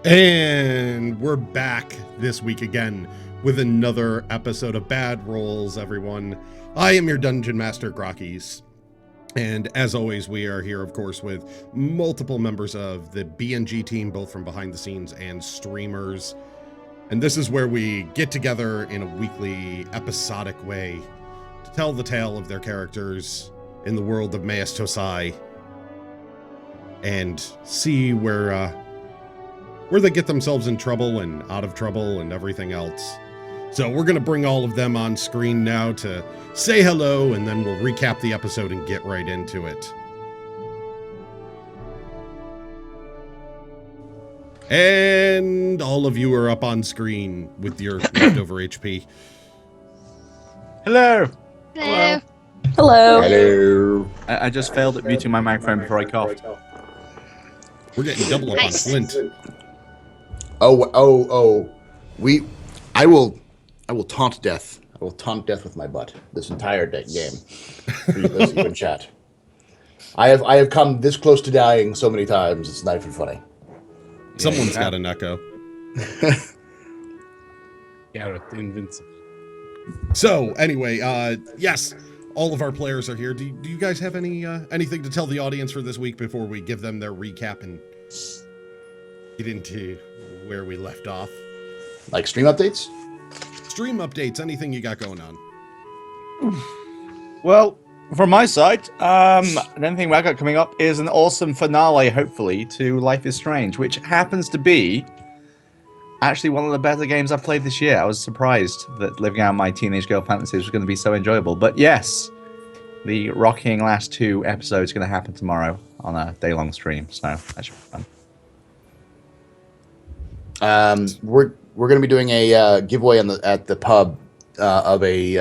And we're back this week again with another episode of Bad Rolls, everyone. I am your Dungeon Master, Grakees. And as always, we are here, of course, with multiple members of the BNG team, both from behind the scenes and streamers. And this is where we get together in a weekly, episodic way to tell the tale of their characters in the world of Meas Tosaigh and see where they get themselves in trouble and out of trouble and everything else. So we're going to bring all of them on screen now to say hello, and then we'll recap the episode and get right into it. And all of you are up on screen with your leftover HP. Hello. Hello. Hello. Hello. I just failed at muting my microphone before I coughed. We're getting double up on Flint. I will taunt death. I will taunt death with my butt this entire game. For you those in chat. I have come this close to dying so many times. It's not even funny. Someone's got an echo. Yeah, invincible. So anyway, yes, all of our players are here. Do you guys have anything to tell the audience for this week before we give them their recap and get into where we left off? Like stream updates? Stream updates, anything you got going on? Well, from my side, the only thing I got coming up is an awesome finale, hopefully, to Life is Strange, which happens to be actually one of the better games I've played this year. I was surprised that living out my teenage girl fantasies was going to be so enjoyable. But yes, the rocking last 2 episodes are going to happen tomorrow on a day-long stream, so that should be fun. We're going to be doing a giveaway at the pub of a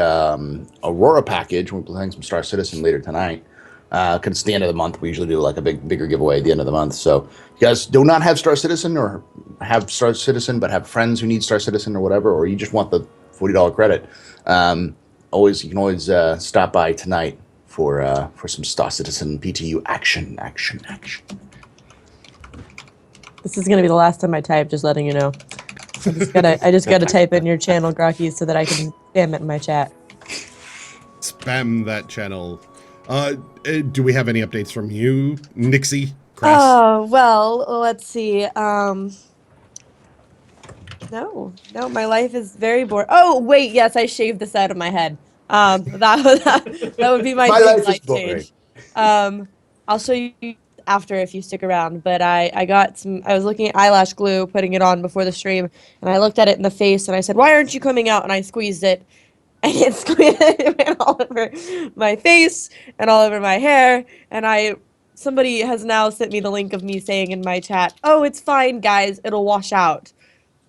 Aurora package. We're playing some Star Citizen later tonight. Because it's the end of the month, we usually do like a bigger giveaway at the end of the month. So if you guys do not have Star Citizen or have Star Citizen but have friends who need Star Citizen or whatever, or you just want the $40 credit, you can always stop by tonight for some Star Citizen PTU action. This is gonna be the last time I type, just letting you know. I just gotta type in your channel, Grakees, so that I can spam it in my chat. Spam that channel. Do we have any updates from you, Nixie? Crass? Oh, well, let's see. No, my life is very boring. Oh, wait, yes, I shaved the side of my head. That would be my big life change. I'll show you after if you stick around, but I was looking at eyelash glue, putting it on before the stream, and I looked at it in the face and I said, "Why aren't you coming out?" And I squeezed it, and it went all over my face and all over my hair, and somebody has now sent me the link of me saying in my chat, "Oh, it's fine, guys, it'll wash out."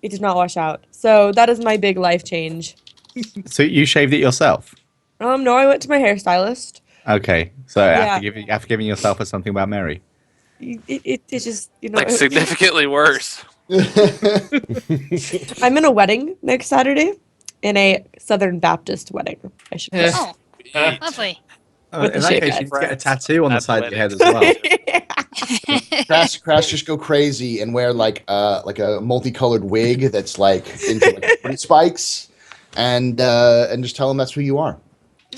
It did not wash out. So that is my big life change. So you shaved it yourself? No, I went to my hairstylist. Okay, so Yeah. after giving yourself something about Mary. It's just, Like significantly worse. I'm in a wedding next Saturday, in a Southern Baptist wedding, I should say. Oh, lovely. With In the that shave case, head. you need to get a tattoo on the That's side of your head as well. Crash just go crazy and wear like a multicolored wig that's like into like fruit spikes, and just tell them that's who you are.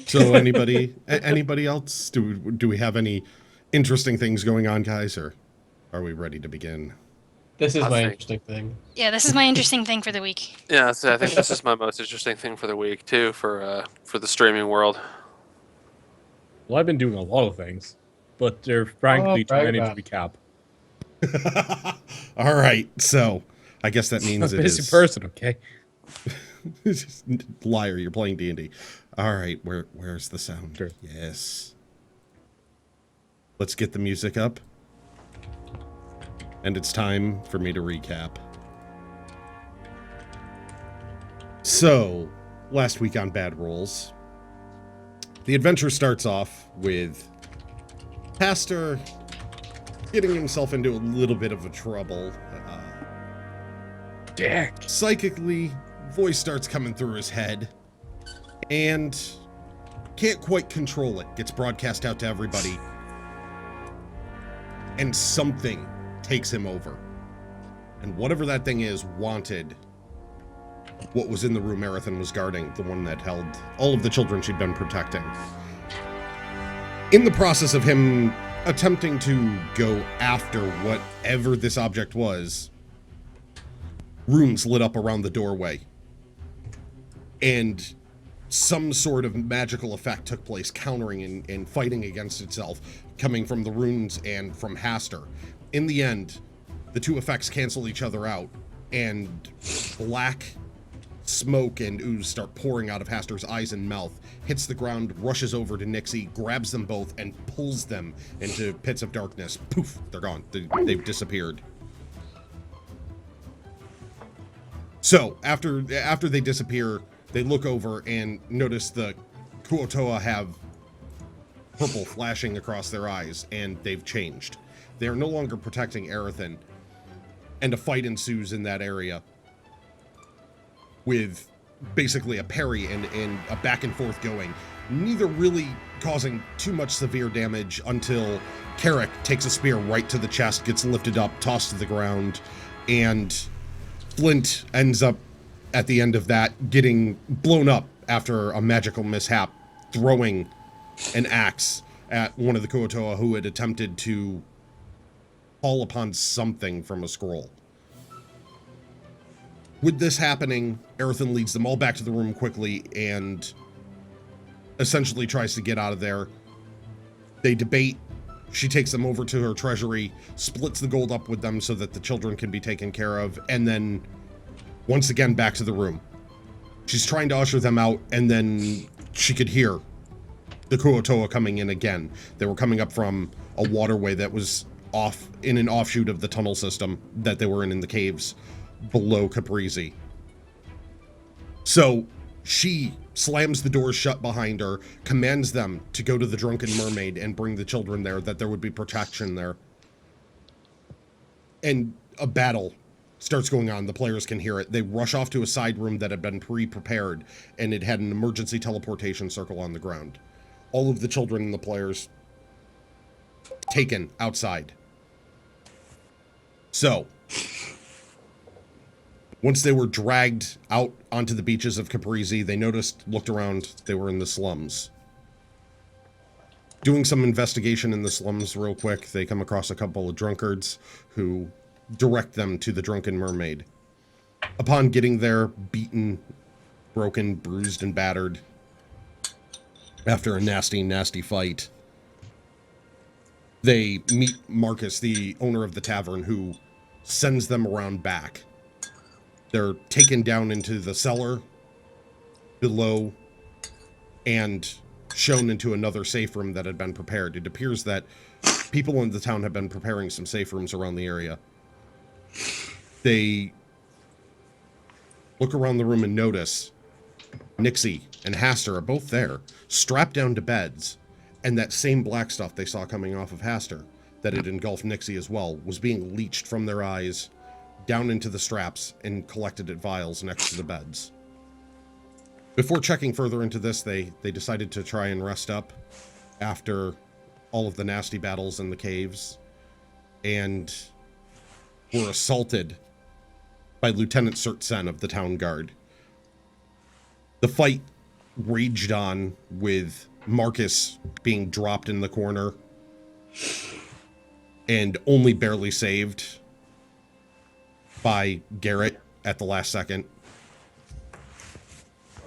So anybody else? Do we have any interesting things going on, guys, or are we ready to begin? This is I my think- interesting thing. Yeah, this is my interesting thing for the week. Yeah, so I think this is my most interesting thing for the week too, for the streaming world. Well, I've been doing a lot of things, but they're frankly too many to recap. All right, so I guess that means I'm it a busy is. person, okay? Liar, you're playing D&D. All right, where's the sound? Sure. Yes. Let's get the music up. And it's time for me to recap. So, last week on Bad Rolls, the adventure starts off with Pastor getting himself into a little bit of a trouble. Dick. Psychically, voice starts coming through his head and can't quite control it. Gets broadcast out to everybody. And something takes him over. And whatever that thing is wanted what was in the room Aerithon was guarding, the one that held all of the children she'd been protecting. In the process of him attempting to go after whatever this object was, runes lit up around the doorway. And some sort of magical effect took place, countering and fighting against itself, coming from the runes and from Haster. In the end, the two effects cancel each other out, and black smoke and ooze start pouring out of Haster's eyes and mouth, hits the ground, rushes over to Nixie, grabs them both, and pulls them into pits of darkness. Poof, they're gone. They've disappeared. So, after they disappear, they look over and notice the Kuo-toa have purple flashing across their eyes, and they've changed. They are no longer protecting Aerithon, and a fight ensues in that area with basically a parry and a back and forth going, neither really causing too much severe damage until Carrick takes a spear right to the chest, gets lifted up, tossed to the ground, and Flint ends up at the end of that getting blown up after a magical mishap, throwing an axe at one of the Kuo-toa who had attempted to fall upon something from a scroll. With this happening, Aerithon leads them all back to the room quickly and essentially tries to get out of there. They debate. She takes them over to her treasury, splits the gold up with them so that the children can be taken care of, and then once again back to the room. She's trying to usher them out, and then she could hear the Kuo-toa coming in again. They were coming up from a waterway that was off in an offshoot of the tunnel system that they were in the caves below Caprizi. So she slams the doors shut behind her, commands them to go to the Drunken Mermaid and bring the children there, that there would be protection there. And a battle starts going on. The players can hear it. They rush off to a side room that had been pre-prepared, and it had an emergency teleportation circle on the ground. All of the children and the players taken outside. So once they were dragged out onto the beaches of Caprizi, they looked around, they were in the slums. Doing some investigation in the slums real quick, they come across a couple of drunkards who direct them to the Drunken Mermaid. Upon getting there, beaten, broken, bruised, and battered, after a nasty, nasty fight, they meet Marcus, the owner of the tavern, who sends them around back. They're taken down into the cellar below and shown into another safe room that had been prepared. It appears that people in the town have been preparing some safe rooms around the area. They look around the room and notice Nixie and Haster are both there, strapped down to beds, and that same black stuff they saw coming off of Haster that had engulfed Nixie as well was being leached from their eyes down into the straps and collected at vials next to the beds. Before checking further into this, they decided to try and rest up after all of the nasty battles in the caves, and were assaulted by Lieutenant Sertsen of the town guard. The fight raged on, with Marcus being dropped in the corner and only barely saved by Garrett at the last second.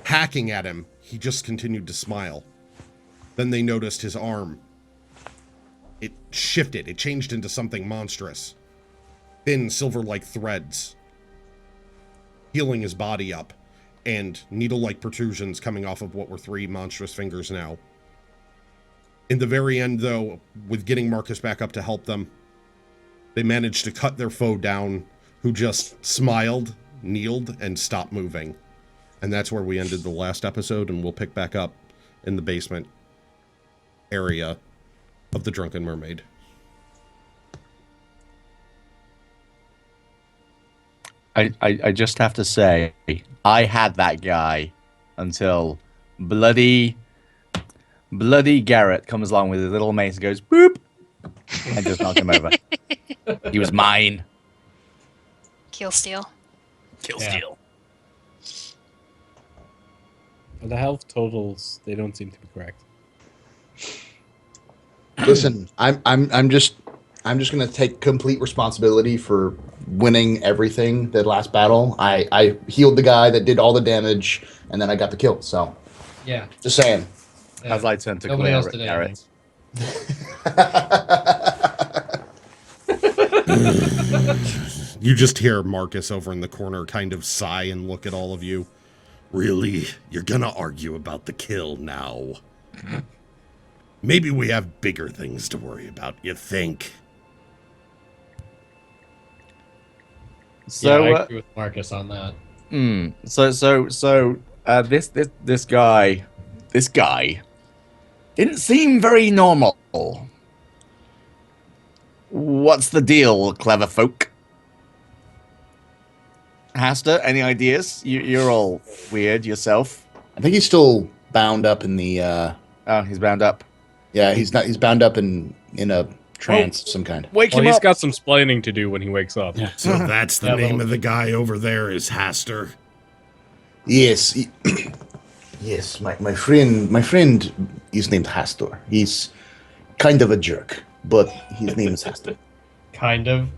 Hacking at him, he just continued to smile. Then they noticed his arm. It shifted. It changed into something monstrous. Thin, silver-like threads healing his body up, and needle-like protrusions coming off of what were 3 monstrous fingers now. In the very end, though, with getting Marcus back up to help them, they managed to cut their foe down, who just smiled, kneeled, and stopped moving. And that's where we ended the last episode, and we'll pick back up in the basement area of the Drunken Mermaid. I just have to say, I had that guy until bloody Garrett comes along with his little mace and goes, boop, and just knocked him over. He was mine. Kill steal. Kill Yeah. steal. The health totals, they don't seem to be correct. Listen, I'm just gonna take complete responsibility for winning everything. The last battle, I healed the guy that did all the damage, and then I got the kill. So, Yeah. just saying. Yeah. As I turn to Nobody Claire, else did anything. Garrett. You just hear Marcus over in the corner kind of sigh and look at all of you. Really? You're gonna argue about the kill now? Maybe we have bigger things to worry about, you think? So, Yeah, I agree with Marcus on that. This guy didn't seem very normal. What's the deal, clever folk? Hasta, any ideas? You're all weird yourself. I think he's still bound up in the. Oh, he's bound up. Yeah, he's not. He's bound up in a trance of some kind. Wake Well, him he's up. got some splaining to do when he wakes up. Yeah. So that's the Yeah, name well- of the guy over there is Haster. Yes. Yes, my friend is named Hastor. He's kind of a jerk, but his name is Hastor. Kind of.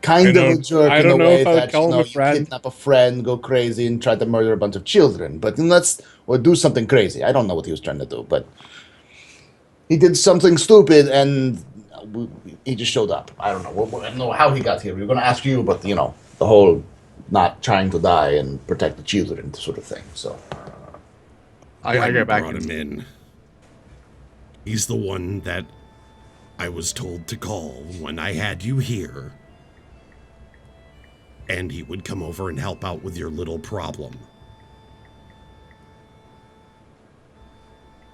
Kind of a jerk I in a don't know way if I would that call him a you friend. kidnap a friend, go crazy, and try to murder a bunch of children. But or do something crazy. I don't know what he was trying to do, but he did something stupid, and he just showed up. I don't know. I don't know how he got here. We were going to ask you, but the whole not trying to die and protect the children sort of thing. So. I go back. Brought him in. He's the one that I was told to call when I had you here. And he would come over and help out with your little problem.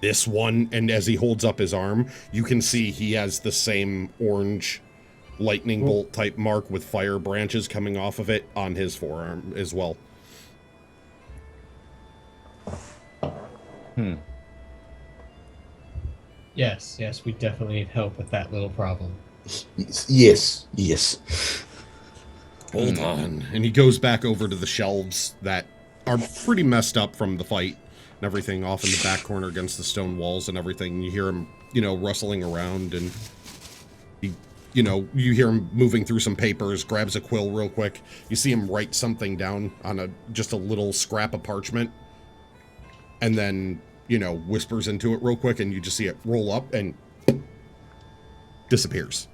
This one, and as he holds up his arm, you can see he has the same orange lightning bolt type mark with fire branches coming off of it on his forearm as well. Yes, we definitely need help with that little problem. Yes. Hold on. And he goes back over to the shelves that are pretty messed up from the fight and everything off in the back corner against the stone walls and everything. You hear him, rustling around, and he, you hear him moving through some papers, grabs a quill real quick. You see him write something down on just a little scrap of parchment, and then, whispers into it real quick, and you just see it roll up and disappears.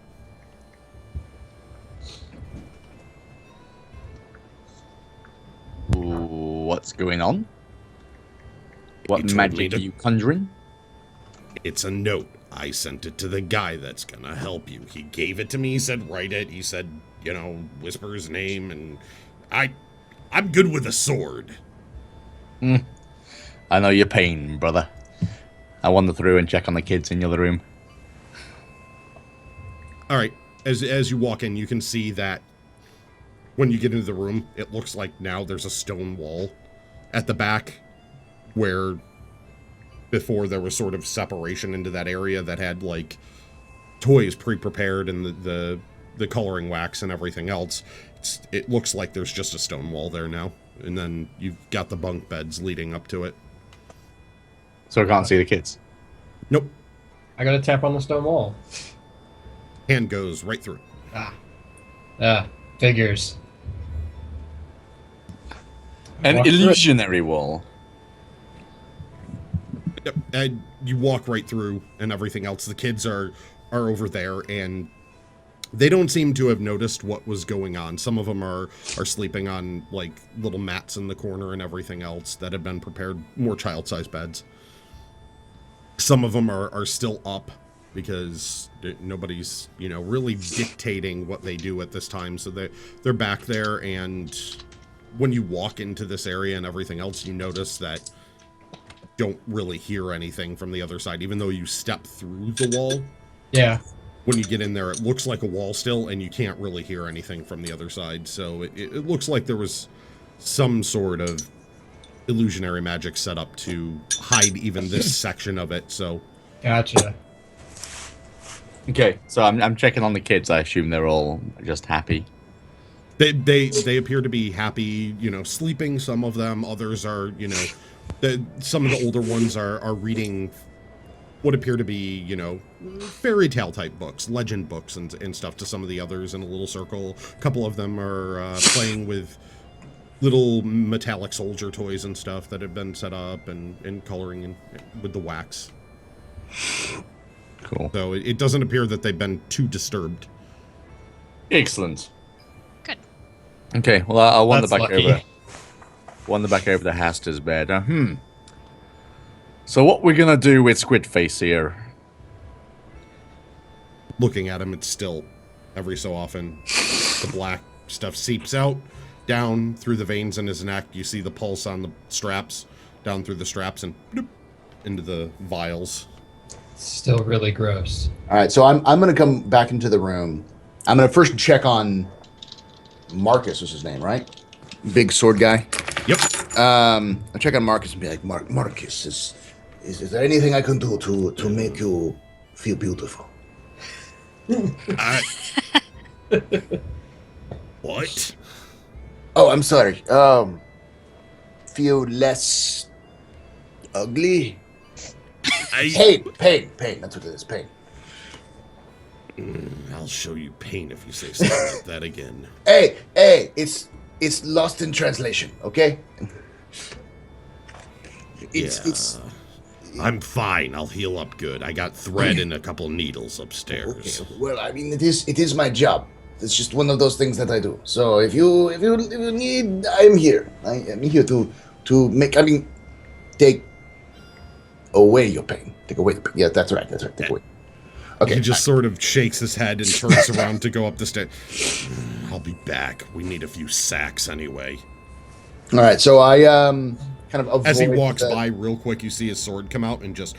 What's going on? He What told me magic to- are you conjuring? It's a note. I sent it to the guy that's gonna help you. He gave it to me. He said, write it. He said, whisper his name, and I'm good with a sword. I know your pain, brother. I wander through and check on the kids in the other room. All right. As you walk in, you can see that when you get into the room, it looks like now there's a stone wall at the back where before there was sort of separation into that area that had like toys pre-prepared and the coloring wax and everything else. It looks like there's just a stone wall there now. And then you've got the bunk beds leading up to it. So I can't see the kids. Nope. I gotta tap on the stone wall. Hand goes right through. Figures. An Walk through it. illusionary wall. Yep. And you walk right through and everything else. The kids are over there, and they don't seem to have noticed what was going on. Some of them are sleeping on like little mats in the corner and everything else that have been prepared, more child-sized beds. Some of them are still up because nobody's, really dictating what they do at this time. So they're back there, and when you walk into this area and everything else, you notice that don't really hear anything from the other side, even though you step through the wall. Yeah. When you get in there, it looks like a wall still, and you can't really hear anything from the other side. So it looks like there was some sort of illusionary magic set up to hide even this section of it. So Gotcha. Okay, so I'm checking on the kids. I assume they're all just happy. They appear to be happy, sleeping. Some of them, others are, some of the older ones are reading what appear to be, fairy tale type books, legend books and stuff to some of the others in a little circle. A couple of them are playing with little metallic soldier toys and stuff that have been set up and coloring with the wax. Cool. So it doesn't appear that they've been too disturbed. Excellent. Good. Okay, well, I'll wander That's back lucky. over to Haster's bed. So what we're gonna do with Squidface here? Looking at him, it's still every so often the black stuff seeps out down through the veins in his neck. You see the pulse on the straps, down through the straps and bloop, into the vials. Still really gross. All right, so I'm going to come back into the room. I'm going to first check on Marcus, was his name, right? Big sword guy. Yep. I'll check on Marcus and be like, Marcus, is there anything I can do to make you feel beautiful? What? Oh, I'm sorry. Feel less ugly? Pain. That's what it is, pain. I'll show you pain if you say something like that again. Hey, it's lost in translation, okay? It's I'm fine. I'll heal up good. I got thread and a couple needles upstairs. okay. Well, I mean, it is my job. It's just one of those things that I do. So if you need, I'm here. I am here to take away your pain. Take away the pain. Yeah, that's right. Take away. Okay. He just sort of shakes his head and turns around to go up the stairs. I'll be back. We need a few sacks anyway. All right. So I kind of avoid As he walks by real quick, you see his sword come out and just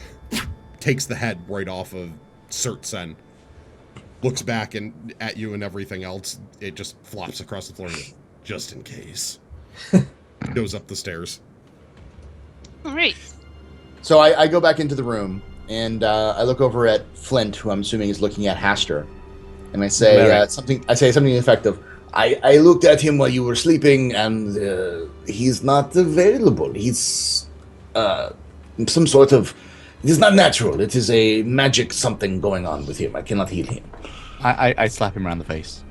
takes the head right off of Sertsen. Looks back and at you and everything else. It just flops across the floor and goes, just in case. Goes up the stairs. All right. So I go back into the room and I look over at Flint, who I'm assuming is looking at Haster, and I say something. I say something effective. I looked at him while you were sleeping, and he's not available. He's some sort of. It is not natural. It is a magic something going on with him. I cannot heal him. I slap him around the face.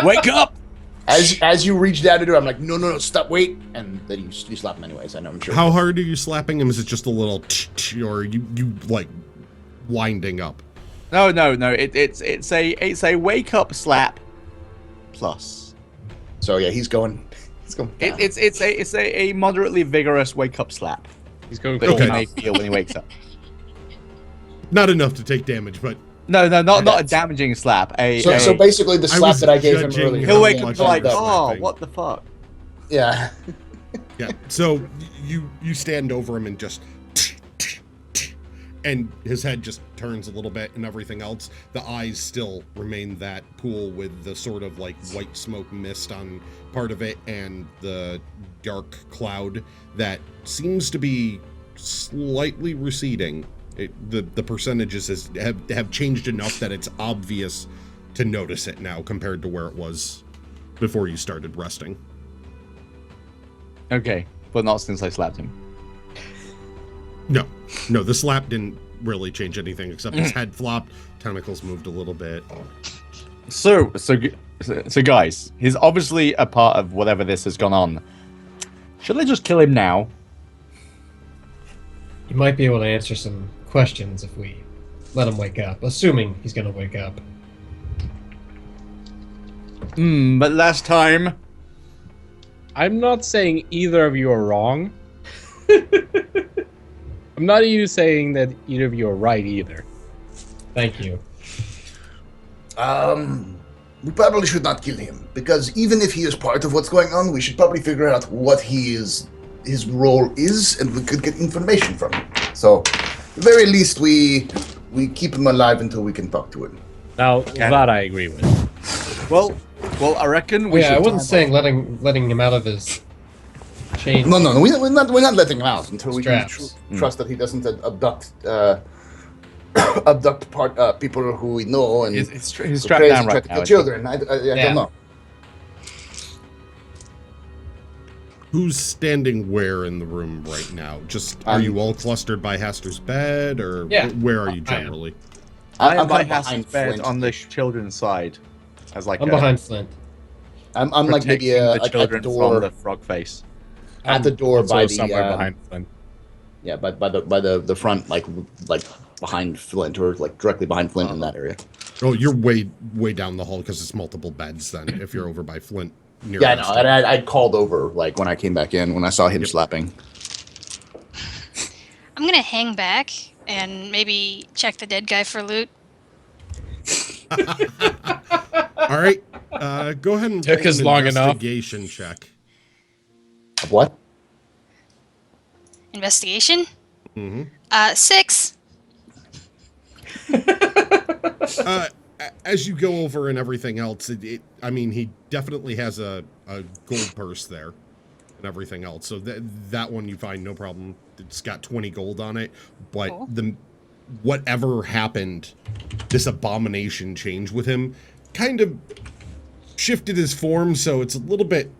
Wake up! As you reach down to do it, I'm like, no, stop, wait, and then you slap him anyways. I know, I'm sure. How hard are you slapping him? Is it just a little or you like winding up? No. It's a wake up slap plus. So yeah, he's going. Down. It's a moderately vigorous wake up slap. He's going But cold he enough. may feel when he wakes up. Not enough to take damage, but No, not a damaging slap. So basically, the slap was that I gave him judging earlier. he'll wake how up much like, I'm oh, slapping." what the fuck? Yeah. Yeah. So you stand over him and just and his head just turns a little bit and everything else. The eyes still remain that pool with the sort of like white smoke mist on part of it and the dark cloud that seems to be slightly receding. The percentages have changed enough that it's obvious to notice it now compared to where it was before you started resting. Okay, but not since I slapped him. No, the slap didn't really change anything except his head flopped, tentacles moved a little bit. So guys, he's obviously a part of whatever this has gone on. Should I just kill him now? You might be able to answer some questions if we let him wake up, assuming he's going to wake up. But last time... I'm not saying either of you are wrong. I'm not even saying that either of you are right either. Thank you. We probably should not kill him, because even if he is part of what's going on, we should probably figure out what his role is, and we could get information from him. So, at the very least, we keep him alive until we can talk to him. Now, that I agree with. Well, I reckon we should... I wasn't saying letting him out of his chain. No, we're not letting him out until we can Straps. trust that he doesn't abduct abduct people who we know and He's go strapped crazy down and try right to now. kill isn't he? children. I Yeah. don't know. Who's standing where in the room right now? Just are you all clustered by Haster's bed, or Yeah. where are you I am. generally? I am I'm by kind of Haster's behind bed Flint. on the children's side, as like I'm behind Flint. I'm like maybe protecting the like at the children from door. the frog face. At the door Also by the somewhere behind Flint. yeah, by the front, like behind Flint, or like directly behind Flint in that area. Oh, you're way down the hall because it's multiple beds. Then, if you're over by Flint, near Yeah, I know. Hester. And I'd called over like when I came back in when I saw him Yep. slapping. I'm gonna hang back and maybe check the dead guy for loot. All right, go ahead and Took roll us an long enough. investigation check. Of what? Investigation? Mm-hmm. 6. As you go over and everything else, I mean, he definitely has a gold purse there and everything else. So that one you find no problem. It's got 20 gold on it, but Cool. whatever happened, this abomination change with him kind of shifted his form, so it's a little bit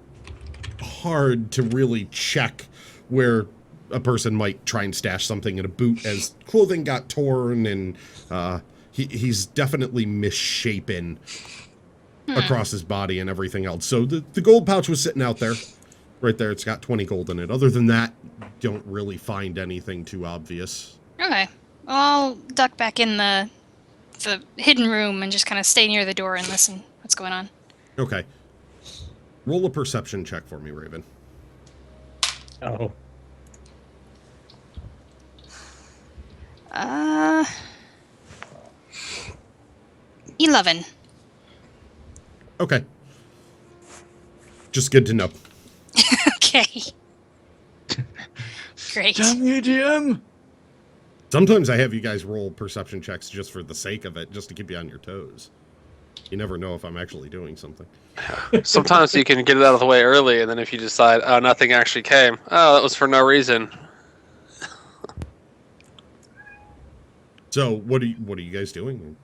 hard to really check where a person might try and stash something in a boot, as clothing got torn and he's definitely misshapen across his body and everything else. So the gold pouch was sitting out there, right there. It's got 20 gold in it. Other than that, don't really find anything too obvious. Okay. Well, I'll duck back in the hidden room and just kind of stay near the door and listen what's going on. Okay. Roll a perception check for me, Raven. Oh. 11. Okay. Just good to know. Okay. Great. GM. Sometimes I have you guys roll perception checks just for the sake of it, just to keep you on your toes. You never know if I'm actually doing something. Sometimes you can get it out of the way early, and then if you decide, oh, nothing actually came, oh, that was for no reason. So what are you guys doing?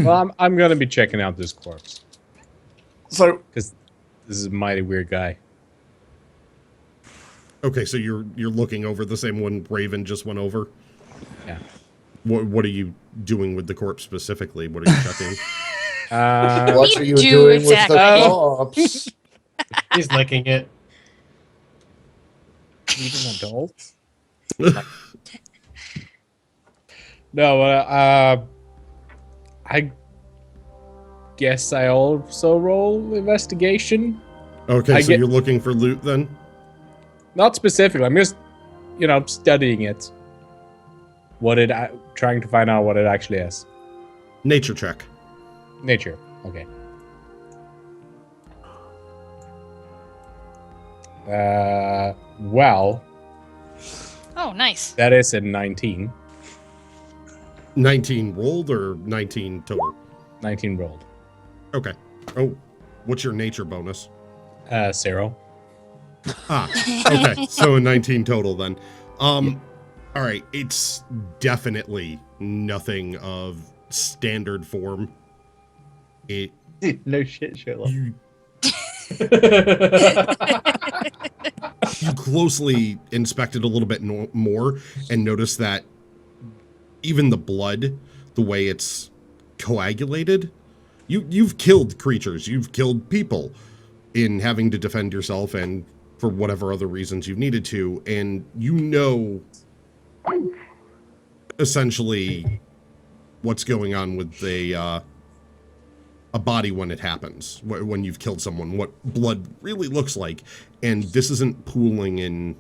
Well, I'm gonna be checking out this corpse So because this is a mighty weird guy. Okay, so you're looking over the same one Raven just went over. Yeah. What are you doing with the corpse specifically? What are you checking? What are you do doing exactly. with the corpse? He's licking it. Even adults? No, I guess I also roll investigation. Okay, so you're looking for loot then? Not specifically. I'm just, studying it. Trying to find out what it actually is. Nature check. Nature. Okay. Well, Oh, nice. that is a 19. 19 rolled or 19 total? 19 rolled. Okay. Oh, what's your nature bonus? 0. Okay, so a 19 total then. All right, it's definitely nothing of standard form. no shit, Sherlock. You closely inspected a little bit more and noticed that even the blood, the way it's coagulated, you've killed creatures, you've killed people in having to defend yourself and for whatever other reasons you've needed to, and essentially what's going on with a body when it happens, when you've killed someone, what blood really looks like. And this isn't pooling in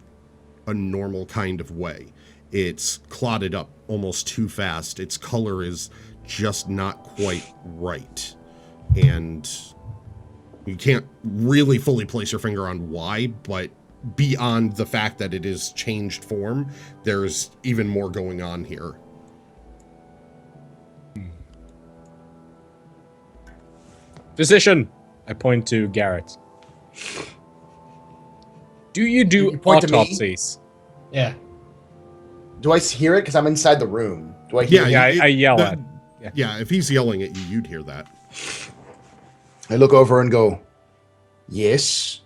a normal kind of way. It's clotted up almost too fast. Its color is just not quite right. And you can't really fully place your finger on why, but beyond the fact that it is changed form, there's even more going on here. Physician! I point to Garrett. Do you do You point to me? autopsies? Yeah. Do I hear it? Because I'm inside the room. Do I hear? Yeah, I yell at. Yeah, if he's yelling at you, you'd hear that. I look over and go, yes.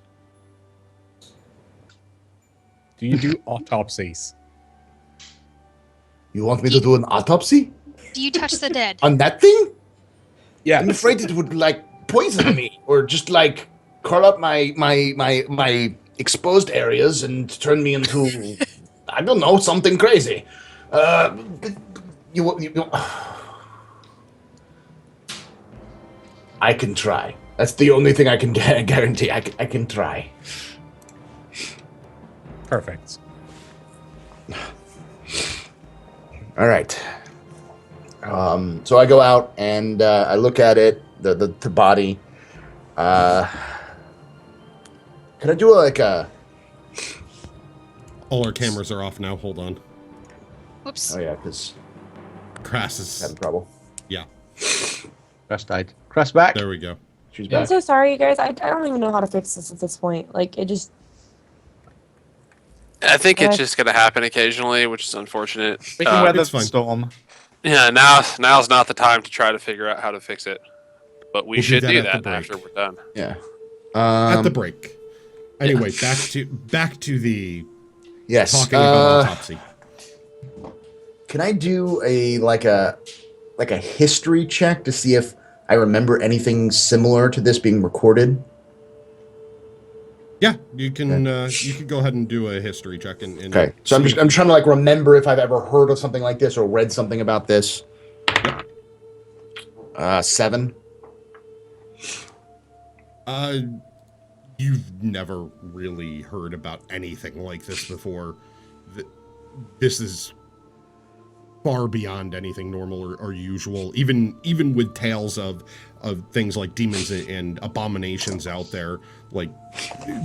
Do you do autopsies? You want me to do an autopsy Do you touch the dead? on that thing? Yeah. I'm afraid it would like poison me or just like curl up my exposed areas and turn me into I don't know, something crazy. You I can try. That's the only thing I can guarantee. I can try. Perfect. All right. So I go out and I look at it, the body. Can I do like a? All our cameras are off now. Hold on. Whoops. Oh yeah, because Crass is having trouble. yeah. Crash died. Crash back. There we go. She's I'm back. so sorry, you guys. I don't even know how to fix this at this point. Like, it just. I think it's just gonna happen occasionally, which is unfortunate. We can weather it's the fine. storm. Yeah, now's not the time to try to figure out how to fix it. But we We'll should do do that at that the after break. we're done. Yeah. At the break. Anyway, back to the Yes. talking about autopsy. Can I do a history check to see if I remember anything similar to this being recorded? Yeah, you can you can go ahead and do a history check and Okay. So I'm trying to like remember if I've ever heard of something like this or read something about this. 7. You've never really heard about anything like this before. This is far beyond anything normal or usual. Even with tales of things like demons and abominations out there, like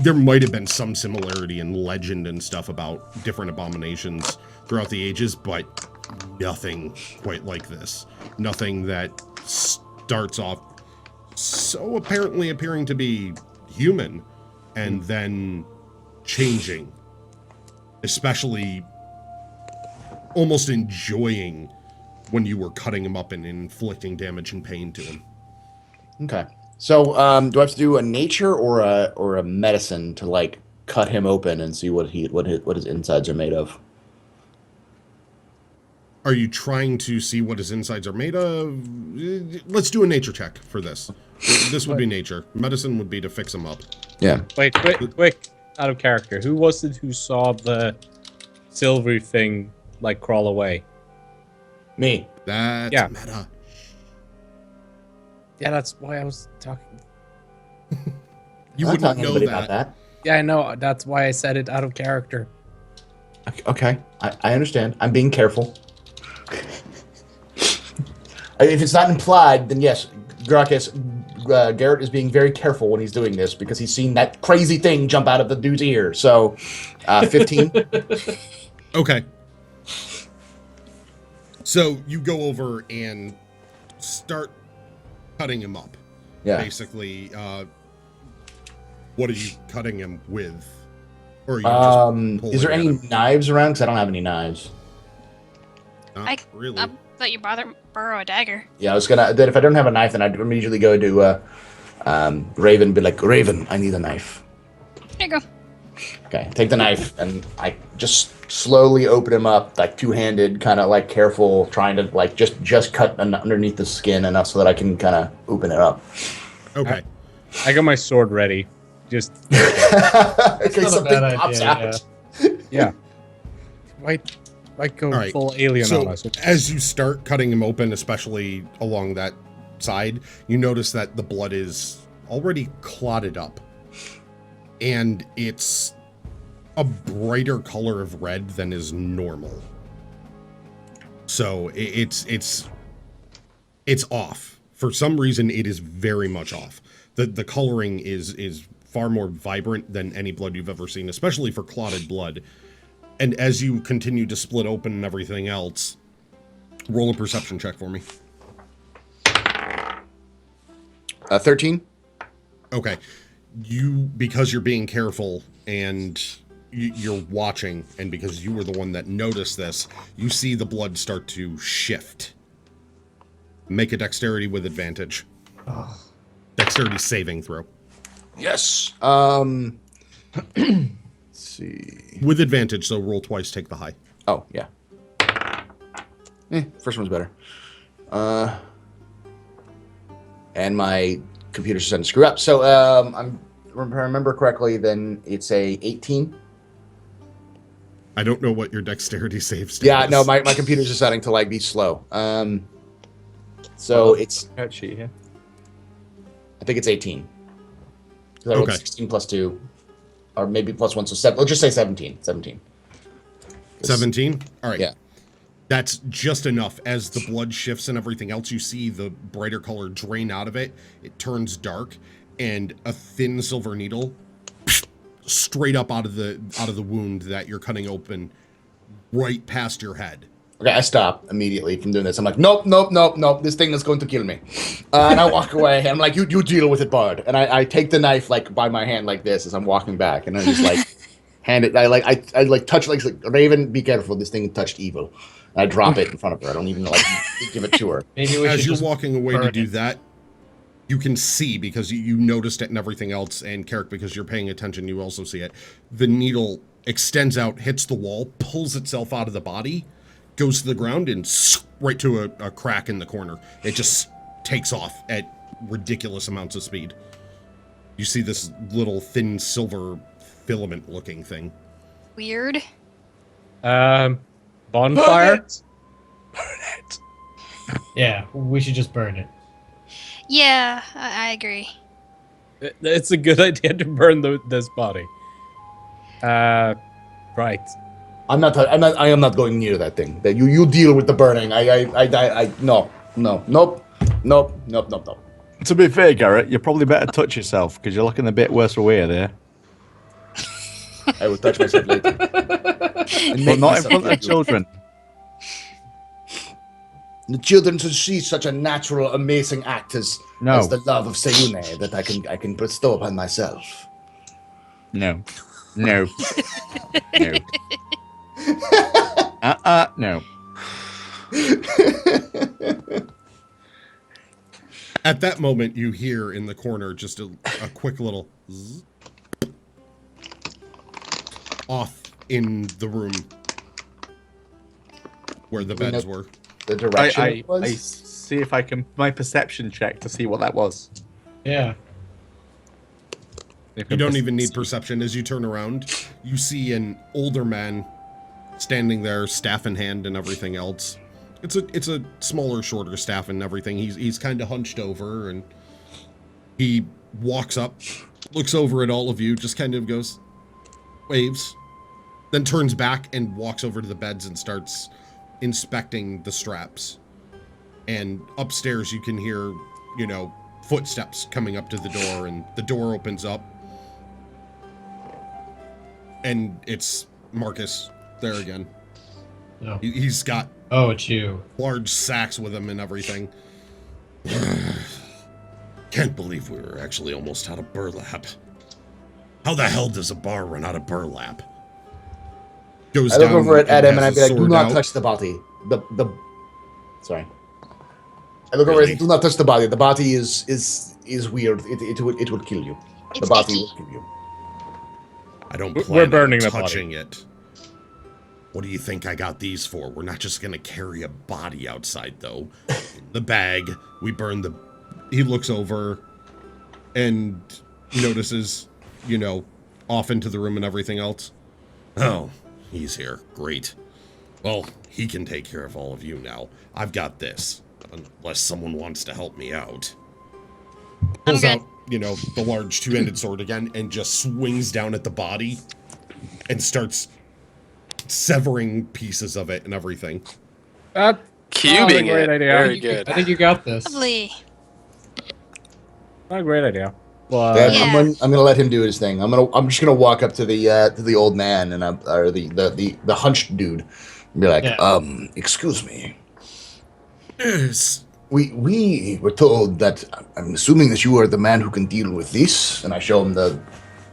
there might have been some similarity in legend and stuff about different abominations throughout the ages, but nothing quite like this. Nothing that starts off so apparently appearing to be human and then changing, especially almost enjoying when you were cutting him up and inflicting damage and pain to him. Okay. So do I have to do a nature or a medicine to like cut him open and see what his insides are made of? Are you trying to see what his insides are made of? Let's do a nature check for this. This would be nature. Medicine would be to fix him up. Yeah. Wait, quick, out of character. Who was it who saw the silvery thing like crawl away? Me. That's Yeah. meta. Yeah, that's why I was talking. You I'm not wouldn't telling know anybody that. about that. Yeah, I know. That's why I said it out of character. Okay. I understand. I'm being careful. If it's not implied, then yes, Grakees, Garrett is being very careful when he's doing this because he's seen that crazy thing jump out of the dude's ear. So, 15. Okay. So you go over and start cutting him up. Yeah. Basically, what are you cutting him with? Or are you just Is there pulling any at him? knives around? Because I don't have any knives. Not really. I thought you borrow a dagger. Yeah, I was gonna. Then if I don't have a knife, then I'd immediately go to Raven, and be like, Raven, I need a knife. There you go. Okay, take the knife, and I just slowly open him up, like two-handed, kind of like careful, trying to like just cut underneath the skin enough so that I can kind of open it up. Okay. I got my sword ready. Just In not case a something bad pops idea, out. yeah. Might go All right. full alien So on us. as you start cutting him open, especially along that side, you notice that the blood is already clotted up. And it's a brighter color of red than is normal. So it's off. For some reason, it is very much off. The coloring is far more vibrant than any blood you've ever seen, especially for clotted blood. And as you continue to split open and everything else, roll a perception check for me. 13. Okay. Because you're being careful and you're watching, and because you were the one that noticed this, you see the blood start to shift. Make a dexterity with advantage. Dexterity saving throw. Yes. Let's see. With advantage, so roll twice, take the high. Oh, yeah. First one's better. And my computer's starting to screw up. So, if I remember correctly, then it's a 18. I don't know what your dexterity save state Yeah, is. no, my computer's just starting to like be slow. So it's, Sheet here. I think it's 18. Because I rolled Okay. 16 plus 2, or maybe plus 1, so 7. Let's just say 17. 17. 17? All right. Yeah. That's just enough. As the blood shifts and everything else, you see the brighter color drain out of it. It turns dark, and a thin silver needle straight up out of the wound that you're cutting open, right past your head. Okay, I stop immediately from doing this. I'm like, nope. This thing is going to kill me. And I walk away. And I'm like, you deal with it, Bard. And I take the knife like by my hand like this as I'm walking back, and I just like hand it. I touch like Raven. Be careful. This thing touched evil. And I drop it in front of her. I don't even like give it to her. Maybe we As should you're just walking away to burn do it. that, you can see, because you noticed it and everything else, and Carrick, because you're paying attention, you also see it. The needle extends out, hits the wall, pulls itself out of the body, goes to the ground, and right to a crack in the corner. It just takes off at ridiculous amounts of speed. You see this little thin silver filament looking thing. Weird. Bonfire? Yeah, we should just burn it. Yeah, I agree. It's a good idea to burn this body. Right. I am not going near that thing. That you deal with the burning. No. To be fair, Garrett, you probably better touch yourself because you're looking a bit worse for wear there. I will touch myself later. But not in front of children. The children should see such a natural, amazing act as the love of Sayune that I can bestow upon myself. No. No. No. No. At that moment, you hear in the corner just a quick little zzz off in the room where the beds were. The direction I it was? see if I can my perception check to see what that was. Yeah. You don't even need perception. As you turn around, you see an older man standing there, staff in hand and everything else. It's a smaller, shorter staff and everything. He's kind of hunched over, and he walks up, looks over at all of you, just kind of goes, waves, then turns back and walks over to the beds and starts inspecting the straps. And upstairs you can hear, footsteps coming up to the door, and the door opens up. And it's Marcus there again. No. He's got Oh, it's you. large sacks with him and everything. Can't believe we were actually almost out of burlap. How the hell does a bar run out of burlap? Goes I look down over at him and has I'd be his like, do sword not out. touch the body. Sorry. I look over and say, do not touch the body. The body is weird. It will kill you. The It's body icky. will kill you. I don't We're plan burning on the body. touching it. What do you think I got these for? We're not just gonna carry a body outside, though. In the bag, we burn the... He looks over and notices, off into the room and everything else. Oh, he's here. Great. Well, he can take care of all of you now. I've got this. Unless someone wants to help me out. Pulls good. out, the large two-handed sword again and just swings down at the body and starts severing pieces of it and everything. Cubing great it. idea. Very good. I think you got this. Lovely. Not a great idea. But Then Yeah. I'm gonna let him do his thing. I'm just gonna walk up to the old man and or the hunched dude and be like, Yeah. excuse me. Yes. We were told that I'm assuming that you are the man who can deal with this, and I show him the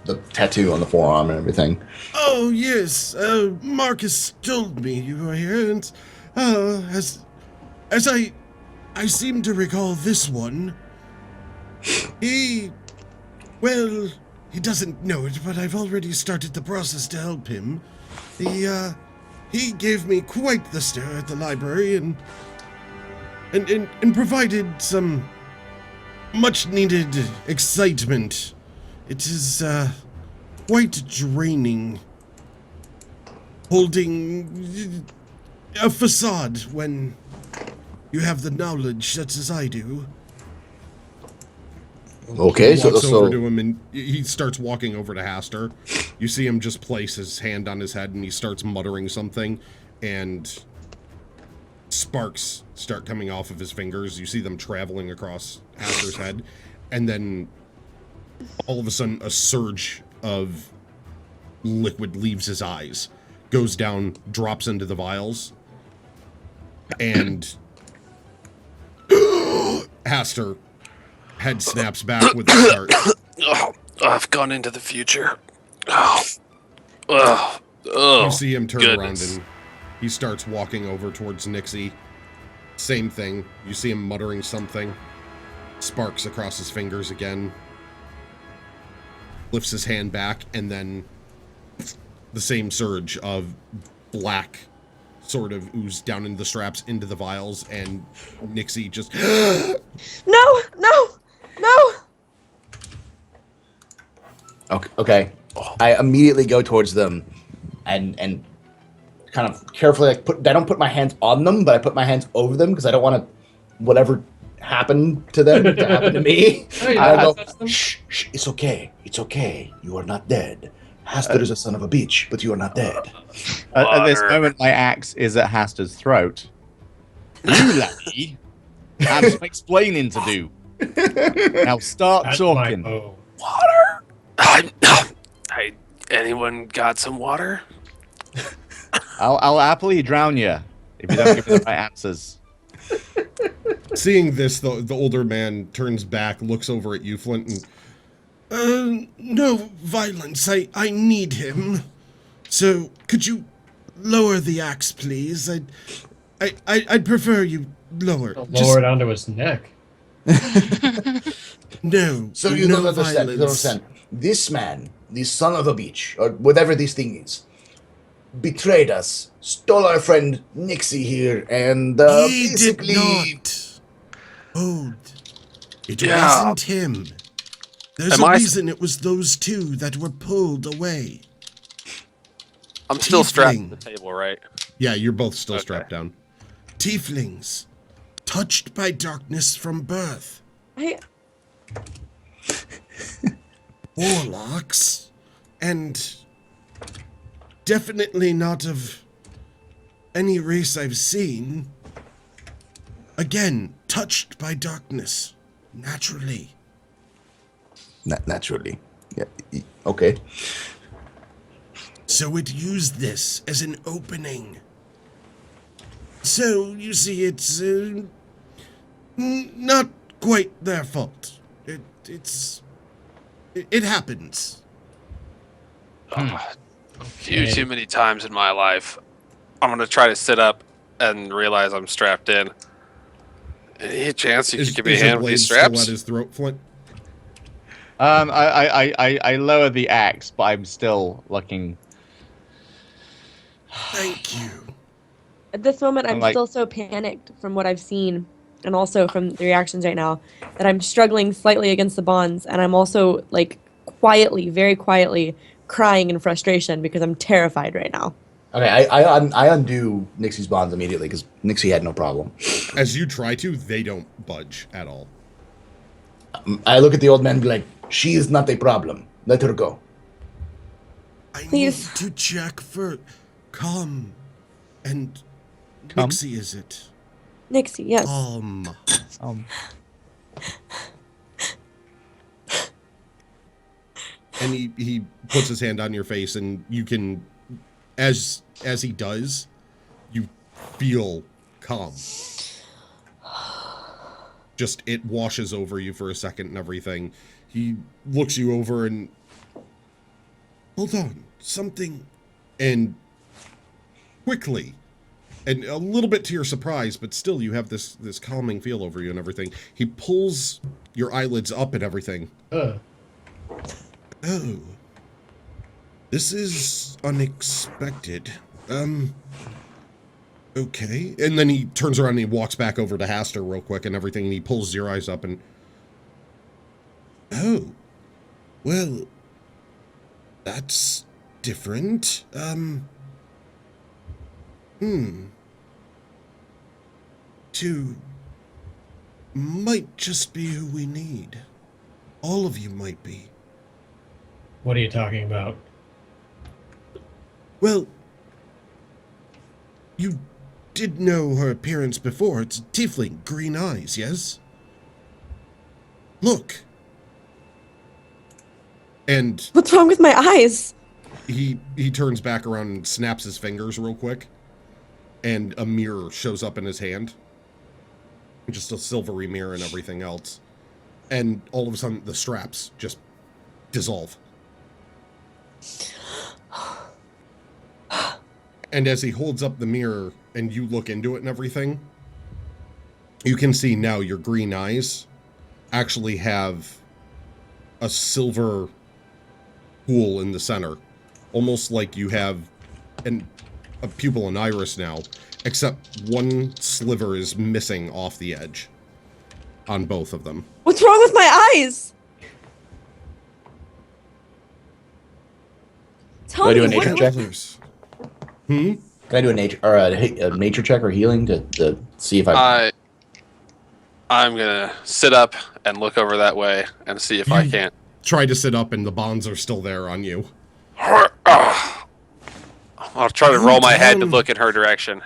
the tattoo on the forearm and everything. Oh, yes. Marcus told me you were here, and as I seem to recall this one, he doesn't know it, but I've already started the process to help him. He gave me quite the stir at the library and provided some much-needed excitement. It is, quite draining holding a facade when you have the knowledge such as I do. Okay, He walks so over to him and he starts walking over to Haster. You see him just place his hand on his head and he starts muttering something, and sparks start coming off of his fingers. You see them traveling across Haster's head, and then all of a sudden a surge of liquid leaves his eyes, goes down, drops into the vials, and Haster head snaps back with a start. Oh, I've gone into the future. You see him turn goodness. around and he starts walking over towards Nixie. Same thing. You see him muttering something. Sparks across his fingers again. Lifts his hand back, and then the same surge of black sort of ooze down into the straps, into the vials, and Nixie just... No! Okay. I immediately go towards them and kind of carefully I don't put my hands on them, but I put my hands over them because I don't want whatever happened to them to happen to me. Oh, yeah, I go, that's them. shh, it's okay. It's okay. You are not dead. Haster is a son of a bitch, but you are not dead. At this moment, my axe is at Haster's throat. You, laddie, have some explaining to do. Now start That's talking. my bow. Water? Anyone got some water? I'll happily drown you if you don't give me the right answers. Seeing this, the older man turns back, looks over at you, Flint, and... no violence. I need him. So, could you lower the axe, please? I'd prefer you lower. Lower it onto his neck. No. So you no don't understand. You don't violence. understand. This man, the son of a bitch, or whatever this thing is, betrayed us, stole our friend Nixie here, and He did basically... not. Hold. It Yeah. wasn't him. There's Am a I- reason it was those two that were pulled away. I'm still strapped to Tiefling. the table, right? Yeah, you're both still Okay. strapped down. Tieflings. Touched by darkness from birth. Warlocks. And definitely not of any race I've seen. Again, touched by darkness. Naturally. Naturally. Yeah. Okay. So it used this as an opening. So, you see, it's not quite their fault. It happens. Few too many times in my life. I'm gonna try to sit up and realize I'm strapped in. Any chance you could give me a your hand with blade these still straps? at his throat, Flint? I lower the axe, but I'm still looking. Thank you. At this moment, I'm like- still so panicked from what I've seen, and also from the reactions right now, that I'm struggling slightly against the bonds, and I'm also, like, quietly, very quietly, crying in frustration because I'm terrified right now. Okay, I undo Nixie's bonds immediately because Nixie had no problem. As you try to, they don't budge at all. I look at the old man and be like, she is not a problem. Let her go. I Please. need to check for calm. And Calm? Nixie, is it? Nixie, yes. And he puts his hand on your face, and you can, as he does, you feel calm. Just it washes over you for a second and everything. He looks you over and hold on, something, and quickly, and a little bit to your surprise, but still you have this calming feel over you and everything. He pulls your eyelids up and everything. Oh, this is unexpected. Okay. And then he turns around and he walks back over to Haster real quick and everything, and he pulls your eyes up and... Oh. Well, that's different. Two might just be who we need. All of you might be. What are you talking about? Well, you did know her appearance before. It's a tiefling, green eyes, yes? Look. And What's wrong with my eyes? he turns back around and snaps his fingers real quick. And a mirror shows up in his hand. Just a silvery mirror and everything else. And all of a sudden, the straps just dissolve. And as he holds up the mirror and you look into it and everything, you can see now your green eyes actually have a silver pool in the center. Almost like you have a pupil and iris now, except one sliver is missing off the edge on both of them. What's wrong with my eyes? Tell Do I me do a nature check? Hmm? Can I do a nature check or healing to see if I... I'm gonna sit up and look over that way and see if I can't. Try to sit up and the bonds are still there on you. I'll try to roll my head to look in her direction.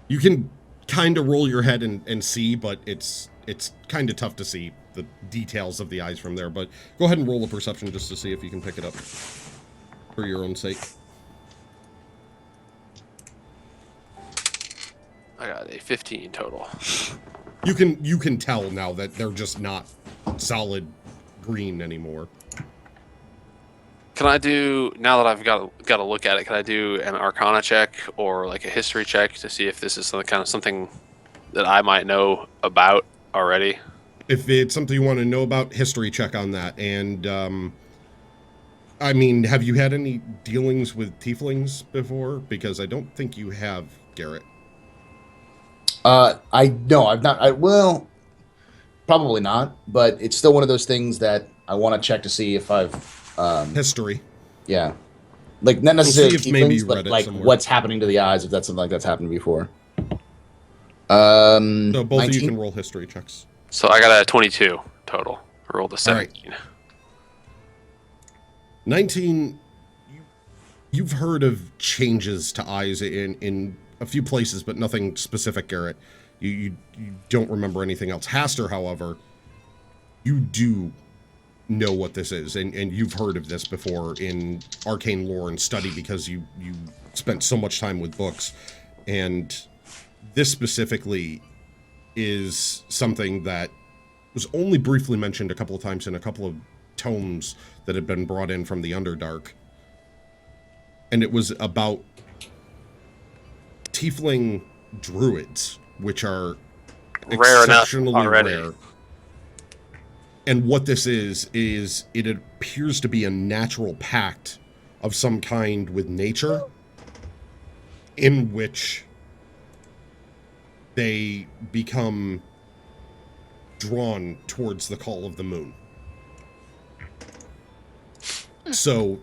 You can kind of roll your head and see, but it's kind of tough to see the details of the eyes from there. But go ahead and roll a perception just to see if you can pick it up for your own sake. I got a 15 total. You can tell now that they're just not solid green anymore. Can I do, now that I've got to look at it, can I do an Arcana check or like a history check to see if this is something that I might know about already? If it's something you want to know about, history check on that. And I mean, have you had any dealings with tieflings before? Because I don't think you have, Garrett. I've not. Well, probably not. But it's still one of those things that I want to check to see if I've history. Yeah, like not necessarily maybe tieflings, but like somewhere. what's happening to the eyes if that's something like that's happened before. So both 19? of you can roll history checks. So I got a 22 total. I rolled a 17. 19. You've heard of changes to eyes in a few places, but nothing specific, Garrett. You don't remember anything else. Haster, however, you do know what this is, and you've heard of this before in arcane lore and study because you spent so much time with books. And this specifically is something that was only briefly mentioned a couple of times in a couple of tomes that had been brought in from the Underdark. And it was about tiefling druids, which are Rare enough exceptionally already. rare. And what this is it appears to be a natural pact of some kind with nature in which they become drawn towards the call of the moon. So,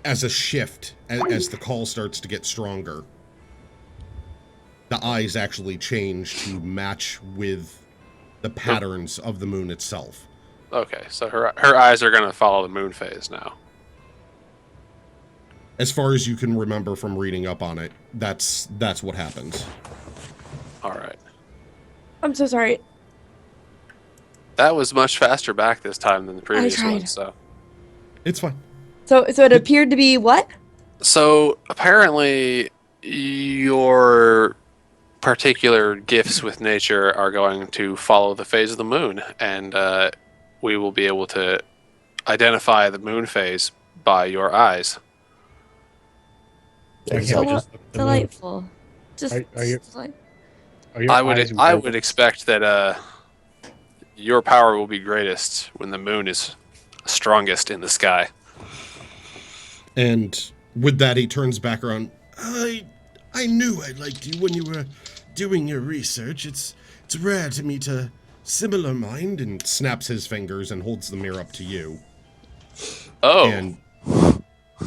as a shift, as the call starts to get stronger, the eyes actually change to match with the patterns of the moon itself. Okay, so her eyes are going to follow the moon phase now. As far as you can remember from reading up on it, that's what happens. All right. I'm so sorry. That was much faster back this time than the previous tried. one, so. It's fine. So it appeared to be what? So apparently your particular gifts with nature are going to follow the phase of the moon, and we will be able to identify the moon phase by your eyes. I So can't just look at the moon. Delightful. Just Are you- like Are your I eyes would red? expect that your power will be greatest when the moon is strongest in the sky. And with that, he turns back around. I knew I liked you when you were doing your research. It's rare to meet a similar mind, and snaps his fingers and holds the mirror up to you. Oh. And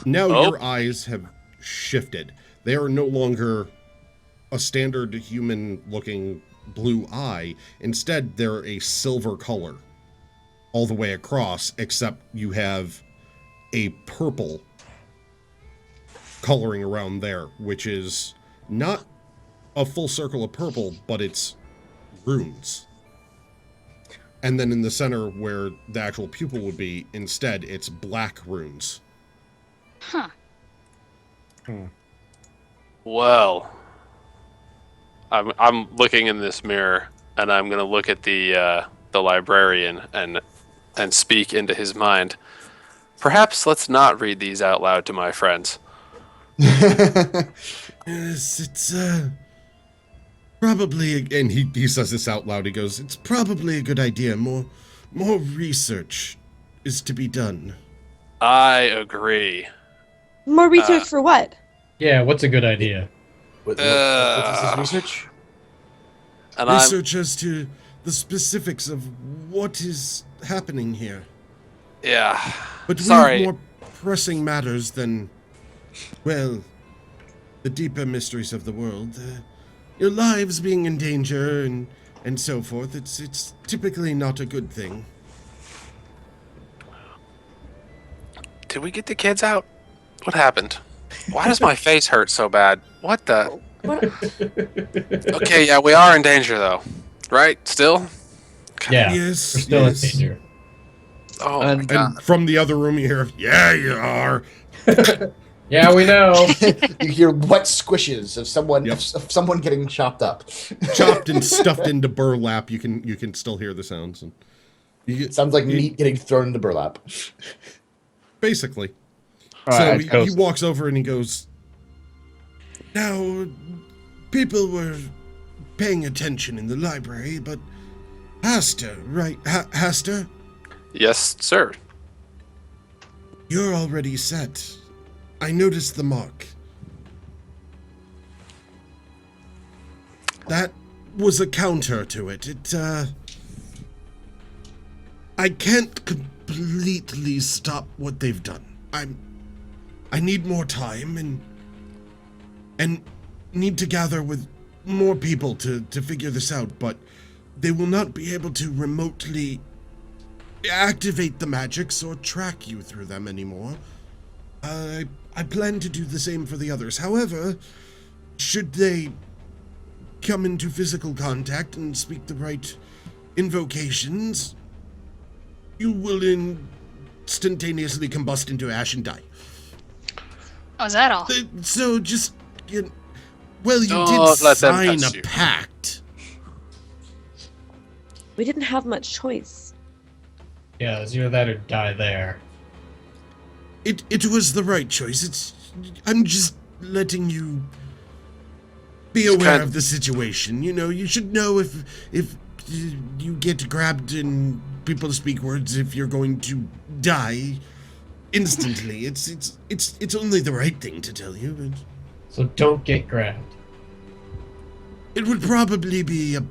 now Oh. your eyes have shifted. They are no longer a standard human-looking blue eye. Instead, they're a silver color all the way across, except you have a purple coloring around there, which is not a full circle of purple, but it's runes. And then in the center where the actual pupil would be, instead, it's black runes. Huh. Well, I'm looking in this mirror, and I'm gonna look at the librarian and speak into his mind. Perhaps let's not read these out loud to my friends. Yes, it's probably, and he says this out loud. He goes, "It's probably a good idea. More research is to be done." I agree. more research for what? Yeah, what's a good idea? What's this research? And Research as to the specifics of what is happening here. yeah. But we Sorry. have more pressing matters than, well, the deeper mysteries of the world. Your lives being in danger and so forth. It's typically not a good thing. Did we get the kids out? What happened? Why does my face hurt so bad? What the? Okay, yeah, we are in danger though, right? Still? Yeah, Yes, we're still yes. in danger. Oh my And- god. And from the other room you hear, "Yeah, you are." Yeah, we know. You hear wet squishes of someone Yep. of someone getting chopped up. Chopped and stuffed into burlap. You can still hear the sounds. And you get, Sounds like meat getting thrown into burlap. basically. All So right, he Coast. walks over and he goes, "Now, people were paying attention in the library, but Haster, right? Haster, Yes, sir. you're already set. I noticed the mark. That was a counter to it. I can't completely stop what they've done. I need more time and need to gather with more people to figure this out, but they will not be able to remotely activate the magics or track you through them anymore. I plan to do the same for the others. However, should they come into physical contact and speak the right invocations, you will instantaneously combust into ash and die. Oh, is that all? So just, well, you Don't did let them sign touch a you. pact. We didn't have much choice. Yeah, it's either that or die there. It was the right choice. I'm just letting you be It's aware kind- of the situation. You should know if you get grabbed and people speak words, if you're going to die instantly. It's only the right thing to tell you, but So don't get grabbed. it would probably be a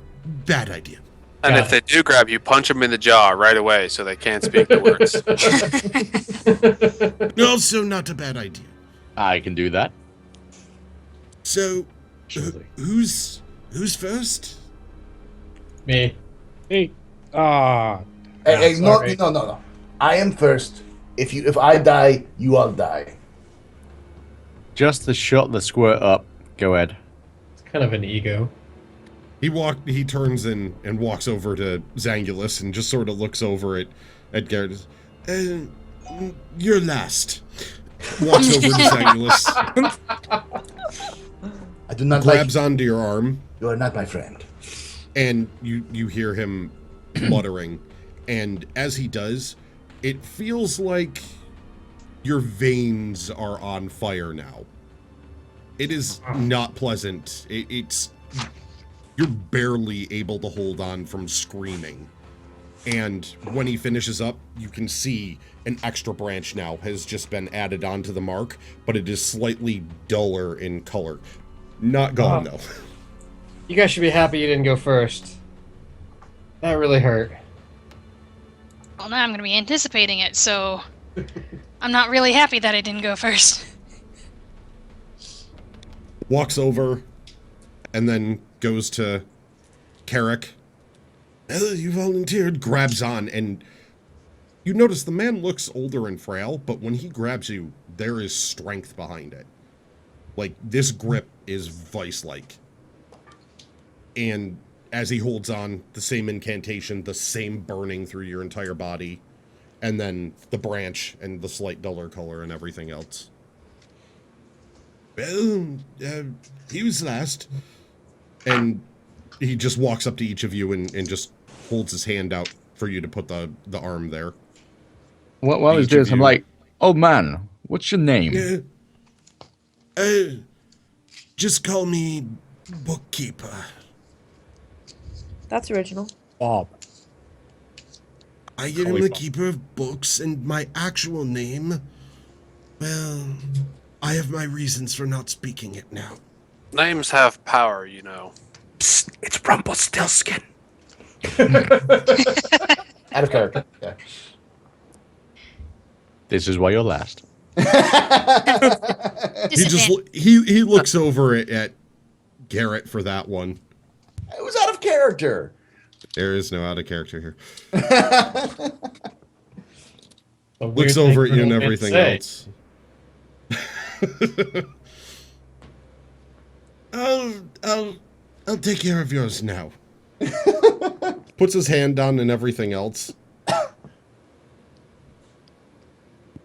bad idea. And Got if they do grab you, punch them in the jaw right away so they can't speak the words. Also, not a bad idea. I can do that. So, Surely. who's first? Me. Hey. Ah. Hey, no, sorry. no. I am first. If I die, you all die. Just to shut the squirt up. Go ahead. It's kind of an ego. He turns and walks over to Zangulus and just sort of looks over at Garrett. You're last. Walks over to Zangulus, I do not grabs like onto your arm, you. You are not my friend. and you hear him muttering. And as he does, it feels like your veins are on fire now. It is not pleasant. It's you're barely able to hold on from screaming. And when he finishes up, you can see an extra branch now has just been added onto the mark, but it is slightly duller in color. Not gone, though. You guys should be happy you didn't go first. That really hurt. Well, now I'm going to be anticipating it, so I'm not really happy that I didn't go first. Walks over and then goes to Carrick. Oh, you volunteered. Grabs on, and you notice the man looks older and frail, but when he grabs you, there is strength behind it. Like, this grip is vice-like. And as he holds on, the same incantation, the same burning through your entire body, and then the branch and the slight duller color and everything else. Well, he was last. And he just walks up to each of you and just holds his hand out for you to put the arm there. While I was doing this, I'm like, "Oh man, what's your name?" Just call me Bookkeeper. That's original. Bob. I am the keeper of books, and my actual name, well, I have my reasons for not speaking it now. Names have power, you know. Psst, it's Rumpelstiltskin. Out of character. Yeah. This is why you're last. He looks over at Garrett for that one. It was out of character. There is no out of character here. Looks over at you and everything else. I'll take care of yours now. Puts his hand down and everything else.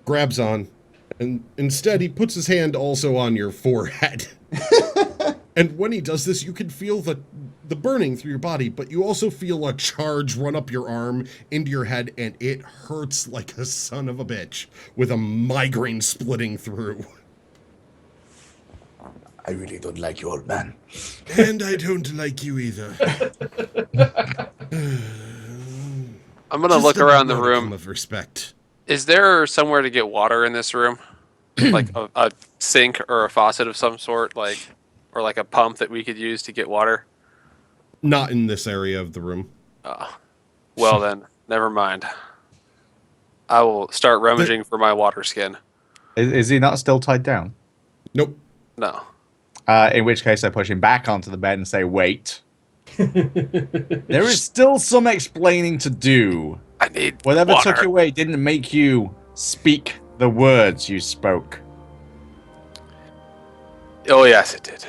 Grabs on. And instead, he puts his hand also on your forehead. And when he does this, you can feel the burning through your body, but you also feel a charge run up your arm into your head, and it hurts like a son of a bitch, with a migraine splitting through. I really don't like you, old man. And I don't like you either. I'm gonna look around the room. Of respect. Is there somewhere to get water in this room? Like a sink or a faucet of some sort, or like a pump that we could use to get water? Not in this area of the room. Well then, never mind. I will start rummaging for my water skin. Is he not still tied down? Nope. No. In which case, I push him back onto the bed and say, "Wait." There is still some explaining to do. I need Whatever water. took you away didn't make you speak the words you spoke. Oh yes, it did.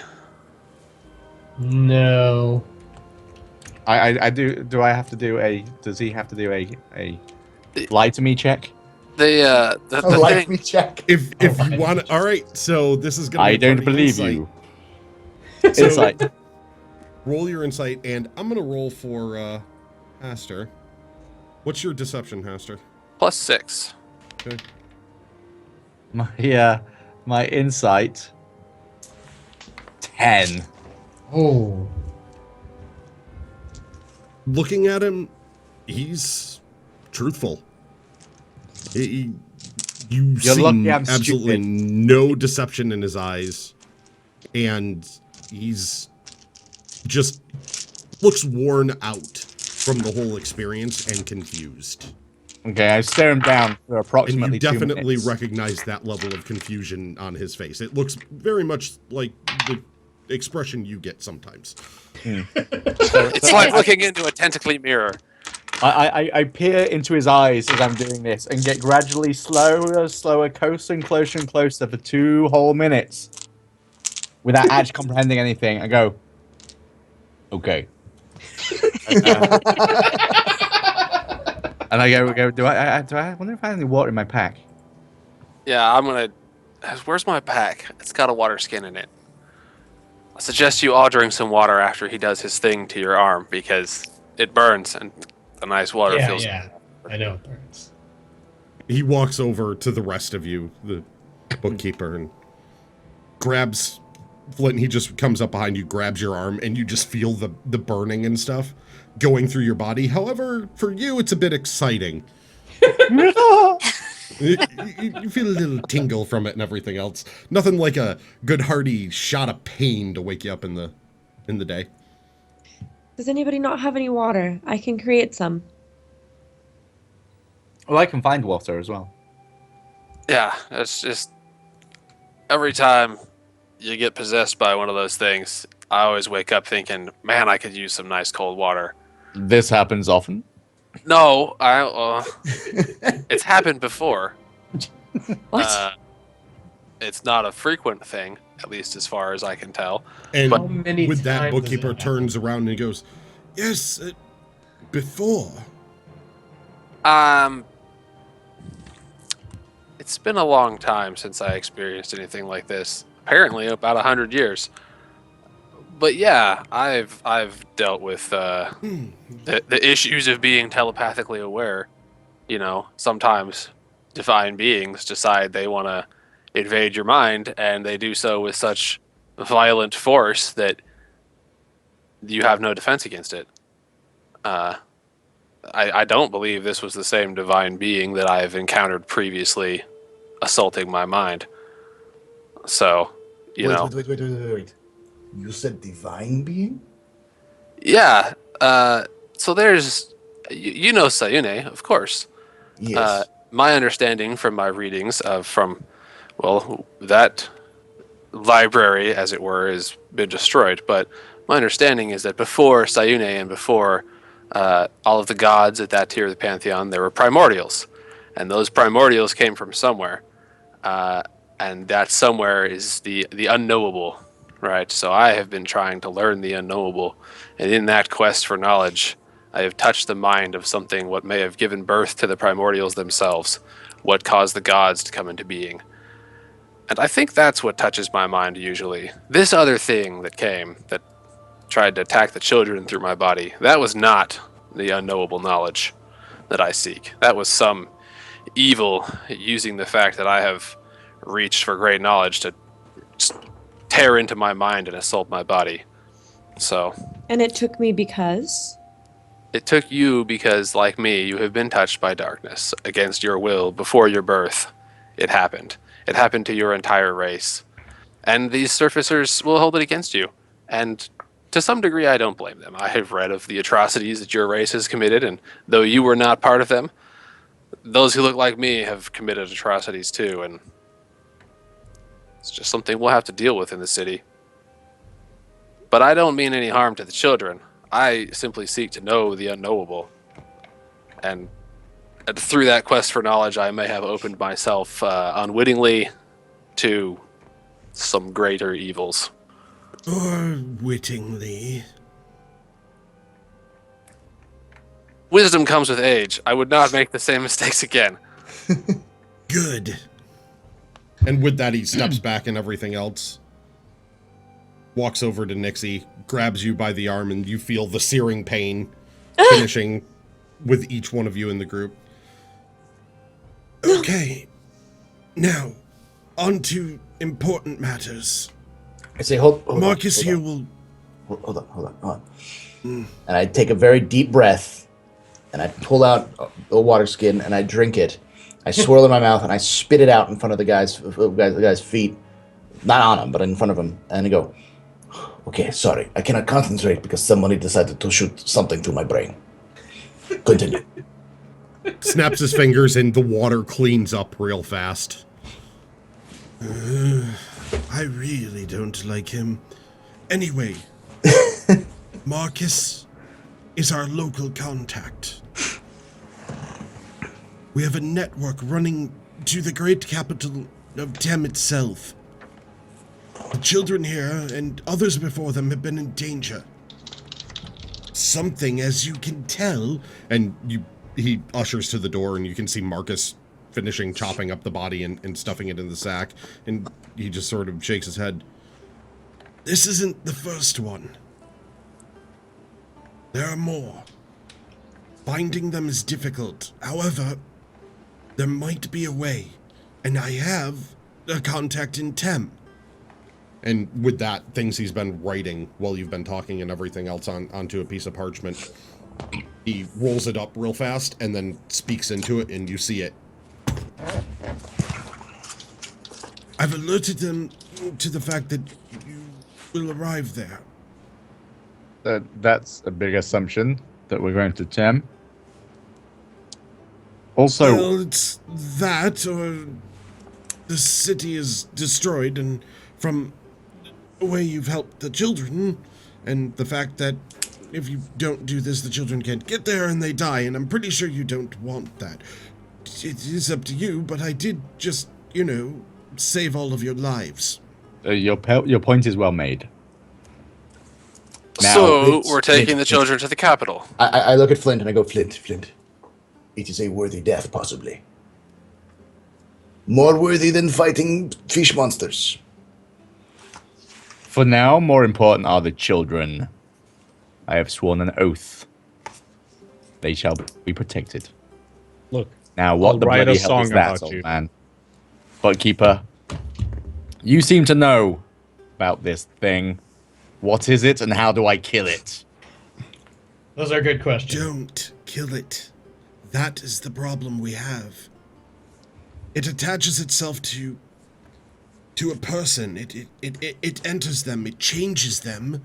No. I do. Do I have to do a? Does he have to do a lie to me check? The Like thing. me check. If you want to, all right. So this is gonna. I be don't part of believe insight. you. So, Insight. roll your insight, and I'm gonna roll for Haster. What's your deception, Haster? +6. Okay. My insight. 10. Oh. Looking at him, he's truthful. You You're see lucky I'm absolutely stupid. no deception in his eyes, and he's just looks worn out from the whole experience and confused. Okay, I stare him down for And approximately you 2 definitely minutes. recognize that level of confusion on his face. It looks very much like the expression you get sometimes. It's like looking into a tentacly mirror. I peer into his eyes as I'm doing this and get gradually slower, closer and closer for 2 whole minutes without actually comprehending anything. I go, okay. And I go, do I wonder if I have any water in my pack? Yeah, I'm gonna. Where's my pack? It's got a water skin in it. I suggest you all drink some water after he does his thing to your arm because it burns and the nice water feels. Yeah, I know it burns. He walks over to the rest of you, the bookkeeper, and grabs Flint. He just comes up behind you, grabs your arm, and you just feel the burning and stuff going through your body. However, for you, it's a bit exciting. You feel a little tingle from it and everything else. Nothing like a good hearty shot of pain to wake you up in the day. Does anybody not have any water? I can create some. Well, I can find water as well. Yeah, it's just every time you get possessed by one of those things, I always wake up thinking, man, I could use some nice cold water. This happens often. No, it's happened before. What? It's not a frequent thing, at least as far as I can tell. And How many with that, times does bookkeeper it turns around and he goes, yes, before. It's been a long time since I experienced anything like this. Apparently, about 100 years. But yeah, I've dealt with the issues of being telepathically aware. You know, sometimes divine beings decide they want to invade your mind, and they do so with such violent force that you have no defense against it. I don't believe this was the same divine being that I've encountered previously assaulting my mind. So, Wait. You said divine being? Yeah. So there's, you know Sayune, of course. Yes. My understanding from my readings from that library, as it were, has been destroyed. But my understanding is that before Sayune and before all of the gods at that tier of the pantheon, there were primordials, and those primordials came from somewhere, and that somewhere is the unknowable, right? So I have been trying to learn the unknowable, and in that quest for knowledge, I have touched the mind of something what may have given birth to the primordials themselves, what caused the gods to come into being. And I think that's what touches my mind usually. This other thing that came, that tried to attack the children through my body, that was not the unknowable knowledge that I seek. That was some evil using the fact that I have reached for great knowledge to tear into my mind and assault my body. So. And it took me because? It took you because, like me, you have been touched by darkness against your will before your birth. It happened. It happened to your entire race. And these surfacers will hold it against you. And to some degree, I don't blame them. I have read of the atrocities that your race has committed, and though you were not part of them, those who look like me have committed atrocities too, and it's just something we'll have to deal with in the city. But I don't mean any harm to the children. I simply seek to know the unknowable. And through that quest for knowledge, I may have opened myself unwittingly to some greater evils. Or wittingly. Wisdom comes with age. I would not make the same mistakes again. Good. And with that, he steps back and everything else. Walks over to Nixie, grabs you by the arm, and you feel the searing pain finishing with each one of you in the group. Okay. Now, on to important matters. I say, hold Marcus on, here will... Hold on. And I take a very deep breath, and I pull out a water skin, and I drink it. I swirl it in my mouth, and I spit it out in front of the guy's feet. Not on him, but in front of him. And I go, okay, sorry. I cannot concentrate because somebody decided to shoot something to my brain. Continue. Snaps his fingers, and the water cleans up real fast. I really don't like him. Anyway, Marcus is our local contact. We have a network running to the great capital of Tem itself. The children here and others before them have been in danger. Something, as you can tell, and he ushers to the door, and you can see Marcus finishing chopping up the body and stuffing it in the sack, and he just sort of shakes his head. This isn't the first one. There are more. Finding them is difficult. However, there might be a way, and I have a contact in Tem. And with that, things he's been writing while you've been talking and everything else onto a piece of parchment, he rolls it up real fast and then speaks into it, and you see it. I've alerted them to the fact that you will arrive there. That's a big assumption that we're going to Tem. Also, Well, it's that, or the city is destroyed, and from the way you've helped the children, and the fact that if you don't do this, the children can't get there and they die, and I'm pretty sure you don't want that. It is up to you, but I did just, save all of your lives. your point is well made. Now, So we're taking the children to the capital. I look at Flint and I go, Flint. It is a worthy death, possibly. More worthy than fighting fish monsters. For now, more important are the children. I have sworn an oath. They shall be protected. Look, Now, what I'll the write bloody a hell song is that, about old you. man? Bookkeeper, you seem to know about this thing. What is it, and how do I kill it? Those are good questions. Don't kill it. That is the problem we have. It attaches itself to a person. It enters them. It changes them,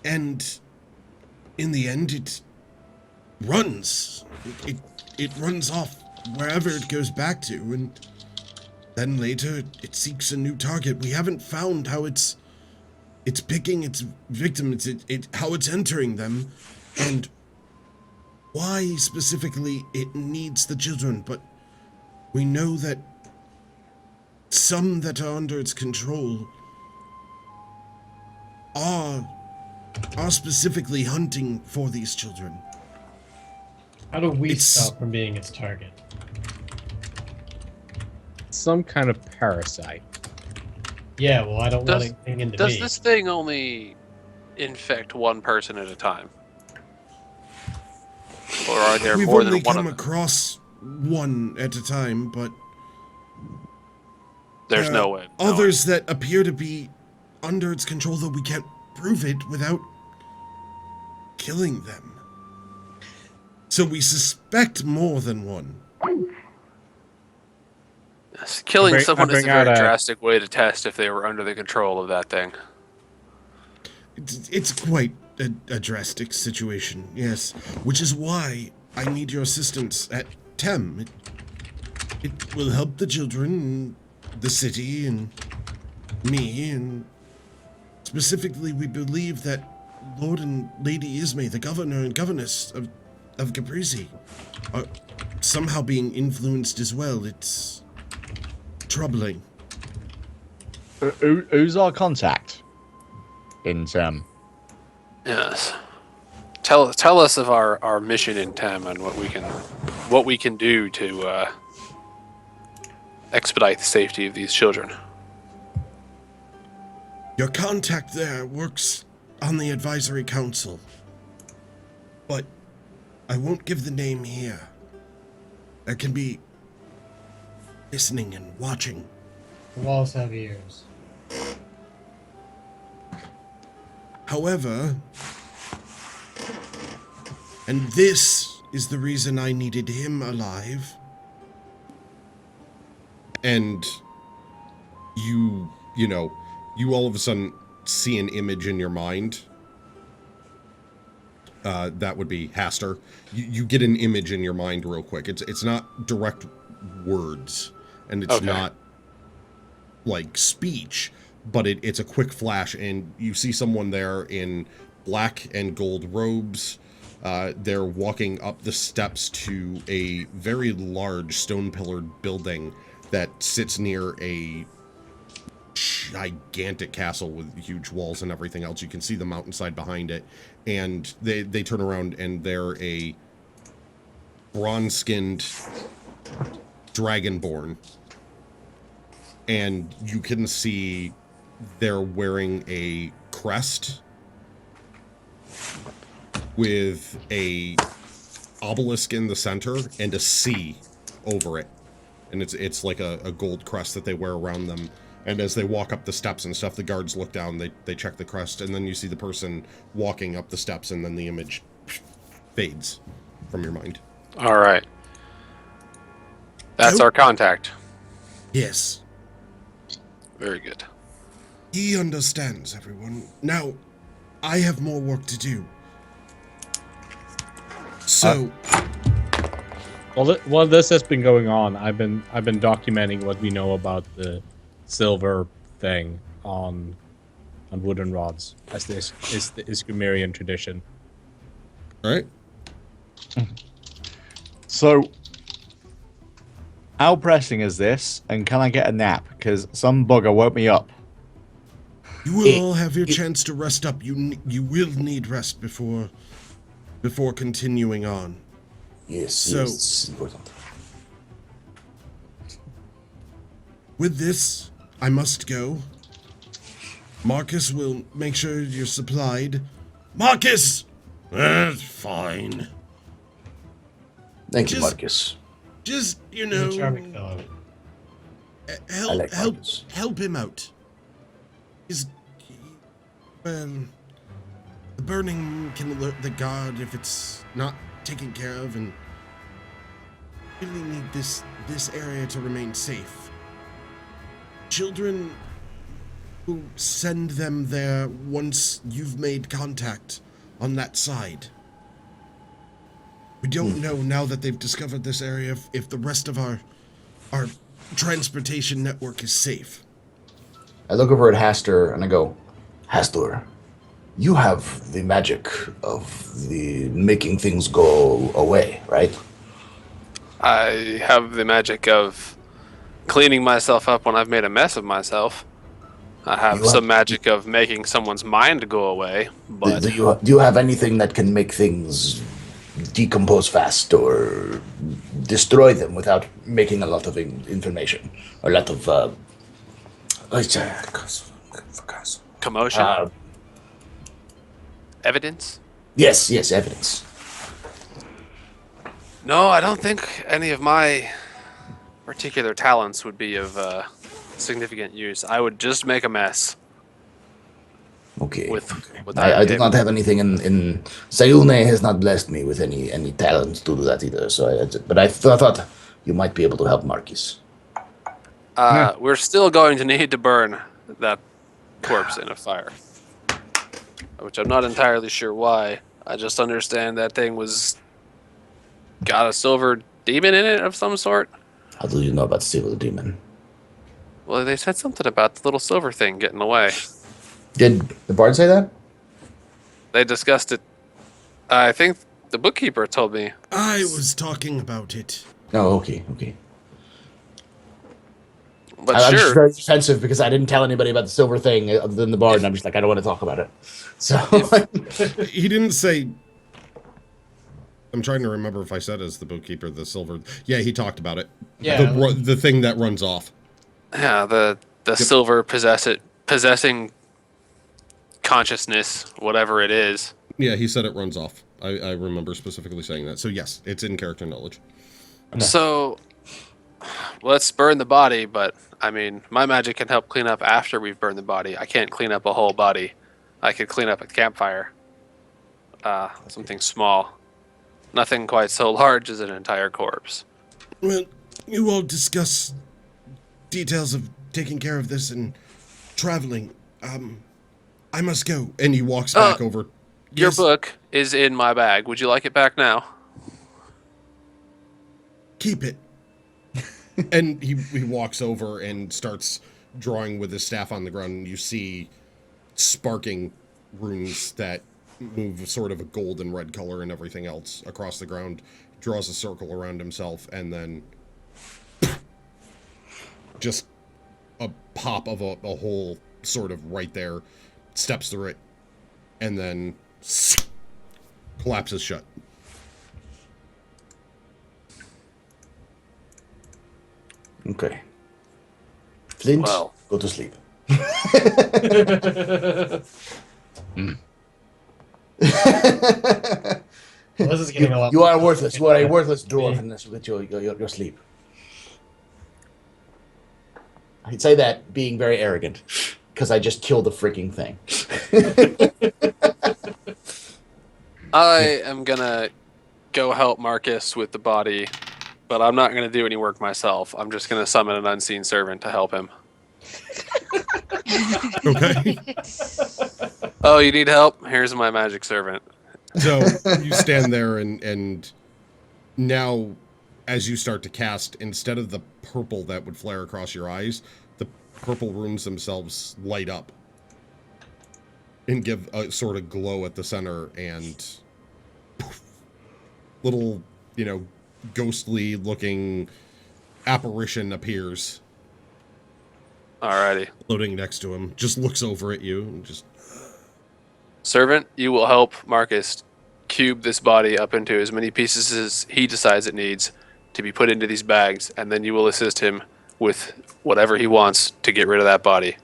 and in the end, it runs. It runs off wherever it goes back to, and then later it seeks a new target. We haven't found how it's picking its victims. How it's entering them, and why specifically it needs the children, but we know that some that are under its control are specifically hunting for these children. How do we It's- stop from being its target? some kind of parasite. Yeah, well, I don't want Does- anything into Does me. this thing only infect one person at a time? Or are there We've more than only one come of them? across one at a time, but There's there no are way. of knowing. others that appear to be under its control, though we can't prove it without killing them. So we suspect more than one. Yes, killing I someone is a bring out very a- drastic way to test if they were under the control of that thing. It's quite a drastic situation, yes. Which is why I need your assistance at Tem. It will help the children, the city, and me, and specifically we believe that Lord and Lady Ismay, the governor and governess of Caprizi, are somehow being influenced as well. It's troubling. Who's our contact in Tem? Yes. Tell us of our mission in Tem and what we can do to expedite the safety of these children. Your contact there works on the advisory council, but I won't give the name here. There can be listening and watching. The walls have ears. However, and this is the reason I needed him alive, and you all of a sudden see an image in your mind. That would be Haster. You get an image in your mind real quick. It's not direct words, and it's Okay. not like speech, but it's a quick flash, and you see someone there in black and gold robes. They're walking up the steps to a very large stone-pillared building that sits near a gigantic castle with huge walls and everything else. You can see the mountainside behind it, and they turn around, and they're a bronze-skinned dragonborn, and you can see they're wearing a crest with a obelisk in the center and a C over it and it's like a gold crest that they wear around them. And as they walk up the steps and stuff, the guards look down, they check the crest, and then you see the person walking up the steps, and then the image fades from your mind. All right. That's our contact. Yes. Very good. He understands, everyone. Now, I have more work to do. So... While this has been going on, I've been documenting what we know about the silver thing on wooden rods, as this is the Iskimirian tradition. All right. So, how pressing is this? And can I get a nap? Because some bugger woke me up. You will all have your chance to rest up. You will need rest before continuing on. Yes, So- yes, it's important. With this, I must go. Marcus will make sure you're supplied. Marcus! That's fine. Thank you, Just- Marcus. Just, you He's a know, charming fellow. help, like help, Marcus. help him out. Well, the burning can alert the guard if it's not taken care of, and really need this area to remain safe. Children who send them there once you've made contact on that side. We don't know now that they've discovered this area if the rest of our transportation network is safe. I look over at Hastur and I go, Hastur, you have the magic of the making things go away, right? I have the magic of cleaning myself up when I've made a mess of myself. I have You have- some magic of making someone's mind go away, but Do you have anything that can make things decompose fast or destroy them without making a lot of information? A lot of commotion, evidence. yes, evidence. No, I don't think any of my particular talents would be of significant use. I would just make a mess. Okay. With I do not have anything in Sayune has not blessed me with any talent to do that either. So, but I thought you might be able to help Marcus. We're still going to need to burn that corpse in a fire, which I'm not entirely sure why. I just understand that thing got a silver demon in it of some sort. How do you know about Silver Demon? Well, they said something about the little silver thing getting away. Did the bard say that? They discussed it. I think the bookkeeper told me. I was talking about it. Oh, okay. But I'm just sure. very defensive because I didn't tell anybody about the silver thing other than the bard, and I'm just like, I don't want to talk about it. So He didn't say. I'm trying to remember if I said as the bookkeeper the silver. Yeah, he talked about it. Yeah. The thing that runs off. Yeah, the silver possessing consciousness, whatever it is. Yeah, he said it runs off. I remember specifically saying that. So yes, it's in character knowledge. So let's burn the body, but I mean, my magic can help clean up after we've burned the body. I can't clean up a whole body. I could clean up a campfire. Something small. Nothing quite so large as an entire corpse. Well, you all discuss details of taking care of this and traveling. I must go. And he walks back over. Your Yes, book is in my bag. Would you like it back now? keep it. And he walks over and starts drawing with his staff on the ground, and you see sparking runes that move sort of a gold and red color and everything else across the ground. Draws a circle around himself, and then just a pop of a hole sort of right there, steps through it, and then collapses shut. okay. Flint, Well. go to sleep. Well, this is getting a lot. You are worthless. You are a worthless dwarf, and this with your sleep. I'd say that being very arrogant, because I just killed the freaking thing. I am gonna go help Marcus with the body, but I'm not gonna do any work myself. I'm just gonna summon an unseen servant to help him. Okay. Oh, you need help? Here's my magic servant. So you stand there, and now, as you start to cast, instead of the purple that would flare across your eyes, the purple runes themselves light up and give a sort of glow at the center, and poof, little, ghostly looking apparition appears. Alrighty. Floating next to him, just looks over at you and just... Servant, you will help Marcus cube this body up into as many pieces as he decides it needs to be put into these bags, and then you will assist him with whatever he wants to get rid of that body.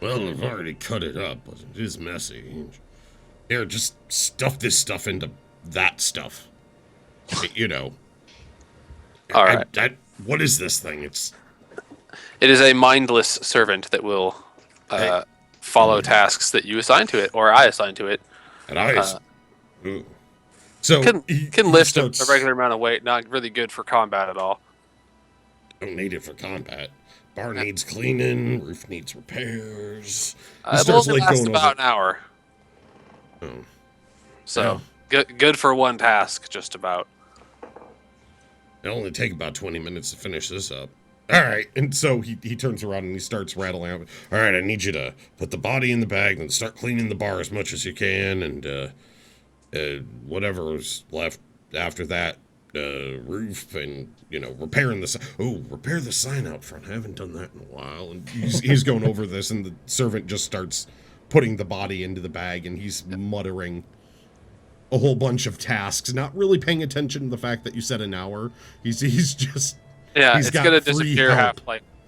Well, I've already cut it up, but it is messy. Here, just stuff this stuff into that stuff. All right. What is this thing? It is a mindless servant that will follow tasks that you assign to it, or I assign to it. And so can lift a regular amount of weight, not really good for combat at all. Don't need it for combat. Bar needs cleaning, roof needs repairs. It only lasts about an hour. Oh. So, good for one task, just about. It'll only take about 20 minutes to finish this up. All right, and so he turns around and he starts rattling out. All right, I need you to put the body in the bag and start cleaning the bar as much as you can, and whatever's left after that, roof and repairing the repair the sign out front. I haven't done that in a while. And he's going over this, and the servant just starts putting the body into the bag, and he's muttering a whole bunch of tasks, not really paying attention to the fact that you said an hour. He's just... Yeah, it's gonna disappear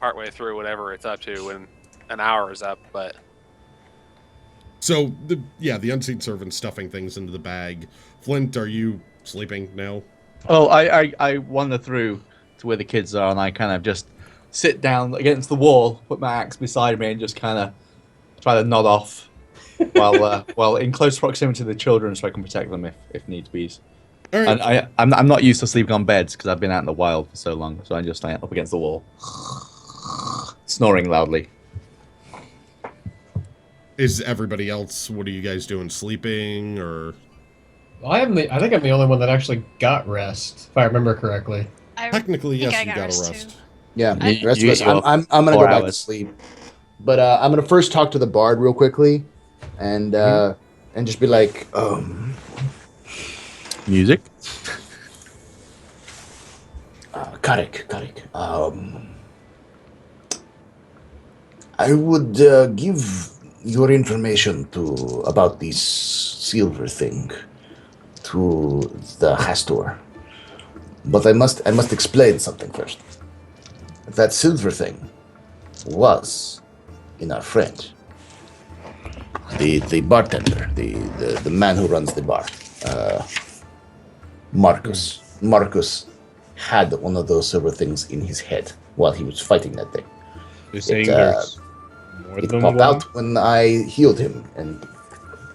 partway through whatever it's up to when an hour is up, but... So, the unseen servant stuffing things into the bag. Flint, are you sleeping now? Oh, I wander through to where the kids are, and I kind of just sit down against the wall, put my axe beside me, and just kind of try to nod off while in close proximity to the children, so I can protect them if needs be. All right. And I'm not used to sleeping on beds because I've been out in the wild for so long, so I just stand up against the wall, snoring loudly. Is everybody else? What are you guys doing? Sleeping or? I think I'm the only one that actually got rest, if I remember correctly. Technically, yes, you got a rest. Yeah, the rest of us. I'm gonna go back to sleep, but I'm gonna first talk to the bard real quickly, and just be like, music. Karik. I would give your information about this silver thing to the Hastor, but I must explain something first. That silver thing was in our friend, the bartender, the man who runs the bar, Marcus. Marcus had one of those silver things in his head while he was fighting that thing. You're saying there's more It than popped one? out when I healed him, and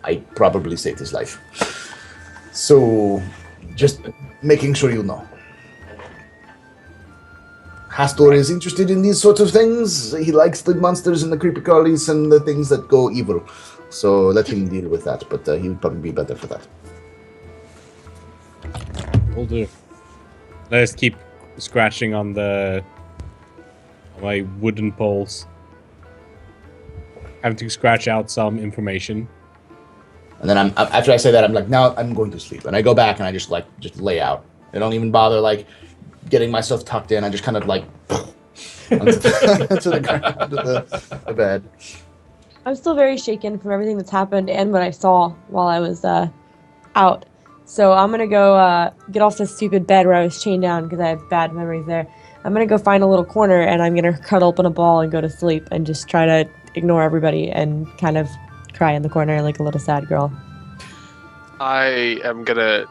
I probably saved his life. So, just making sure you know. Hastor is interested in these sorts of things. He likes the monsters and the creepy crawlies and the things that go evil. So let him deal with that, but he would probably be better for that. Will do. Let's keep scratching on my wooden poles. Having to scratch out some information. And then after I say that, I'm like, now I'm going to sleep. And I go back and I just lay out. I don't even bother getting myself tucked in. I just kind of onto the bed. I'm still very shaken from everything that's happened and what I saw while I was out. So I'm going to go get off this stupid bed where I was chained down because I have bad memories there. I'm going to go find a little corner and I'm going to cuddle up in a ball and go to sleep and just try to ignore everybody and kind of cry in the corner like a little sad girl. I am gonna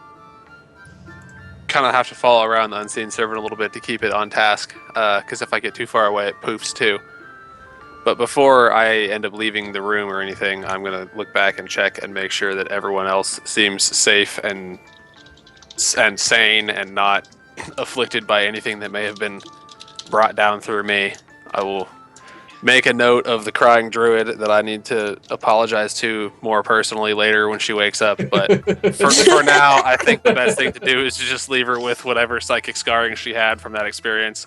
kind of have to follow around the unseen servant a little bit to keep it on task, because if I get too far away, it poofs too. But before I end up leaving the room or anything, I'm going to look back and check and make sure that everyone else seems safe and sane and not afflicted by anything that may have been brought down through me. I will make a note of the crying druid that I need to apologize to more personally later when she wakes up. But for now, I think the best thing to do is to just leave her with whatever psychic scarring she had from that experience.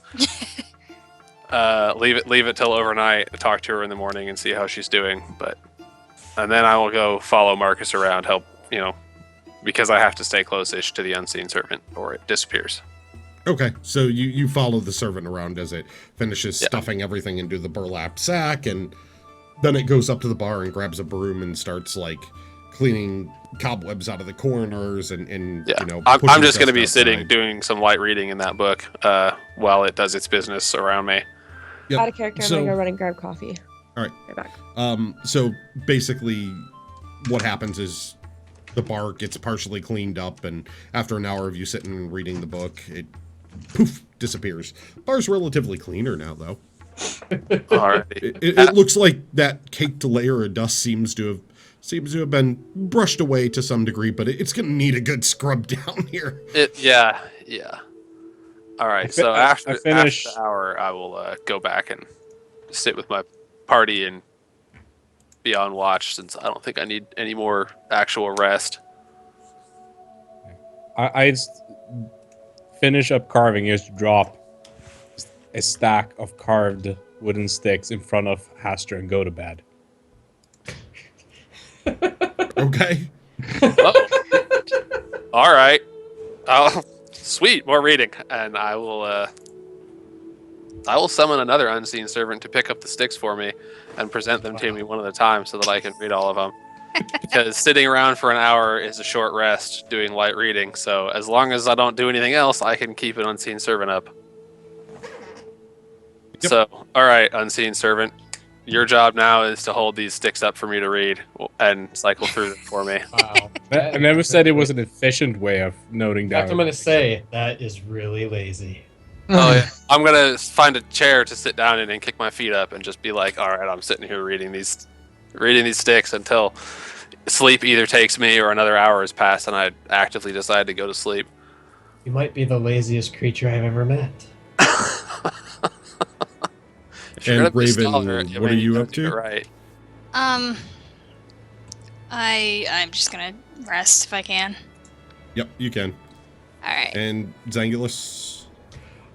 Leave it till overnight. Talk to her in the morning and see how she's doing. And then I will go follow Marcus around, help because I have to stay close-ish to the unseen servant, or it disappears. Okay, so you follow the servant around as it finishes stuffing everything into the burlap sack, and then it goes up to the bar and grabs a broom and starts like cleaning cobwebs out of the corners and I'm just going to be sitting doing some light reading in that book while it does its business around me. Yep. Out of character, I'm gonna go run and grab coffee. All right. Right back. So basically, what happens is the bar gets partially cleaned up, and after an hour of you sitting and reading the book, it poof disappears. Bar's relatively cleaner now, though. All right. It looks like that caked layer of dust seems to have been brushed away to some degree, but it's gonna need a good scrub down here. Yeah. All right. So after the hour, I will go back and sit with my party and be on watch, since I don't think I need any more actual rest. I finish up carving is to drop a stack of carved wooden sticks in front of Haster and go to bed. Okay. Oh. All right. Oh, sweet. More reading, and I will summon another unseen servant to pick up the sticks for me and present them to me one at a time so that I can read all of them. Because sitting around for an hour is a short rest doing light reading, so as long as I don't do anything else, I can keep an unseen servant up. Yep. So, all right, unseen servant, your job now is to hold these sticks up for me to read and cycle through them for me. Wow. I never said it was an efficient way of noting down. I'm going to say, that is really lazy. Oh yeah, I'm gonna find a chair to sit down in and kick my feet up and just be like, all right, I'm sitting here reading these sticks until sleep either takes me or another hour has passed and I actively decide to go to sleep. You might be the laziest creature I've ever met. And Raven, what are you up to? Right. I'm just gonna rest if I can. Yep, you can. All right. And Zangulus?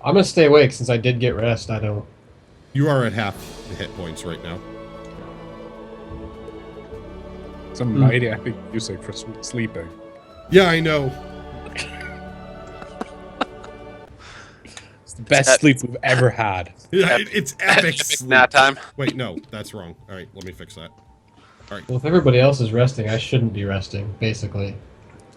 I'm going to stay awake since I did get rest. You are at half the hit points right now. It's a mighty epic music for sleeping. Yeah, I know. It's the best sleep we've ever had. Yeah, it's epic sleep. Nap time. Wait, no, that's wrong. All right, let me fix that. All right. Well, if everybody else is resting, I shouldn't be resting, basically.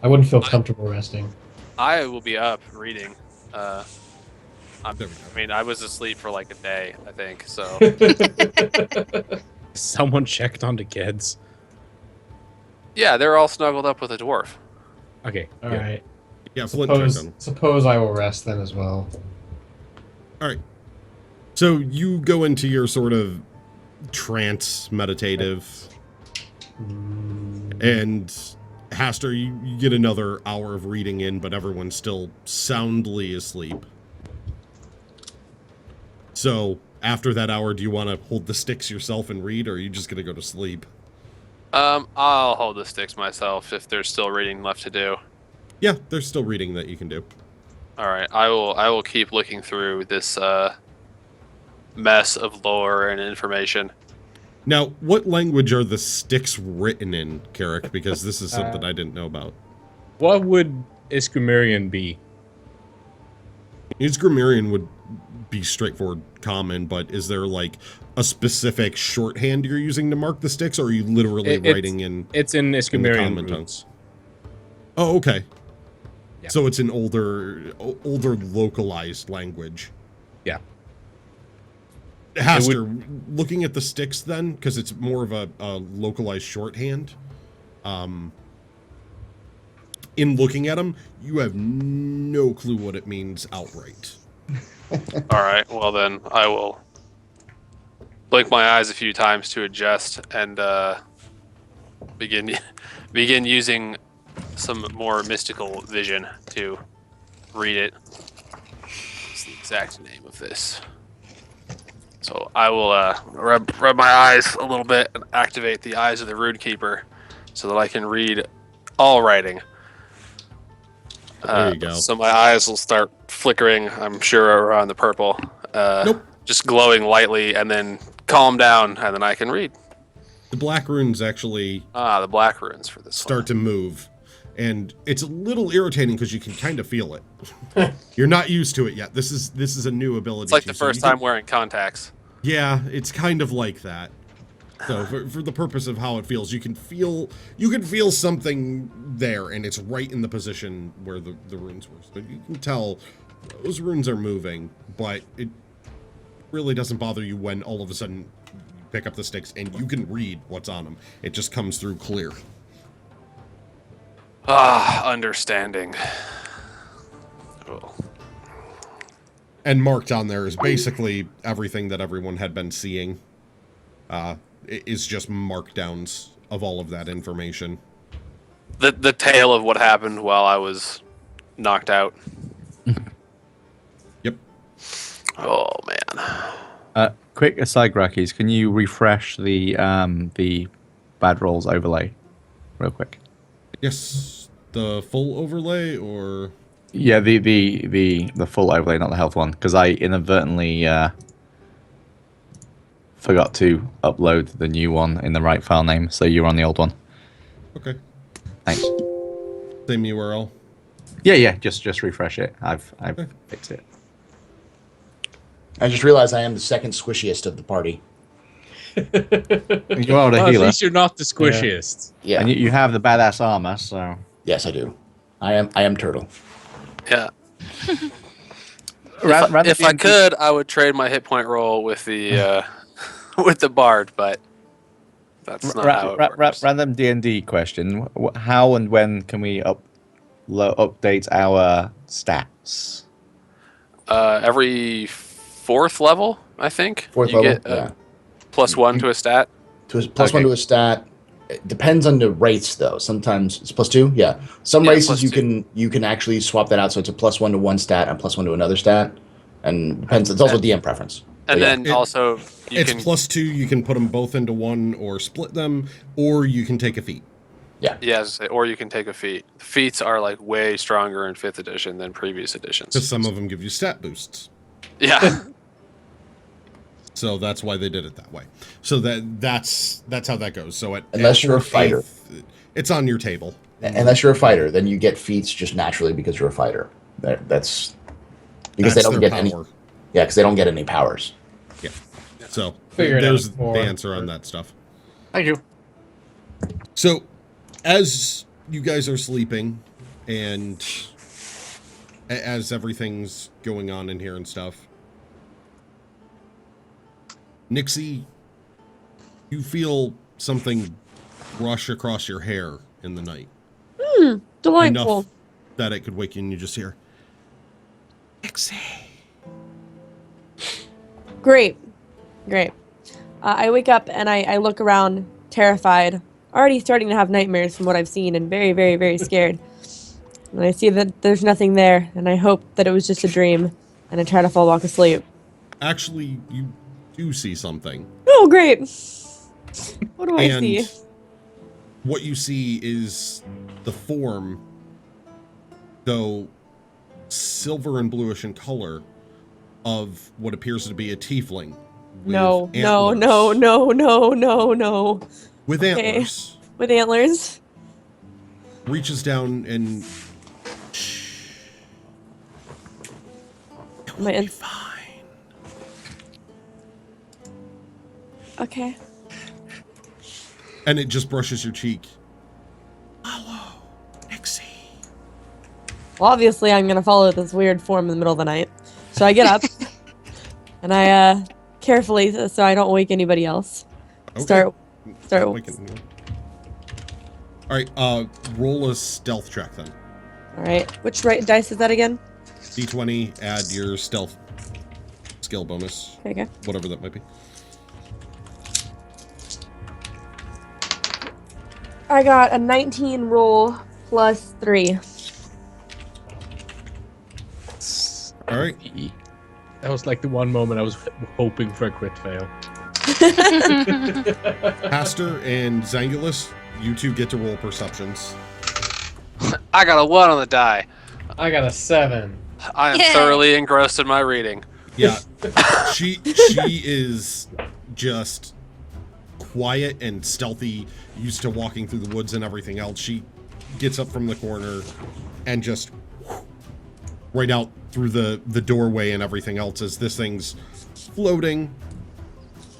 I wouldn't feel comfortable resting. I will be up reading. There we go. I was asleep for like a day, I think, so. Someone checked on the kids. Yeah, they're all snuggled up with a dwarf. Okay. All right. Yeah, Flint checked on. Suppose I will rest then as well. All right. So you go into your sort of trance meditative, and Haster, you get another hour of reading in, but everyone's still soundly asleep. So after that hour, do you want to hold the sticks yourself and read, or are you just going to go to sleep? I'll hold the sticks myself if there's still reading left to do. Yeah, there's still reading that you can do. All right, I will keep looking through this mess of lore and information. Now, what language are the sticks written in, Carrick? Because this is something I didn't know about. What would Iskumirian be? Isgrimirian would be straightforward common, but is there like a specific shorthand you're using to mark the sticks, or are you literally writing in? It's in Iskumirian common roots. Oh, okay. Yeah. So it's an older localized language. Yeah. Haster, looking at the sticks then, because it's more of a localized shorthand. in looking at them, you have no clue what it means outright. All right. Well, then I will blink my eyes a few times to adjust and begin using some more mystical vision to read it. What's the exact name of this? So I will rub my eyes a little bit and activate the eyes of the Rune Keeper so that I can read all writing. There you go. So my eyes will start flickering, I'm sure, around the purple. Nope. Just glowing lightly and then calm down, and then I can read. The black runes actually The black runes for this start to move. And it's a little irritating because you can kind of feel it. You're not used to it yet. This is a new ability. It's like the first time wearing contacts. Yeah, it's kind of like that. So for the purpose of how it feels, you can feel something there, and it's right in the position where the runes were. So you can tell those runes are moving, but it really doesn't bother you when all of a sudden you pick up the sticks and you can read what's on them. It just comes through clear. Understanding. Cool. And marked on there is basically everything that everyone had been seeing. Is just markdowns of all of that information. The tale of what happened while I was knocked out. Yep. Oh man. Quick aside, Grakees, can you refresh the bad rolls overlay real quick? Yes. The full overlay or Yeah, the full overlay, not the health one, because I inadvertently forgot to upload the new one in the right file name, so you're on the old one. okay. Thanks. Same URL. Yeah, just refresh it. I've fixed it. I just realized I am the second squishiest of the party. You are the Well, at healer, least you're not the squishiest. Yeah. and you have the badass armor, so Yes, I do. I am Turtle. Yeah. Ra- If I could, I would trade my hit point roll with the with the bard, but that's not how it works. Random D&D question: how and when can we update our stats? Every 4th level, I think. Fourth you level, get yeah. +1 to a stat. Plus Okay. 1 to a stat. It depends on the race, though. Sometimes it's +2. Yeah. Some Yeah, races +2. you can actually swap that out, so it's a +1 to one stat and +1 to another stat, and depends. It's also DM preference. And But yeah. then also you It's can +2. You can put them both into one or split them, or you can take a feat. yes, or you can take a feat. The feats are like way stronger in 5th edition than previous editions. Because some of them give you stat boosts. Yeah. So that's why they did it that way. So that's how that goes. So Unless you're a 4th, fighter. 8th, it's on your table. Unless you're a fighter, then you get feats just naturally because you're a fighter. That's because That's they don't their get any. power. Yeah, because they don't get any powers. Yeah. So Figure it there's out the more. answer on that stuff. Thank you. So as you guys are sleeping and as everything's going on in here and stuff, Nixie, you feel something rush across your hair in the night. Delightful. Enough that it could wake you and you just hear, Nixie. Great. I wake up and I look around, terrified, already starting to have nightmares from what I've seen, and very, very, very scared. And I see that there's nothing there, and I hope that it was just a dream, and I try to fall back asleep. Actually, you do see something. Oh, great. What do I And see? what you see is the form, though silver and bluish in color, of what appears to be a tiefling. with No. With Okay. antlers. With antlers. Reaches down and... It will My be ins- fine. Okay. And it just brushes your cheek. Hello, Nixie. Well, obviously, I'm gonna follow this weird form in the middle of the night. So I get up, and I carefully, so I don't wake anybody else. Okay. Start. Not waking anyone. All right, roll a stealth check then. All right. Which dice is that again? D20, add your stealth skill bonus. Okay. Whatever that might be. I got a 19 roll plus 3. All right. That was like the one moment I was hoping for a crit fail. Pastor and Zangulus, you two get to roll perceptions. I got a 1 on the die. I got a 7. I am Yay. thoroughly engrossed in my reading. Yeah, she is just quiet and stealthy, used to walking through the woods and everything else. She gets up from the corner and just right out through the doorway and everything else as this thing's floating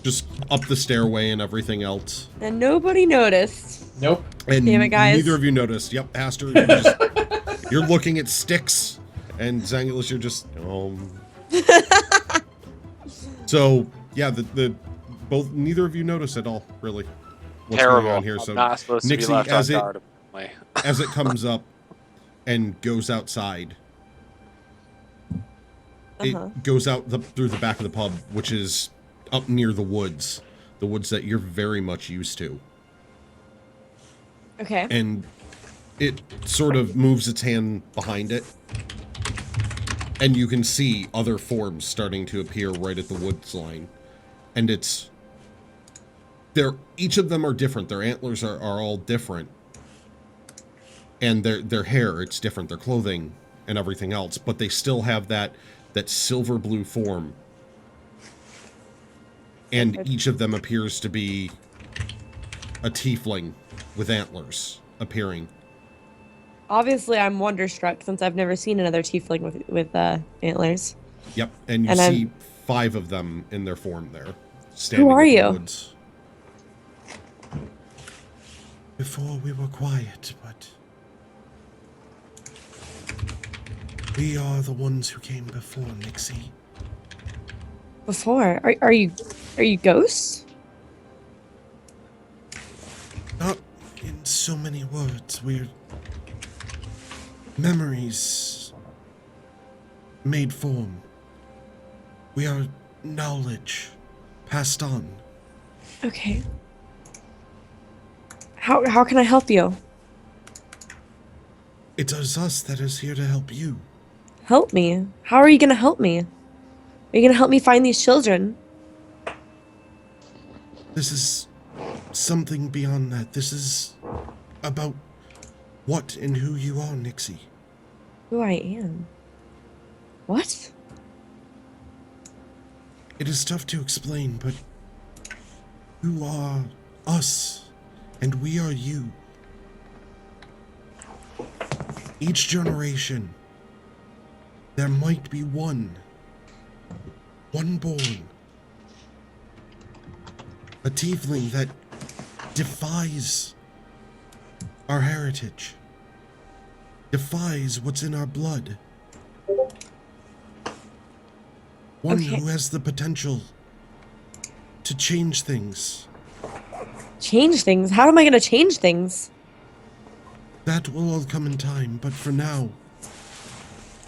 just up the stairway and everything else. And nobody noticed. Nope. And Damn it, guys. neither of you noticed. Yep, Pastor, you're looking at sticks, and Zangulus, you're just So yeah, the both neither of you notice at all, really. What's Terrible. going on here? So I'm not supposed to Nixie, be left as on it guard. Apparently. as it comes up and goes outside, it goes out through the back of the pub, which is up near the woods that you're very much used to. Okay. And it sort of moves its hand behind it, and you can see other forms starting to appear right at the woods line. And each of them are different. Their antlers are all different. And their hair, it's different. Their clothing and everything else, but they still have that silver blue form. And each of them appears to be a tiefling with antlers appearing. Obviously, I'm wonderstruck since I've never seen another tiefling with antlers. Yep, and you see 5 of them in their form there, standing Who are in the you? woods. Before we were quiet, but we are the ones who came before, Nixie. Before? Are you ghosts? Not in so many words. We're memories made form. We are knowledge passed on. Okay. How can I help you? It is us that is here to help you. Help me? How are you gonna help me? Are you gonna help me find these children? This is something beyond that. This is about what and who you are, Nixie. Who I am? What? It is tough to explain, but you are us, and we are you. Each generation, there might be one born. A tiefling that defies our heritage, defies what's in our blood. One Okay. who has the potential to change things. Change things? How am I gonna change things? That will all come in time, but for now,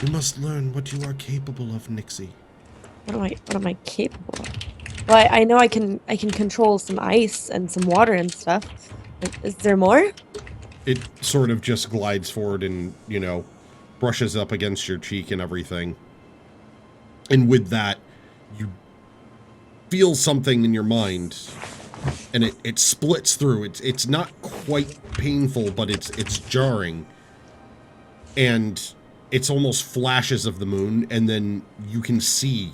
you must learn what you are capable of, Nixie. What am I capable of? Well, I know I can control some ice and some water and stuff. Is there more? It sort of just glides forward and, brushes up against your cheek and everything. And with that, you feel something in your mind, and it splits through. It's not quite painful, but it's jarring. And it's almost flashes of the moon, and then you can see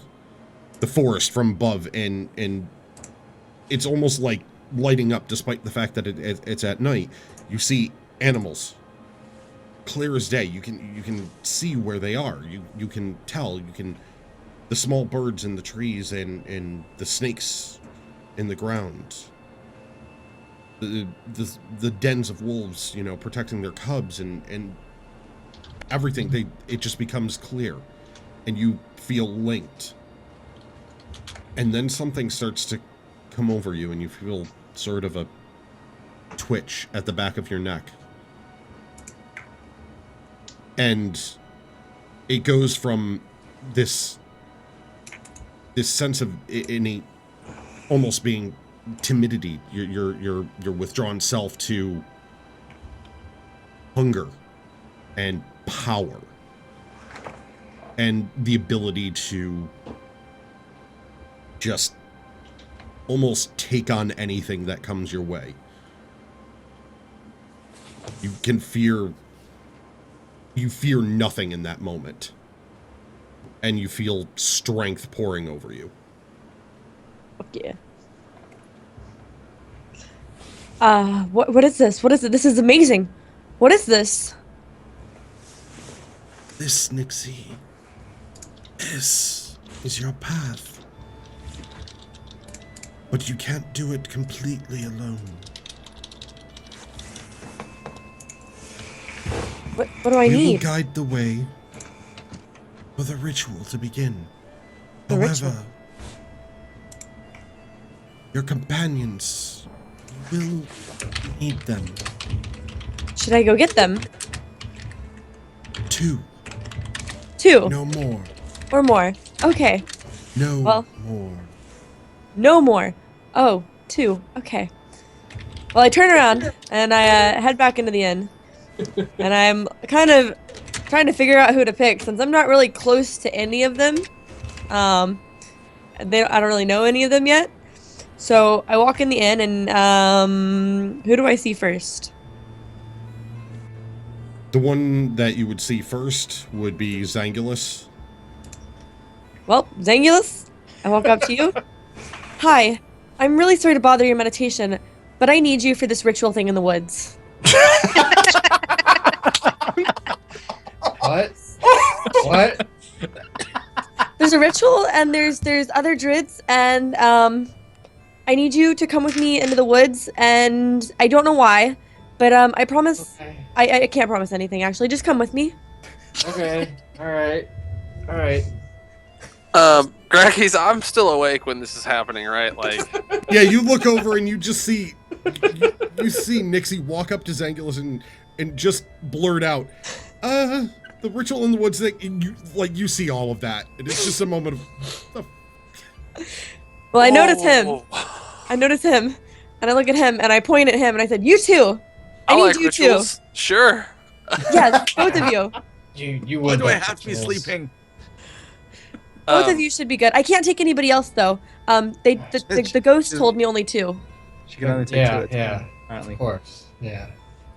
the forest from above, and it's almost like lighting up, despite the fact that it's at night. You see animals, clear as day. You can see where they are. You can tell. The small birds in the trees and the snakes in the ground. The dens of wolves, protecting their cubs and everything. It just becomes clear, and you feel linked. And then something starts to come over you, and you feel sort of a twitch at the back of your neck. And it goes from this sense of innate, almost being timidity, your withdrawn self, to hunger and power and the ability to just almost take on anything that comes your way. You fear nothing in that moment, and you feel strength pouring over you. Fuck yeah. What is this? What is it? This is amazing. What is this? This, Nixie, this is your path. But you can't do it completely alone. What do I We will need? guide the way for the ritual to begin. The However, ritual? your companions, you will need them. Should I go get them? 2, 2 no more. or more. Okay. No Well- more. No more. Oh, 2. Okay. Well, I turn around and I head back into the inn. And I'm kind of trying to figure out who to pick since I'm not really close to any of them. I don't really know any of them yet. So I walk in the inn and who do I see first? The one that you would see first would be Zangulus. Well, Zangulus, I walk up to you. Hi, I'm really sorry to bother your meditation, but I need you for this ritual thing in the woods. What? What? There's a ritual and there's other druids and I need you to come with me into the woods and I don't know why, but I promise Okay. I can't promise anything actually. Just come with me. Okay. All right. All right. Grakees, I'm still awake when this is happening, right? Like, Yeah, you look over and you just see you see Nixie walk up to Zangulus and just blurt out, the ritual in the woods thing. And you see all of that, and it's just a moment of. Well, I notice him. oh, I notice him, and I look at him, and I point at him, and I said, "You too. I need like you rituals. Sure. too. Yes, both of you. You Why would. do I like have to be rituals. sleeping? Both of you should be good. I can't take anybody else though. The ghost told me only 2. She can only take Yeah, 2 at a time, yeah. apparently. Of course. Yeah.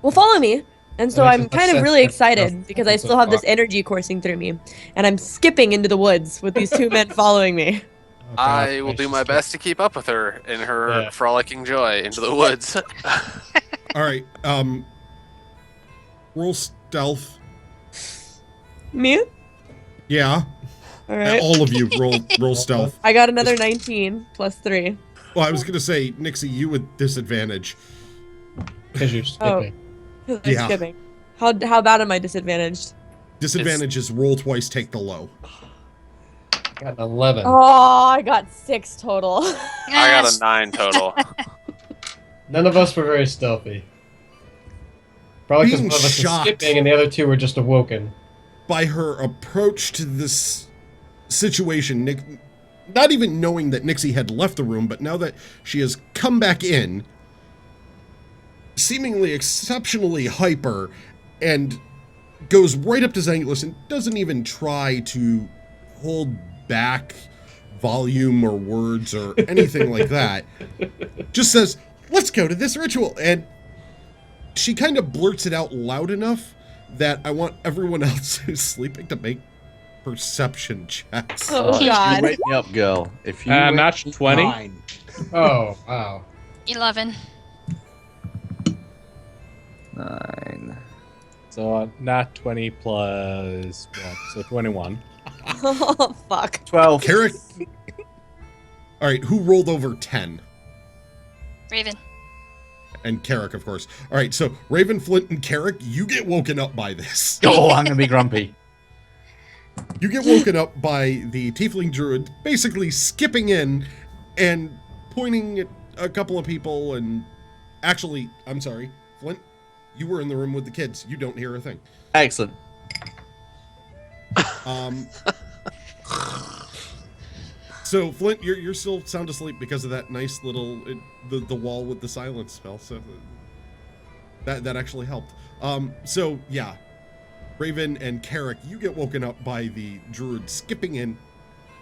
Well, follow me. And so That makes I'm as much kind of sense really as excited nothing because I so still have this far. energy coursing through me, and I'm skipping into the woods with these 2 men following me. Oh, God, I will do my gracious. best to keep up with her in her Yeah. frolicking joy into the woods. All right, roll stealth. Me? Yeah, All right. all of you roll stealth. I got another 19 plus 3. Well, I was gonna say, Nixie, you with disadvantage. Because you're skipping. 'Cause I'm Yeah. skipping. How bad am I disadvantaged? Disadvantage is roll twice, take the low. Got an 11. Oh, I got 6 total. I got a 9 total. None of us were very stealthy. Probably because Being one of us shocked. was skipping and the other 2 were just awoken. By her approach to this situation, not even knowing that Nixie had left the room, but now that she has come back in, seemingly exceptionally hyper, and goes right up to Zangulus and doesn't even try to hold back volume or words or anything like that. Just says, "Let's go to this ritual." And she kind of blurts it out loud enough that I want everyone else who's sleeping to make perception checks. Oh, You God. wake me up, girl. If you Match 20. 9. Oh, wow. 11. 9. So nat 20 plus what? So 21. Oh, fuck. 12. Carrick. All right, who rolled over 10? Raven. And Carrick, of course. All right, so Raven, Flint, and Carrick, you get woken up by this. Oh, I'm gonna be grumpy. You get woken up by the tiefling druid basically skipping in and pointing at a couple of people and actually, I'm sorry, Flint, you were in the room with the kids. You don't hear a thing. Excellent. So Flint, you're still sound asleep because of that nice little the wall with the silence spell. So that actually helped. So yeah, Raven and Carrick, you get woken up by the druid skipping in,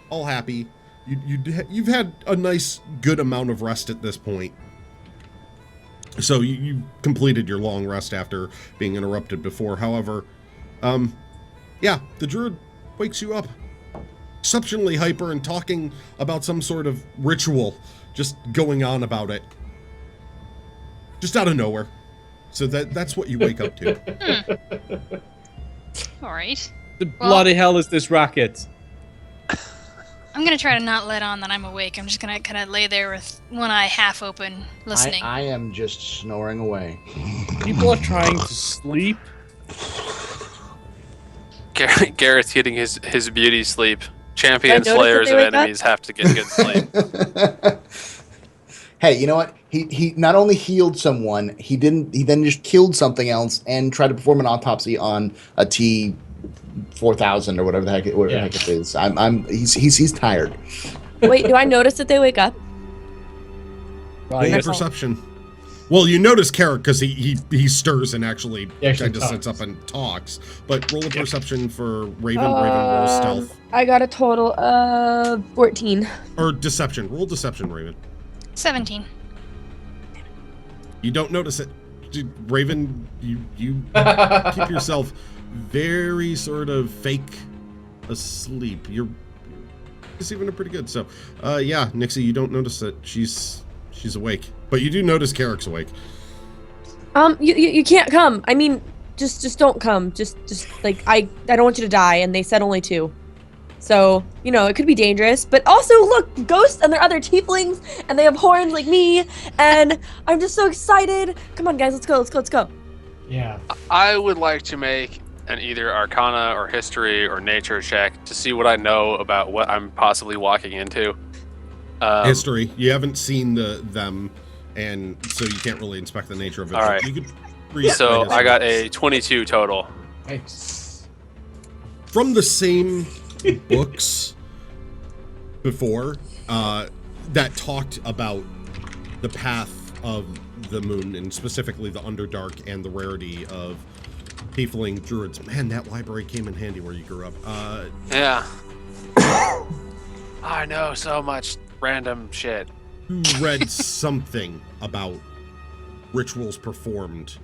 all happy. You've had a nice good amount of rest at this point. So you completed your long rest after being interrupted before. However, yeah, the druid wakes you up, exceptionally hyper and talking about some sort of ritual, just going on about it, just out of nowhere. So that's what you wake up to. All right. The bloody hell is this racket? I'm gonna try to not let on that I'm awake. I'm just gonna kind of lay there with one eye half open, listening. I am just snoring away. People are trying to sleep. Garrett's getting his beauty sleep. Did I Champion notice that slayers they of wake up? enemies have to get good sleep. Hey, you know what? He not only healed someone, he then just killed something else and tried to perform an autopsy on a T-4000 or whatever the heck it is. He's tired. Wait, do I notice that they wake up? Roll perception. Well, you notice Carrick because he stirs and actually kind of talks. sits up and talks. But roll a perception for Raven. Raven rolls stealth. I got a total of 14. Or deception. Roll deception, Raven. 17. You don't notice it. Dude, Raven, you keep yourself very sort of fake asleep. You're receiving it pretty good. So, yeah, Nixie, you don't notice that she's awake. But you do notice Carrick's awake. You can't come. I mean, just don't come. Just like I don't want you to die, and they said only 2. So, it could be dangerous. But also, look, ghosts and their other tieflings, and they have horns like me, and I'm just so excited. Come on, guys, let's go. Yeah. I would like to make an either Arcana or History or Nature check to see what I know about what I'm possibly walking into. History. You haven't seen them, and so you can't really inspect the nature of it. All right. You could read So history. I got a 22 total. Nice. From the same books before that talked about the path of the moon, and specifically the Underdark and the rarity of tiefling druids. Man, that library came in handy where you grew up. Yeah. I know so much random shit. You read something about rituals performed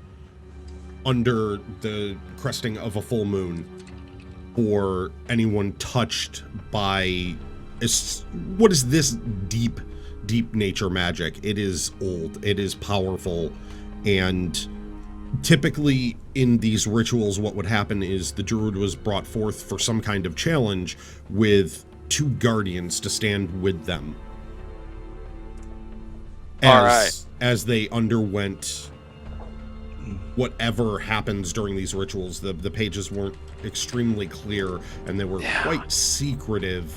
under the cresting of a full moon for anyone touched by what is this deep nature magic. It is old, it is powerful, and typically in these rituals what would happen is the druid was brought forth for some kind of challenge with 2 guardians to stand with them as they underwent whatever happens during these rituals. The pages weren't extremely clear, and they were quite secretive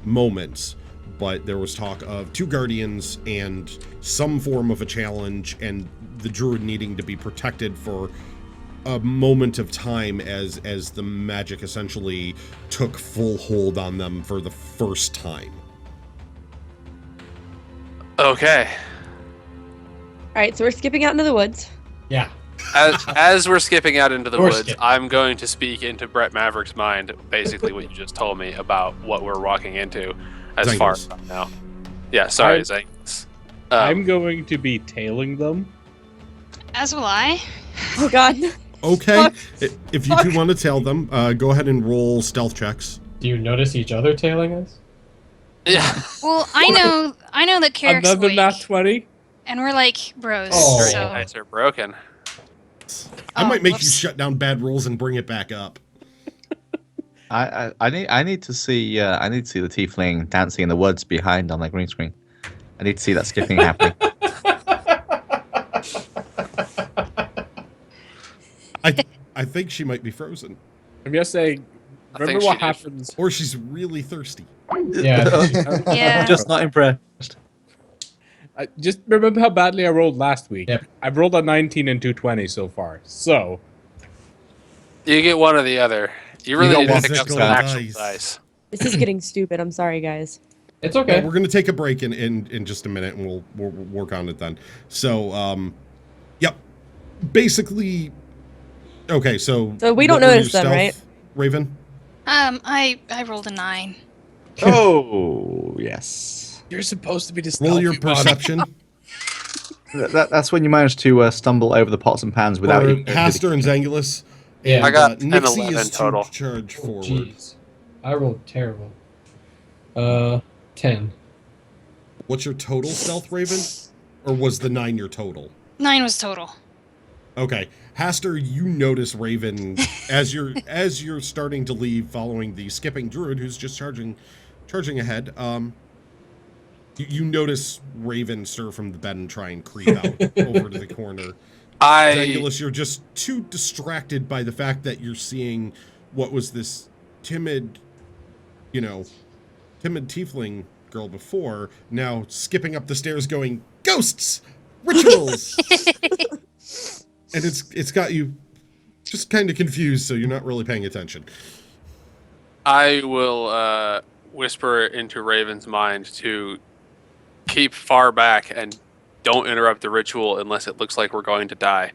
moments, but there was talk of 2 guardians and some form of a challenge, and the druid needing to be protected for a moment of time as the magic essentially took full hold on them for the first time. Okay. All right, so we're skipping out into the woods. Yeah. As we're skipping out into the We're woods, skipping. I'm going to speak into Brett Maverick's mind, basically what you just told me about what we're walking into as far as I know. Yeah, sorry, Zangus. I'm going to be tailing them. As will I. Oh God. Okay, Fuck. if you two want to tail them, go ahead and roll stealth checks. Do you notice each other tailing us? Yeah. Well, I know that Carrick's Another awake, nat 20. and we're like bros. Oh. So Dice are broken. I might make you whoops. shut down bad rolls and bring it back up. I need to see the tiefling dancing in the woods behind on that green screen. I need to see that skipping happening. I think she might be frozen, I'm just saying, I remember think what she did. happens. or she's really thirsty. Yeah. yeah. Just not impressed. Just remember how badly I rolled last week. Yep. I've rolled a 19 and 220 so far. So, You get one or the other. You really got need to one pick up physical some actual dice. dice. This is getting stupid. I'm sorry, guys. It's Well, okay. we're going to take a break in just a minute, and we'll work on it then. So, yep. Basically, okay. So we what don't were your notice them, stealth, right? Raven? I rolled a 9. Oh, yes. You're supposed to be the Roll your stealthy one. perception. That's when you manage to stumble over the pots and pans without For even going through the Haster and kitchen. Zangulus. Yeah. And I got an Nixie 11 is total. to charge Oh, forward. jeez. I rolled terrible. 10. What's your total stealth, Raven? Or was the 9 your total? 9 was total. Okay, Haster, you notice Raven as you're starting to leave, following the skipping druid who's just charging ahead. You notice Raven stir from the bed and try and creep out over to the corner. Zangulus, you're just too distracted by the fact that you're seeing what was this timid tiefling girl before, now skipping up the stairs going, "Ghosts! Rituals!" And it's got you just kind of confused, so you're not really paying attention. I will whisper into Raven's mind to keep far back and don't interrupt the ritual unless it looks like we're going to die.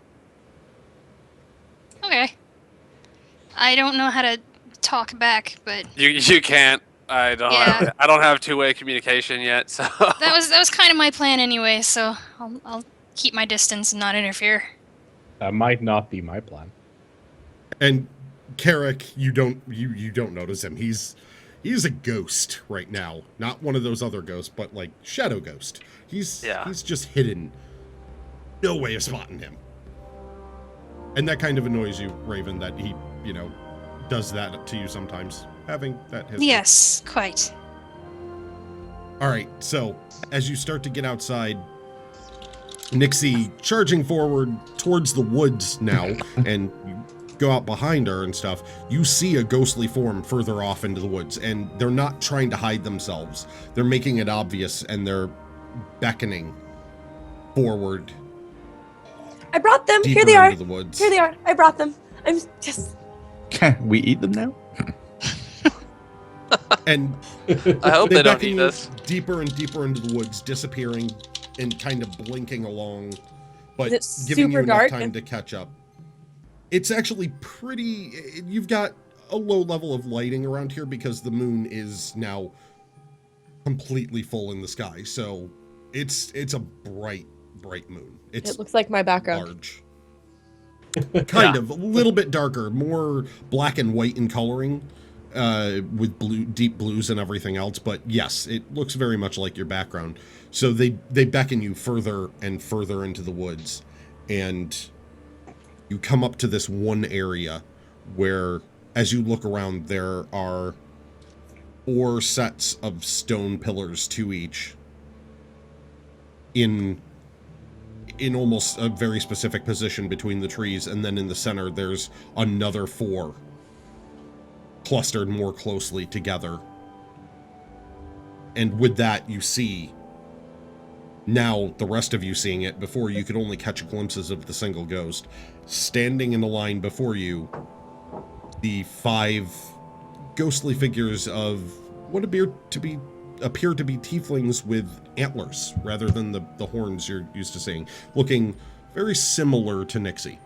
Okay. I don't know how to talk back, but You can't. I don't. Yeah. I don't have two-way communication yet, so that was kind of my plan anyway. So I'll keep my distance and not interfere. That might not be my plan. And Carrick, you don't notice him. He's a ghost right now. Not one of those other ghosts, but like shadow ghost. He's just hidden. No way of spotting him. And that kind of annoys you, Raven, that he, does that to you sometimes, having that history. Yes, quite. All right, so as you start to get outside, Nixie charging forward towards the woods now, and you go out behind her and stuff, you see a ghostly form further off into the woods, and they're not trying to hide themselves. They're making it obvious, and they're beckoning forward. I brought them. Here Deeper they are. into the woods. Here they are. I brought them. I'm just. Can we eat them now? And I hope they don't beckon eat you us. deeper and deeper into the woods, disappearing and kind of blinking along, but Is it giving you super enough dark? time to catch up. It's actually pretty. You've got a low level of lighting around here because the moon is now completely full in the sky, so it's a bright moon. It looks like my background. Large. Kind of, a little bit darker, more black and white in coloring, with deep blues and everything else. But yes, it looks very much like your background. So they beckon you further and further into the woods, and you come up to this one area where, as you look around, there are 4 sets of stone pillars, 2 each, in almost a very specific position between the trees, and then in the center there's another 4 clustered more closely together. And with that, you see, now the rest of you seeing it, before you could only catch glimpses of the single ghost, standing in a line before you, the 5 ghostly figures of what appear to be tieflings with antlers rather than the horns you're used to seeing, looking very similar to Nixie.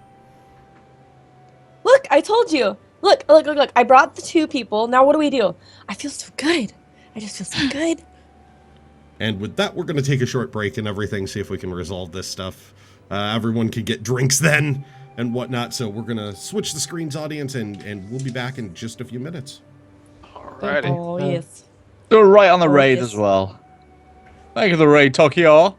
Look, I told you. Look. I brought the 2 people. Now what do we do? I feel so good. I just feel so good. And with that, we're going to take a short break and everything, see if we can resolve this stuff. Everyone can get drinks then and whatnot, so we're going to switch the screens, audience, and we'll be back in just a few minutes. Alrighty. Oh, yes. You're right on the Oh, raid yes. as well. Thank you for the raid, Tokyo.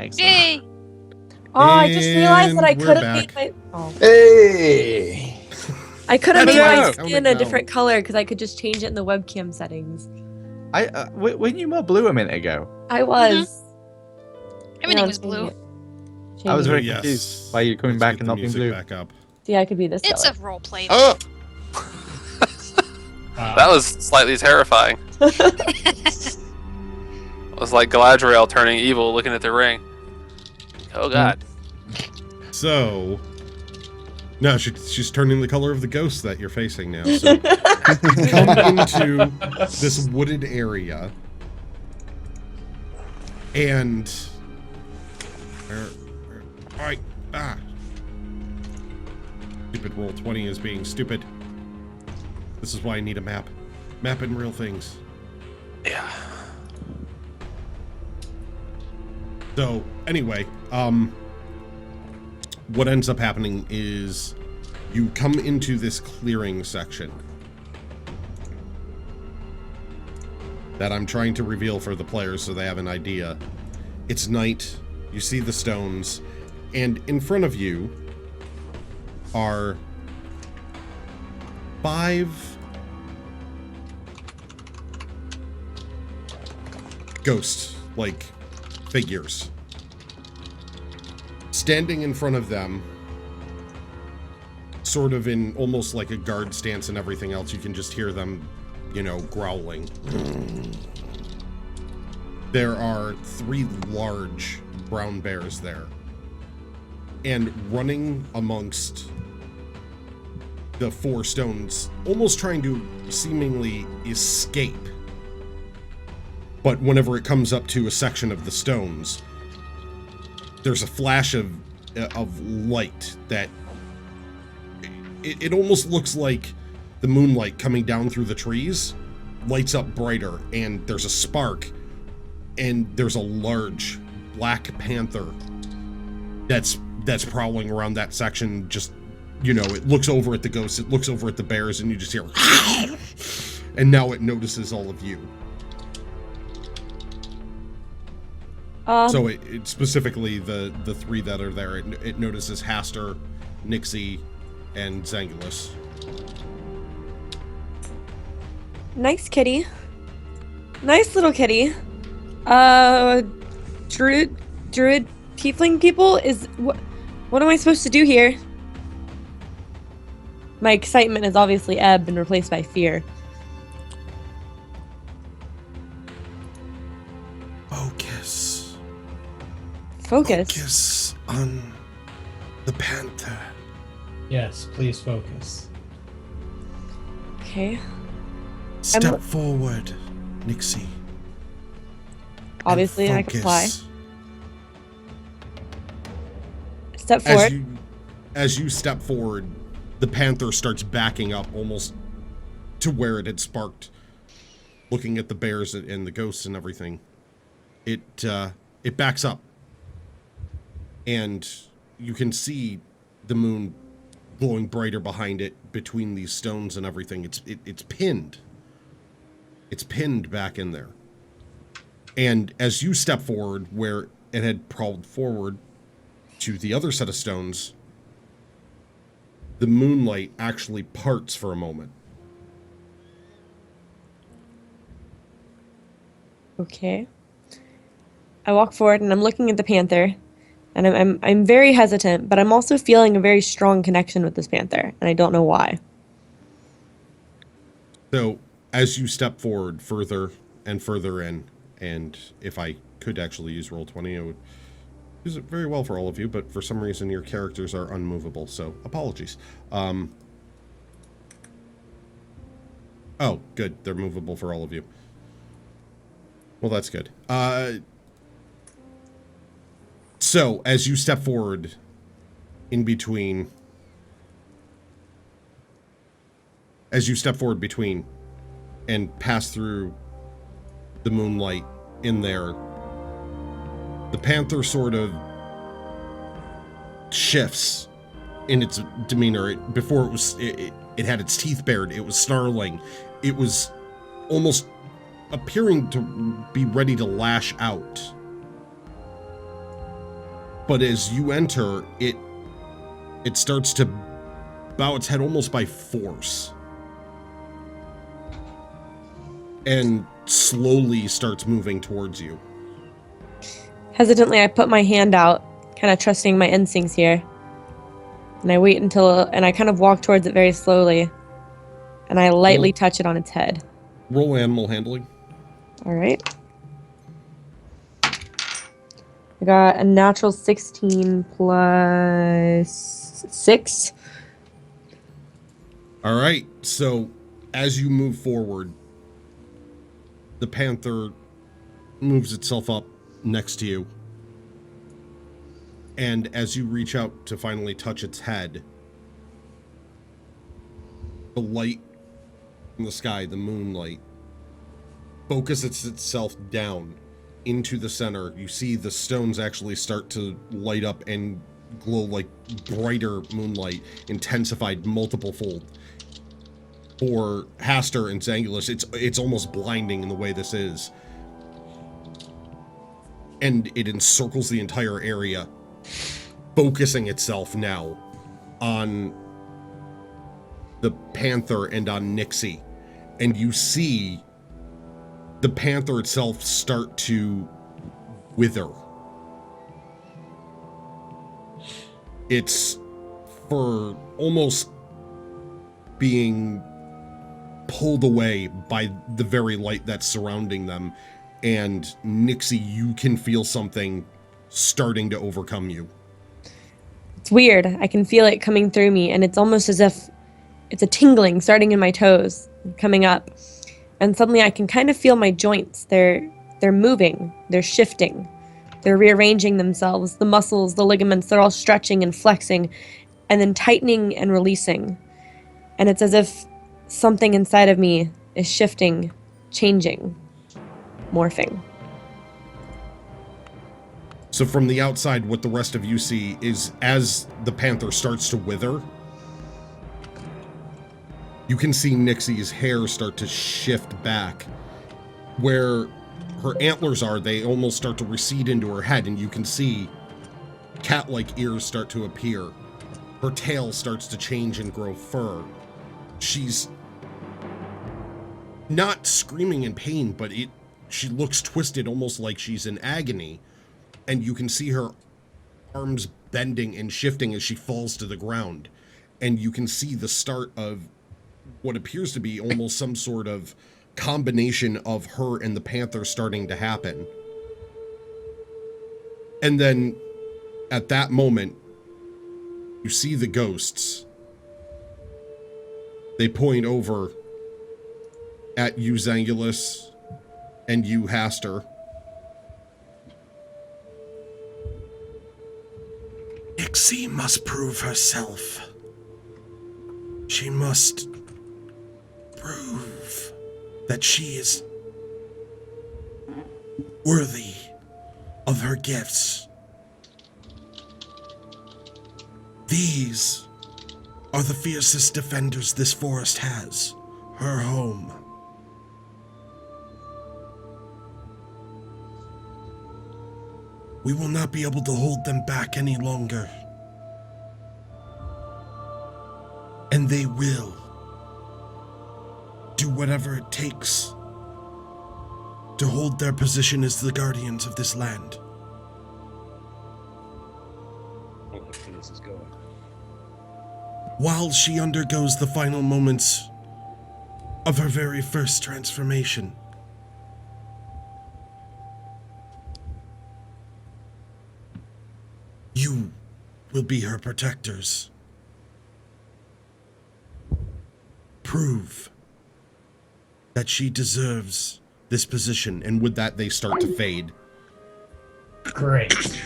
Excellent. Yay! Oh, I just realized that I And could we're have made back. my. Oh. Hey! I could have That's made why my it's skin counting a down. different color because I could just change it in the webcam settings. Weren't you more blue a minute ago? I was. Everything Yeah, was blue. I was So very yes, confused by you coming let's back get and the not being music blue. back up. See, I could be this It's a color. role play. Oh, Wow. that was slightly terrifying. It was like Galadriel turning evil, looking at the ring. Oh god. So, no, she's turning the color of the ghost that you're facing now. So, you come into this wooded area, and all right, stupid roll 20 is being stupid. This is why I need a map. Map in real things. Yeah. So anyway, what ends up happening is you come into this clearing section that I'm trying to reveal for the players so they have an idea. It's night, you see the stones, and in front of you are 5 ghost-like figures. Standing in front of them, sort of in almost like a guard stance and everything else, you can just hear them, you know, growling. There are 3 large brown bears there. And running amongst the 4 stones, almost trying to seemingly escape. But whenever it comes up to a section of the stones, there's a flash of light that it almost looks like the moonlight coming down through the trees lights up brighter, and there's a spark, and there's a large black panther that's prowling around that section. Just, you know, it looks over at the ghosts, it looks over at the bears, and you just hear and now it notices all of you. So it specifically the 3 that are there, it notices Haster, Nixie, and Zangulus. Nice kitty. Nice little kitty. Druid tiefling people is what am I supposed to do here? My excitement has obviously ebbed and replaced by fear. Focus. On the panther. Yes, please focus. Okay. Step forward, Nixie. Obviously, and I can fly. focus. Step forward. As you step forward, the panther starts backing up almost to where it had sparked. Looking at the bears and the ghosts and everything, it backs up, and you can see the moon glowing brighter behind it between these stones and everything. It's pinned. It's pinned back in there. And as you step forward where it had crawled forward to the other set of stones, the moonlight actually parts for a moment. Okay. I walk forward and I'm looking at the panther, and I'm very hesitant, but I'm also feeling a very strong connection with this panther, and I don't know why. So as you step forward further and further in, and if I could actually use Roll20, I would use it very well for all of you, but for some reason your characters are unmovable, so apologies. Oh, good. They're movable for all of you. Well, that's good. So, as you step forward in between... As you step forward between and pass through the moonlight in there, the panther sort of shifts in its demeanor. Before it had its teeth bared, it was snarling. It was almost appearing to be ready to lash out. But as you enter, it starts to bow its head almost by force. And slowly starts moving towards you. Hesitantly, I put my hand out, kind of trusting my instincts here. And I wait and I kind of walk towards it very slowly. And I lightly touch it on its head. Roll animal handling. All right. I got a natural 16 plus 6. All right. So as you move forward, the panther moves itself up next to you. And as you reach out to finally touch its head, the light from the sky, the moonlight, focuses itself down into the center. You see the stones actually start to light up and glow like brighter moonlight, intensified multiple fold. For Haster and Zangulus, it's almost blinding in the way this is. And it encircles the entire area, focusing itself now on the panther and on Nixie. And you see the panther itself start to wither. Its fur almost being pulled away by the very light that's surrounding them. And Nixie, you can feel something starting to overcome you. It's weird. I can feel it coming through me, and it's almost as if it's a tingling starting in my toes, coming up. And suddenly I can kind of feel my joints. They're moving, they're shifting, they're rearranging themselves. The muscles, the ligaments, they're all stretching and flexing, and then tightening and releasing. And it's as if something inside of me is shifting, changing, morphing. So from the outside, what the rest of you see is as the panther starts to wither, you can see Nixie's hair start to shift back. Where her antlers are, they almost start to recede into her head, and you can see cat-like ears start to appear. Her tail starts to change and grow fur. She's not screaming in pain, but she looks twisted, almost like she's in agony. And you can see her arms bending and shifting as she falls to the ground. And you can see the start of what appears to be almost some sort of combination of her and the panther starting to happen. And then at that moment, you see the ghosts. They point over at you, Zangulus, and you, Haster. Nixie must prove herself. She must prove that she is worthy of her gifts. These are the fiercest defenders this forest has. Her home. We will not be able to hold them back any longer. And they will do whatever it takes to hold their position as the guardians of this land. Well, hopefully this is going. While she undergoes the final moments of her very first transformation. You will be her protectors. Prove that she deserves this position. And with that, they start to fade. Great.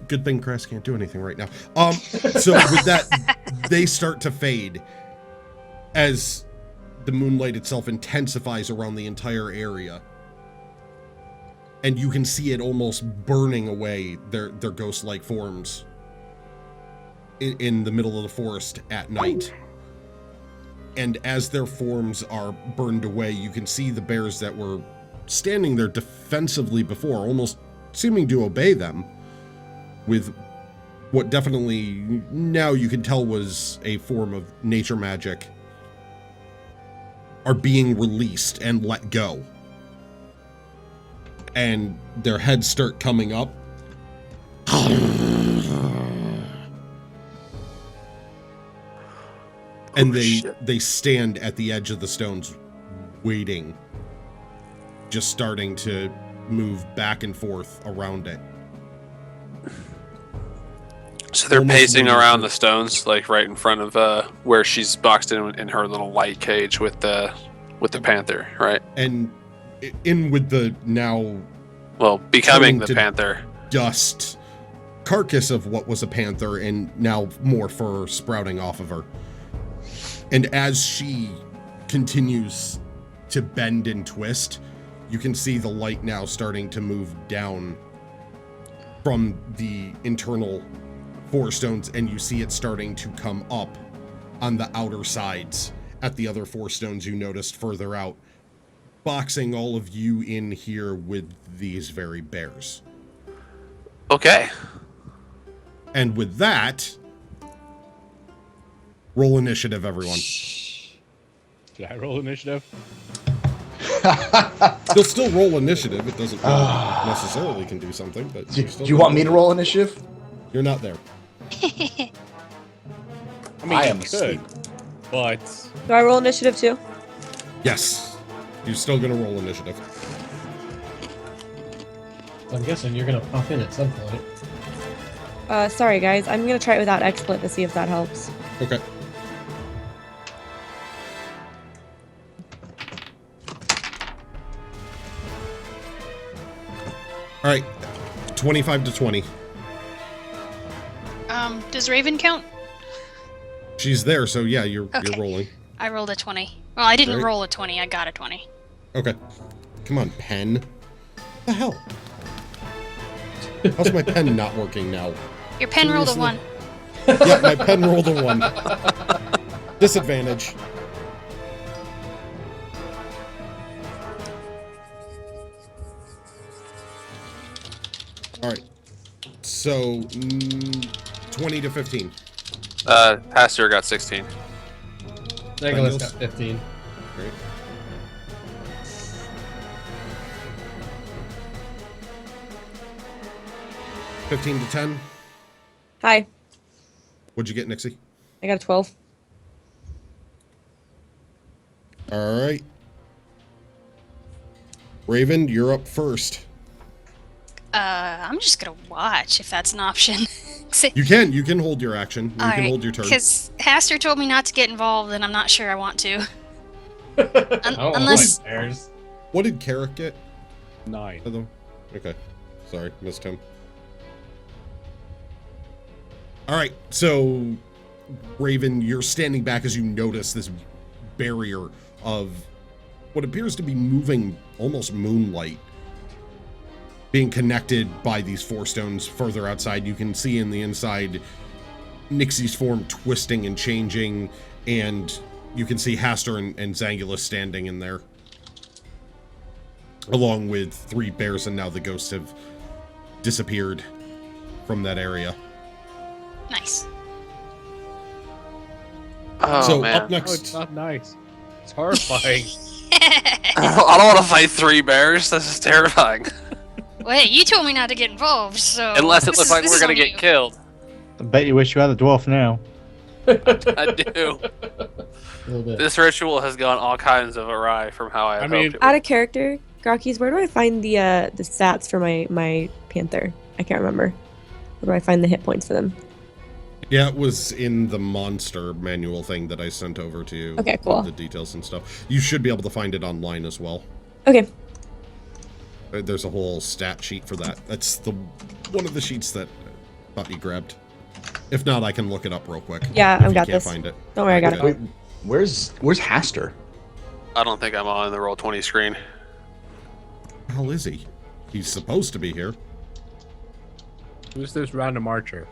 Good thing Cress can't do anything right now. So with that, they start to fade as the moonlight itself intensifies around the entire area. And you can see it almost burning away their ghost-like forms in the middle of the forest at night. And as their forms are burned away, you can see the bears that were standing there defensively before almost seeming to obey them with what definitely now you can tell was a form of nature magic, are being released and let go. And their heads start coming up. And they stand at the edge of the stones, waiting, just starting to move back and forth around it. So they're Almost pacing waiting around for- the stones, like right in front of where she's boxed in her little light cage with the panther, right? And in with the now Well, becoming Turning the to- panther. dust carcass of what was a panther, and now more fur sprouting off of her. And as she continues to bend and twist, you can see the light now starting to move down from the internal four stones, and you see it starting to come up on the outer sides at the other four stones you noticed further out, boxing all of you in here with these very bears. Okay. And with that, roll initiative, everyone. Did I roll initiative? You'll still roll initiative. It doesn't mean you necessarily can do something, but Do you're still you want me to roll initiative? You're not there. I mean, I you am could, asleep. but Do I roll initiative too? Yes. You're still going to roll initiative. I'm guessing you're gonna pop in at some point. Sorry guys, I'm gonna try it without XSplit to see if that helps. Okay. All right. 25 to 20. Does Raven count? She's there, so yeah, you're Okay. rolling. I rolled a 20. Well, I didn't Right. roll a 20. I got a 20. Okay. Come on, pen. The hell? How's my pen not working now? Your pen rolled a Seriously? 1. Yeah, my pen rolled a 1. Disadvantage. All right. So, 20 to 15. Pastor got 16. Nicholas got 15. Great. $15 to 10. Hi, What'd you get, Nixie? I got a 12. All right. Raven, you're up first. I'm just gonna watch if that's an option. You can hold your action. You can hold your turn. Because Haster told me not to get involved, and I'm not sure I want to. I don't want Unless my bears. What did Carrick get? 9. Okay. Sorry, missed him. All right, so Raven, you're standing back as you notice this barrier of what appears to be moving, almost moonlight, being connected by these four stones further outside. You can see in the inside Nixie's form twisting and changing, and you can see Haster and Zangulus standing in there, along with three bears, and now the ghosts have disappeared from that area. nice. Oh, so man. up No, next, it's not nice. It's horrifying. I don't want to fight three bears. This is terrifying. Wait, you told me not to get involved, so Unless it this looks is- like this we're is gonna on get you. killed. I bet you wish you had a dwarf now. I do. A little bit. This ritual has gone all kinds of awry from how I had mean- hoped it Out would. of character, Grakees, where do I find the stats for my panther? I can't remember. Where do I find the hit points for them? yeah, it was in the monster manual thing that I sent over to you. Okay, with cool. The details and stuff. You should be able to find it online as well. Okay. There's a whole stat sheet for that. That's the one of the sheets that I thought you grabbed. If not, I can look it up real quick. Yeah, if I've you got can't this. find it. Don't worry, I got Okay. it. Wait, where's Haster? I don't think I'm on the roll 20 screen. Where the hell is he? He's supposed to be here. Who's this random archer?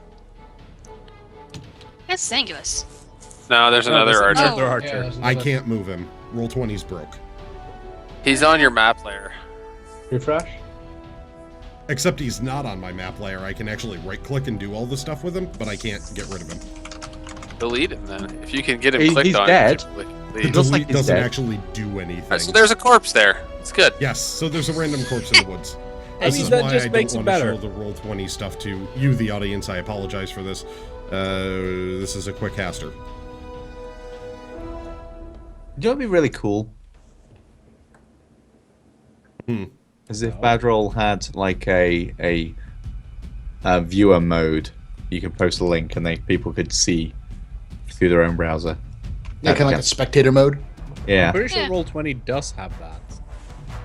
That's Zangulus. No, there's another there's archer. another Oh. archer. Yeah, there's I another- can't move him. Roll 20's broke. He's on your map layer. Refresh. Except he's not on my map layer. I can actually right-click and do all the stuff with him, but I can't get rid of him. Delete him then. If you can get him He's clicked on, dead. The delete. looks like delete he's doesn't dead. actually do anything. Alright, so there's a corpse there. It's good. Yes, so there's a random corpse in the woods. I This mean, is that why just I makes don't it want to better. show the Roll20 stuff to you, the audience. I apologize for this. This is a quick caster. Do you know what'd be really cool? As if Badroll had like a viewer mode. You could post a link and people could see through their own browser. Yeah, kind of like a spectator mode. Yeah. I'm pretty sure Yeah. Roll20 does have that.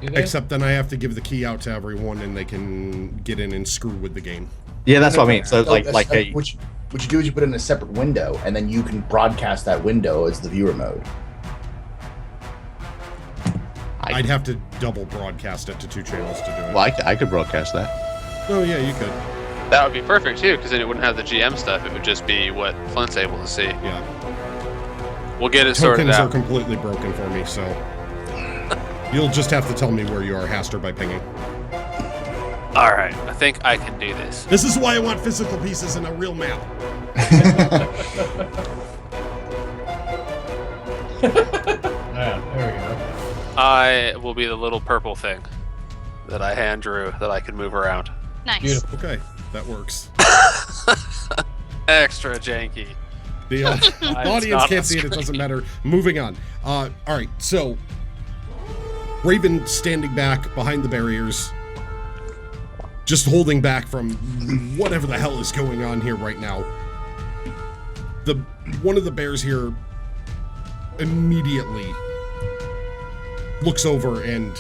Do they? Except then I have to give the key out to everyone, and they can get in and screw with the game. Yeah, that's what I mean. So So like that's- a what you do is you put it in a separate window, and then you can broadcast that window as the viewer mode. I'd have to double broadcast it to 2 channels to do it. well, I could broadcast that. Oh yeah, you could. That would be perfect too, because then it wouldn't have the GM stuff. It would just be what Flint's able to see. Yeah. We'll get it sorted Tokens are out. completely broken for me, so you'll just have to tell me where you are, Haster, by pinging. All right, I think I can do this. This is why I want physical pieces in a real map. Ah, there we go. I will be the little purple thing that I hand drew that I can move around. Nice. Beautiful. Okay, that works. Extra janky. The audience not can't on see it, it screen. doesn't matter. Moving on. All right, so Raven standing back behind the barriers, just holding back from whatever the hell is going on here right now. One of the bears here immediately looks over, and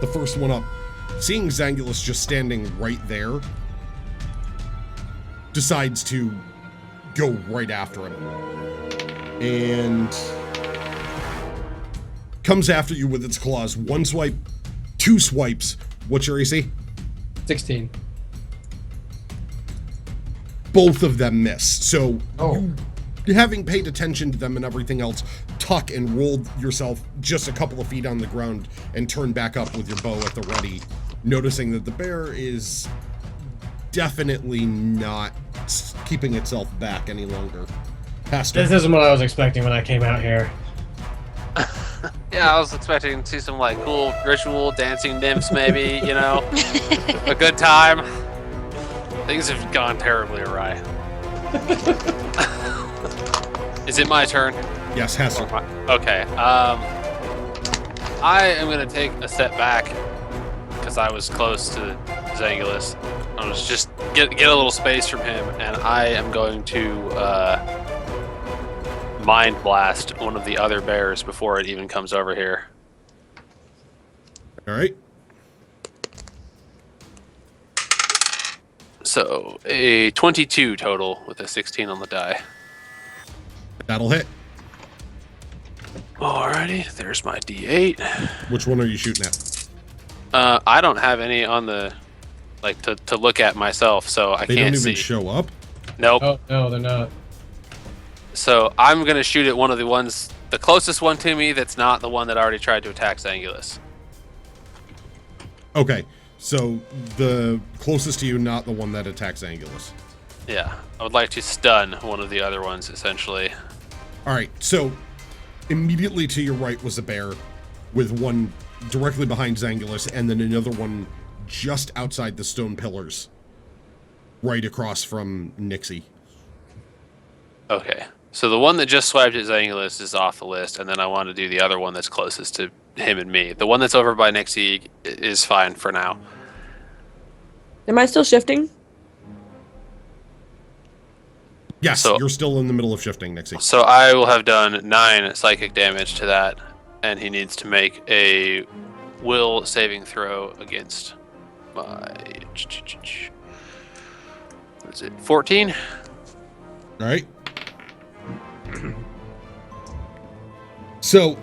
the first one up, seeing Zangulus just standing right there, decides to go right after him and comes after you with its claws. 1 swipe, 2 swipes. What's your AC? 16. Both of them miss. So Oh. you, having paid attention to them and everything else, tuck and rolled yourself just a couple of feet on the ground and turn back up with your bow at the ready, noticing that the bear is definitely not keeping itself back any longer. Pastor. This isn't what I was expecting when I came out here. Yeah, I was expecting to see some like cool ritual dancing nymphs, maybe, you know, a good time. Things have gone terribly awry. Is it my turn? Yes, Hester. Okay. I am gonna take a step back because I was close to Zangulus. I was just get a little space from him, and I am going to mind blast one of the other bears before it even comes over here. All right. So a 22 total with a 16 on the die. That'll hit. Alrighty, there's my D8. Which one are you shooting at? I don't have any on the like to look at myself, so I They can't don't even see. show up? Nope. Oh, no, they're not. So I'm gonna shoot at one of the ones, the closest one to me that's not the one that already tried to attack Zangulus. Okay, so the closest to you, not the one that attacks Angulus. Yeah, I would like to stun one of the other ones, essentially. All right, so immediately to your right was a bear with one directly behind Zangulus, and then another one just outside the stone pillars, right across from Nixie. Okay, so the one that just swiped at Zangulus is off the list, and then I want to do the other one that's closest to him and me. The one that's over by Nixie is fine for now. Am I still shifting? Yes, So- you're still in the middle of shifting, Nixie. So I will have done 9 psychic damage to that, and he needs to make a will saving throw against my... What is it, 14? All right. So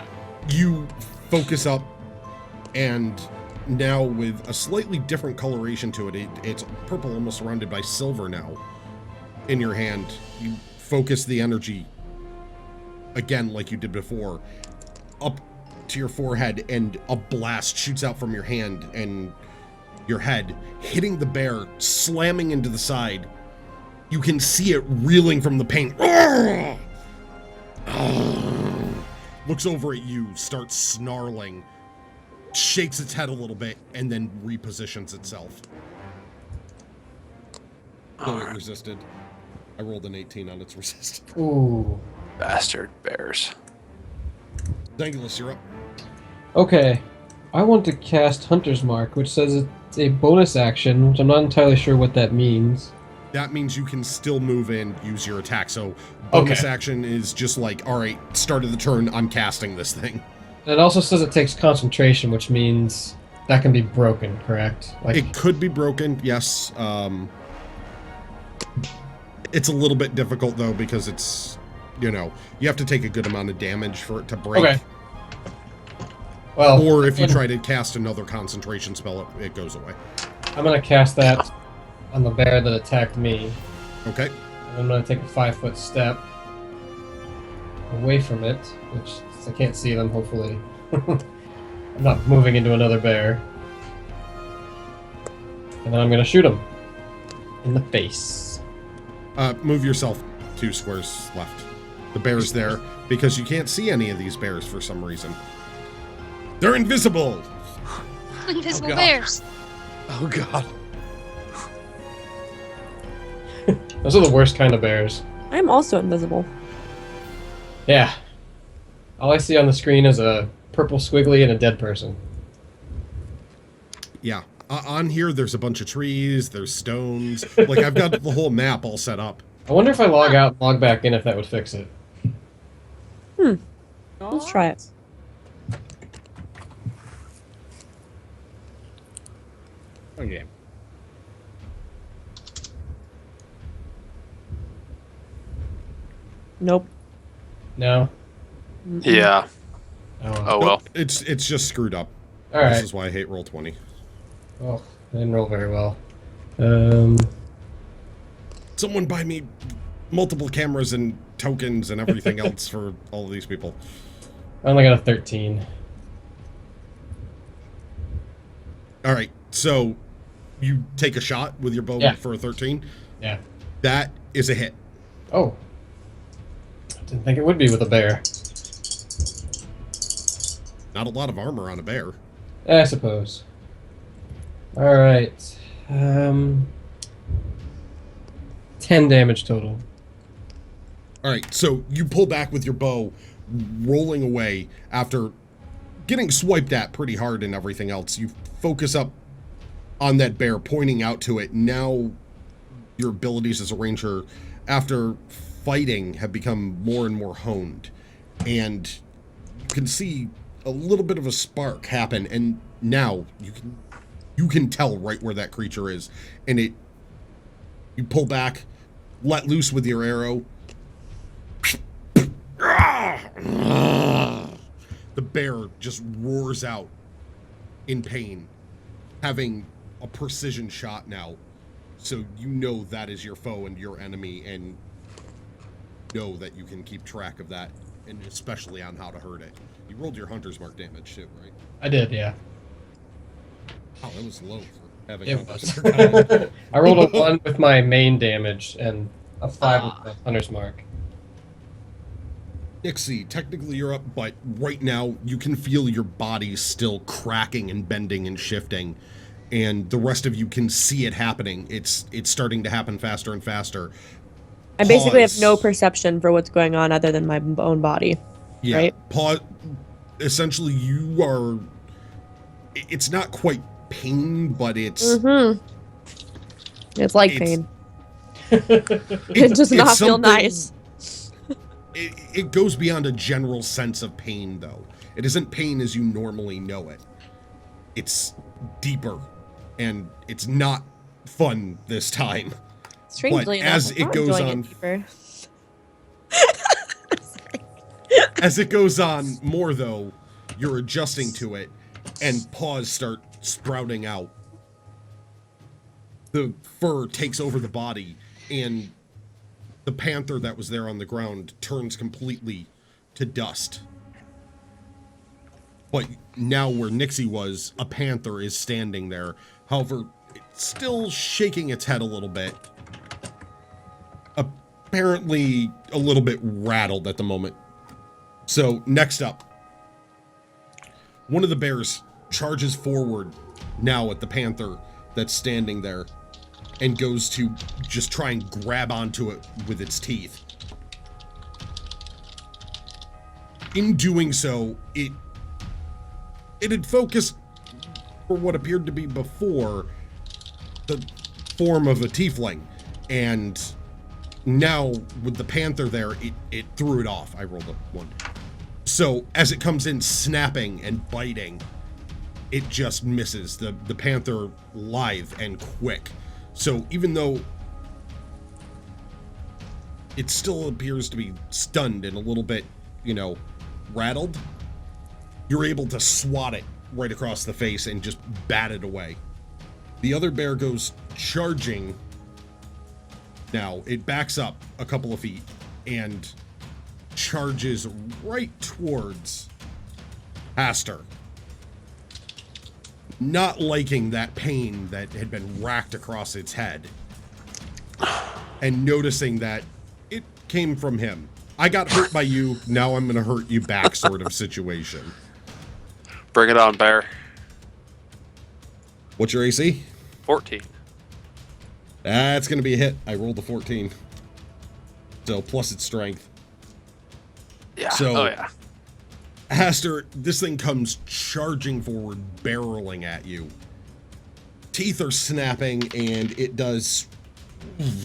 you focus up, and now with a slightly different coloration to it, it's purple, almost surrounded by silver now in your hand. You focus the energy again like you did before up to your forehead, and a blast shoots out from your hand, and your head, hitting the bear, slamming into the side. You can see it reeling from the pain. Looks over at you, starts snarling, shakes its head a little bit, and then repositions itself. Oh, it resisted. I rolled an 18 on its resist. Ooh. Bastard bears. Dangulus, you're up. Okay. I want to cast Hunter's Mark, which says it's a bonus action, which I'm not entirely sure what that means. That means you can still move in, use your attack. So bonus action is just like, all right, start of the turn, I'm casting this thing. And it also says it takes concentration, which means that can be broken, correct? Like, It could be broken, yes. It's a little bit difficult, though, because it's, you have to take a good amount of damage for it to break. Okay. Well, Or if you try to cast another concentration spell, it goes away. I'm going to cast that on the bear that attacked me. Okay. And I'm going to take a 5-foot step away from it, which I can't see them, hopefully. I'm not moving into another bear. And then I'm going to shoot him in the face. Move yourself 2 squares left. The bear's there because you can't see any of these bears for some reason. They're invisible! Invisible God. bears. Oh god. Those are the worst kind of bears. I'm also invisible. Yeah. All I see on the screen is a purple squiggly and a dead person. Yeah. On here, there's a bunch of trees, there's stones. Like, I've got the whole map all set up. I wonder if I log out and log back in if that would fix it. Let's try it. Okay. Nope. No? Yeah. Oh, Oh well. Nope, it's just screwed up. All right. This is why I hate Roll20. Oh, I didn't roll very well. Someone buy me multiple cameras and tokens and everything else for all of these people. I only got a 13. All right, so you take a shot with your bow Yeah. for a 13. Yeah. That is a hit. Oh. I didn't think it would be with a bear. Not a lot of armor on a bear. I suppose. Alright. 10 damage total. All right, so you pull back with your bow, rolling away after getting swiped at pretty hard and everything else. You focus up on that bear, pointing out to it. Now your abilities as a ranger, after fighting, have become more and more honed. And you can see a little bit of a spark happen, and now you can tell right where that creature is. And you pull back, let loose with your arrow. The bear just roars out in pain, having a precision shot now. So you know that is your foe and your enemy, and know that you can keep track of that, and especially on how to hurt it. You rolled your Hunter's Mark damage too, right? I did, yeah. Oh, that was low for having It Hunter's was. Mark. I rolled a 1 with my main damage and a 5 with the Hunter's Mark. Nixie, technically you're up, but right now you can feel your body still cracking and bending and shifting, and the rest of you can see it happening. It's starting to happen faster and faster. I basically have Pause. no perception for what's going on other than my own body. Yeah. Right? Pause. Essentially, you are. It's not quite pain, but it's. It's like It's- pain. It does not feel something- nice. It goes beyond a general sense of pain, though. It isn't pain as you normally know it. It's deeper, and it's not fun this time. Strangely but enough, as I'm it not goes enjoying on- it deeper. As it goes on more, though, you're adjusting to it, and paws start sprouting out. The fur takes over the body, and the panther that was there on the ground turns completely to dust. But now where Nixie was, a panther is standing there, However, it's still shaking its head a little bit. Apparently a little bit rattled at the moment. So next up, one of the bears charges forward now at the panther that's standing there and goes to just try and grab onto it with its teeth. In doing so, it had focused for what appeared to be before the form of a tiefling, and now with the panther there, it threw it off. I rolled a 1. So as it comes in snapping and biting, it just misses. The panther lithe and quick. So even though it still appears to be stunned and a little bit, rattled, you're able to swat it right across the face and just bat it away. The other bear goes charging. Now, it backs up a couple of feet and charges right towards Aster. Not liking that pain that had been racked across its head. And noticing that it came from him. I got hurt by you, now I'm gonna hurt you back sort of situation. Bring it on, bear. What's your AC? 14. That's gonna be a hit. I rolled a 14. So plus its strength. Yeah. So, oh yeah. Aster, this thing comes charging forward, barreling at you. Teeth are snapping, and it does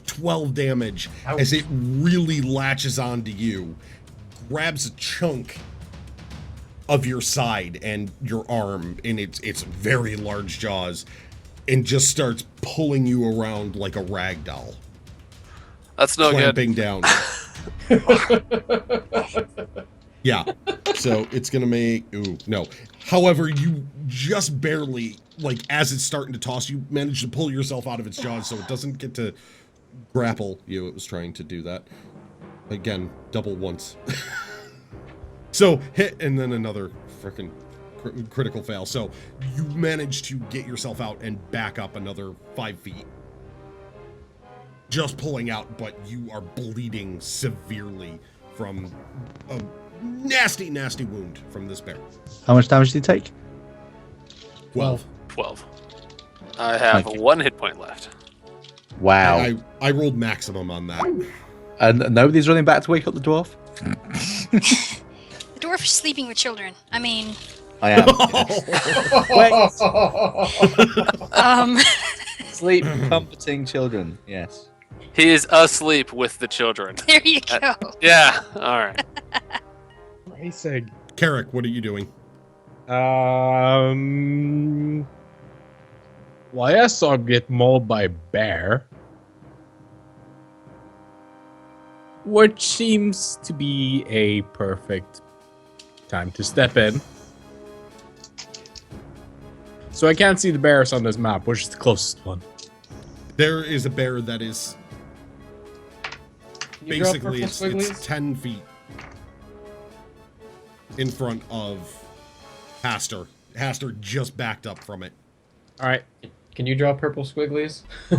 12 damage as it really latches onto you, grabs a chunk of your side and your arm in its very large jaws, and just starts pulling you around like a rag doll. That's no clamping good. Down. Yeah, so it's gonna make, ooh, no. However, you just barely, like, as it's starting to toss, you manage to pull yourself out of its jaws so it doesn't get to grapple you. It was trying to do that. Again, double once. So, hit, and then another freaking critical fail. So, you manage to get yourself out and back up another 5 feet. Just pulling out, but you are bleeding severely from a nasty, nasty wound from this bear. How much damage did you take? 12. 12. I have 1 hit point left. Wow. I rolled maximum on that. And nobody's running back to wake up the dwarf? The dwarf is sleeping with children. I mean... I am. Sleep, comforting children, yes. He is asleep with the children. There you go. Yeah, alright. Racing. Carrick, what are you doing? Well, I guess I'll get mauled by a bear. Which seems to be a perfect time to step in. So I can't see the bears on this map. Which is the closest one? There is a bear that is You draw basically purple it's squigglies? 10 feet in front of Haster. Haster just backed up from it. All right. Can you draw purple squigglies? I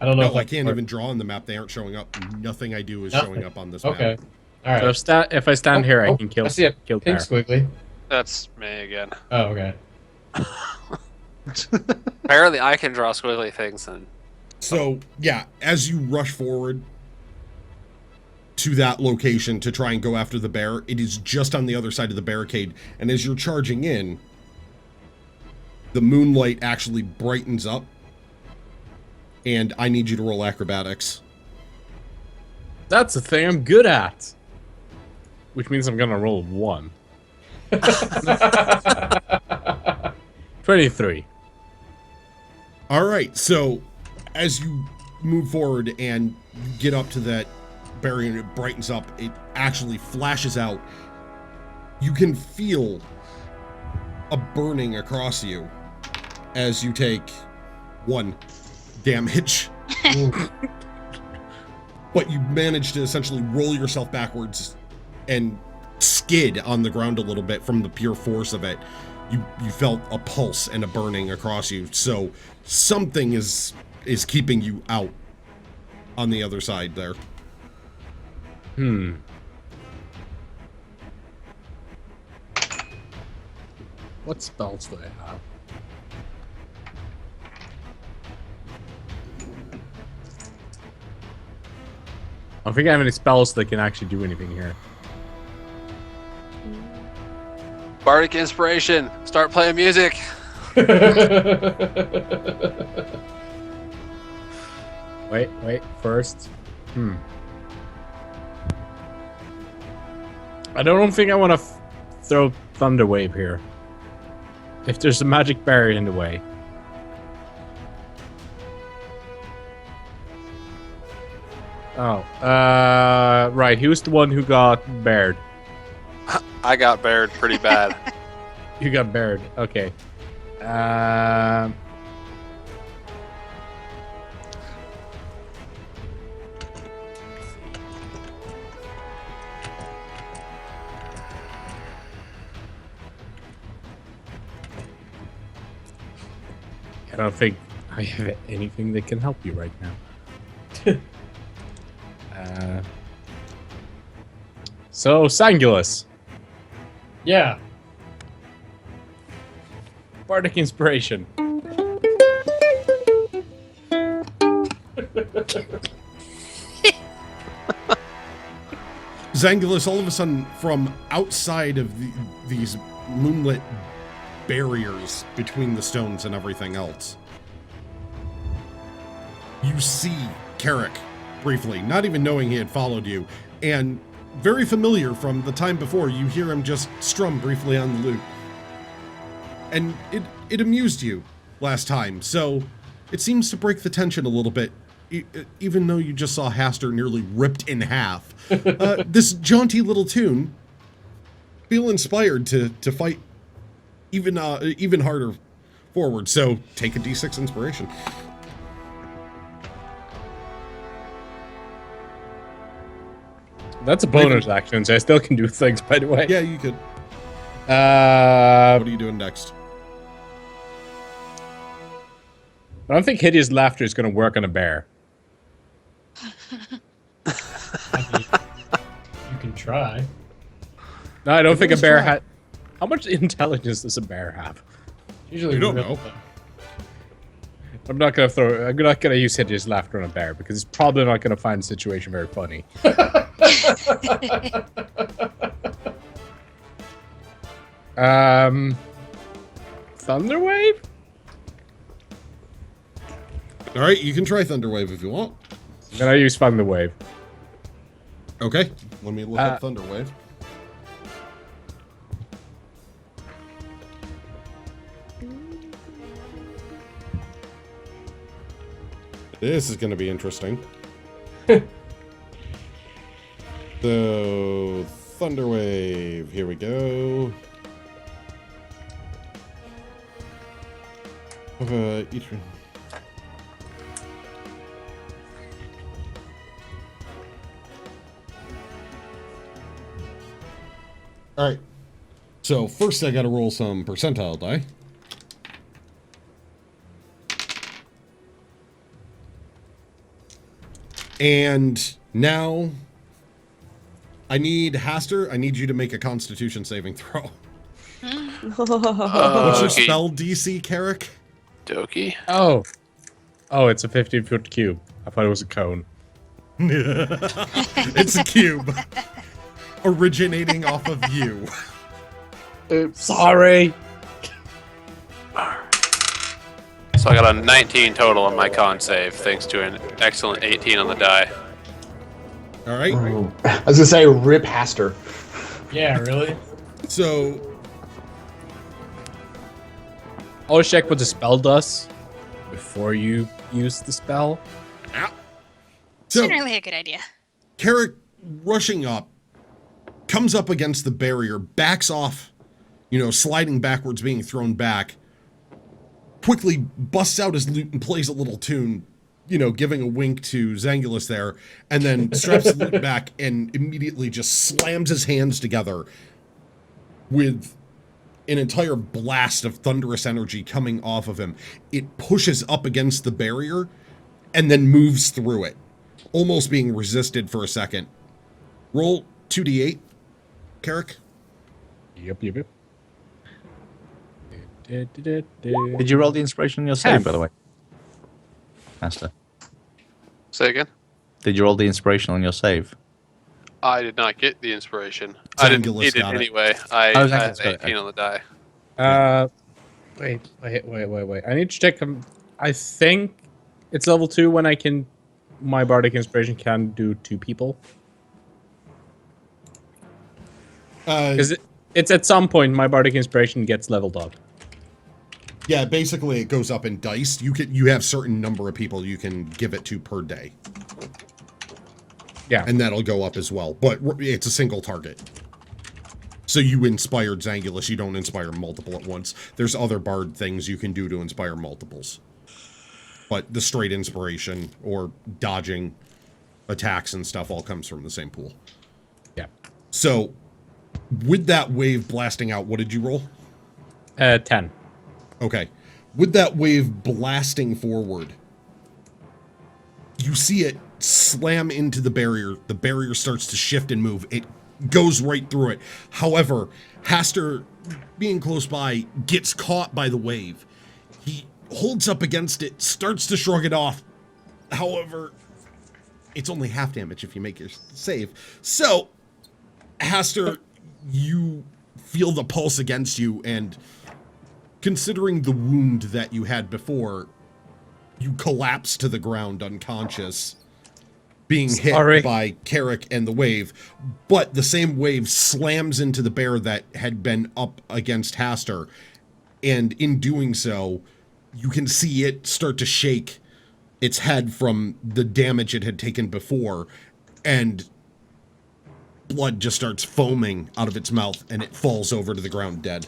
don't know. No, if I that can't works. even draw on the map. They aren't showing up. Nothing I do is Nothing. showing up on this Okay. map. All right. So if I stand here, I can kill. I see a kill pink bear. squiggly. That's me again. Oh, okay. Apparently I can draw squiggly things and So, yeah, as you rush forward to that location to try and go after the bear, it is just on the other side of the barricade. And as you're charging in, the moonlight actually brightens up. And I need you to roll acrobatics. That's the thing I'm good at. Which means I'm gonna roll 1. 23. All right, so as you move forward and get up to that barrier and it brightens up, it actually flashes out. You can feel a burning across you as you take 1 damage. But you manage to essentially roll yourself backwards and skid on the ground a little bit from the pure force of it. you felt a pulse and a burning across you. So something is keeping you out on the other side there. What spells do I have? I don't think I have any spells that can actually do anything here. Bardic inspiration. Start playing music. Wait. First. I don't think I want to throw Thunder Wave here. If there's a magic barrier in the way. Oh, right. Who's the one who got bared? I got bared pretty bad. You got bared. Okay. I don't think I have anything that can help you right now. So, Sangulus. Yeah. Bardic Inspiration. Zangulus, all of a sudden, from outside of these moonlit barriers between the stones and everything else, you see Carrick briefly, not even knowing he had followed you, and very familiar from the time before. You hear him just strum briefly on the lute. And it amused you last time, so it seems to break the tension a little bit, even though you just saw Haster nearly ripped in half. This jaunty little tune, feel inspired to fight even harder forward, so take a D6 inspiration. That's a bonus action, so I still can do things, by the way. Yeah, you could. What are you doing next? I don't think hideous laughter is going to work on a bear. I mean, you can try. No, I don't think a bear had. How much intelligence does a bear have? Usually You don't know. I'm not gonna use hideous laughter on a bear because it's probably not gonna find the situation very funny. Thunderwave? All right, you can try Thunderwave if you want. Then I use Thunderwave. Okay, let me look up Thunderwave. This is going to be interesting. So, Thunderwave, here we go. All right. So first I got to roll some percentile die. And now I need Haster, I need you to make a Constitution saving throw. What's your spell DC, Carrick? Doki. Oh, it's a 15-foot cube. I thought it was a cone. It's a cube. Originating off of you. Oops. Sorry. So I got a 19 total on my con save, thanks to an excellent 18 on the die. All right. I was gonna say rip Haster. Yeah, really? So Always check what the spell does before you use the spell. So Generally a good idea. Carrick rushing up, comes up against the barrier, backs off, sliding backwards, being thrown back, quickly busts out his lute and plays a little tune, giving a wink to Zangulus there, and then straps the lute back and immediately just slams his hands together with an entire blast of thunderous energy coming off of him. It pushes up against the barrier and then moves through it, almost being resisted for a second. Roll 2d8, Carrick. Yep. Did you roll the inspiration on your save, by the way? Master. Say again. Did you roll the inspiration on your save? I did not get the inspiration. I didn't Zangulus need it got it. anyway. I Oh, Zangulus had got it, 18 on the die. Wait. I need to check. I think it's level 2 when I can. My bardic inspiration can do 2 people. Because it's at some point my bardic inspiration gets leveled up. Yeah, basically it goes up in dice. You have certain number of people you can give it to per day. Yeah. And that'll go up as well, but it's a single target. So you inspired Zangulus, you don't inspire multiple at once. There's other bard things you can do to inspire multiples. But the straight inspiration or dodging attacks and stuff all comes from the same pool. Yeah. So with that wave blasting out, what did you roll? 10. Okay. With that wave blasting forward, you see it slam into the barrier. The barrier starts to shift and move. It goes right through it. However, Haster, being close by, gets caught by the wave. He holds up against it, starts to shrug it off. However, it's only half damage if you make your save. So, Haster, you feel the pulse against you, and considering the wound that you had before, you collapse to the ground unconscious, being hit by Carrick and the wave. But the same wave slams into the bear that had been up against Haster, and in doing so, you can see it start to shake its head from the damage it had taken before, and blood just starts foaming out of its mouth, and it falls over to the ground dead.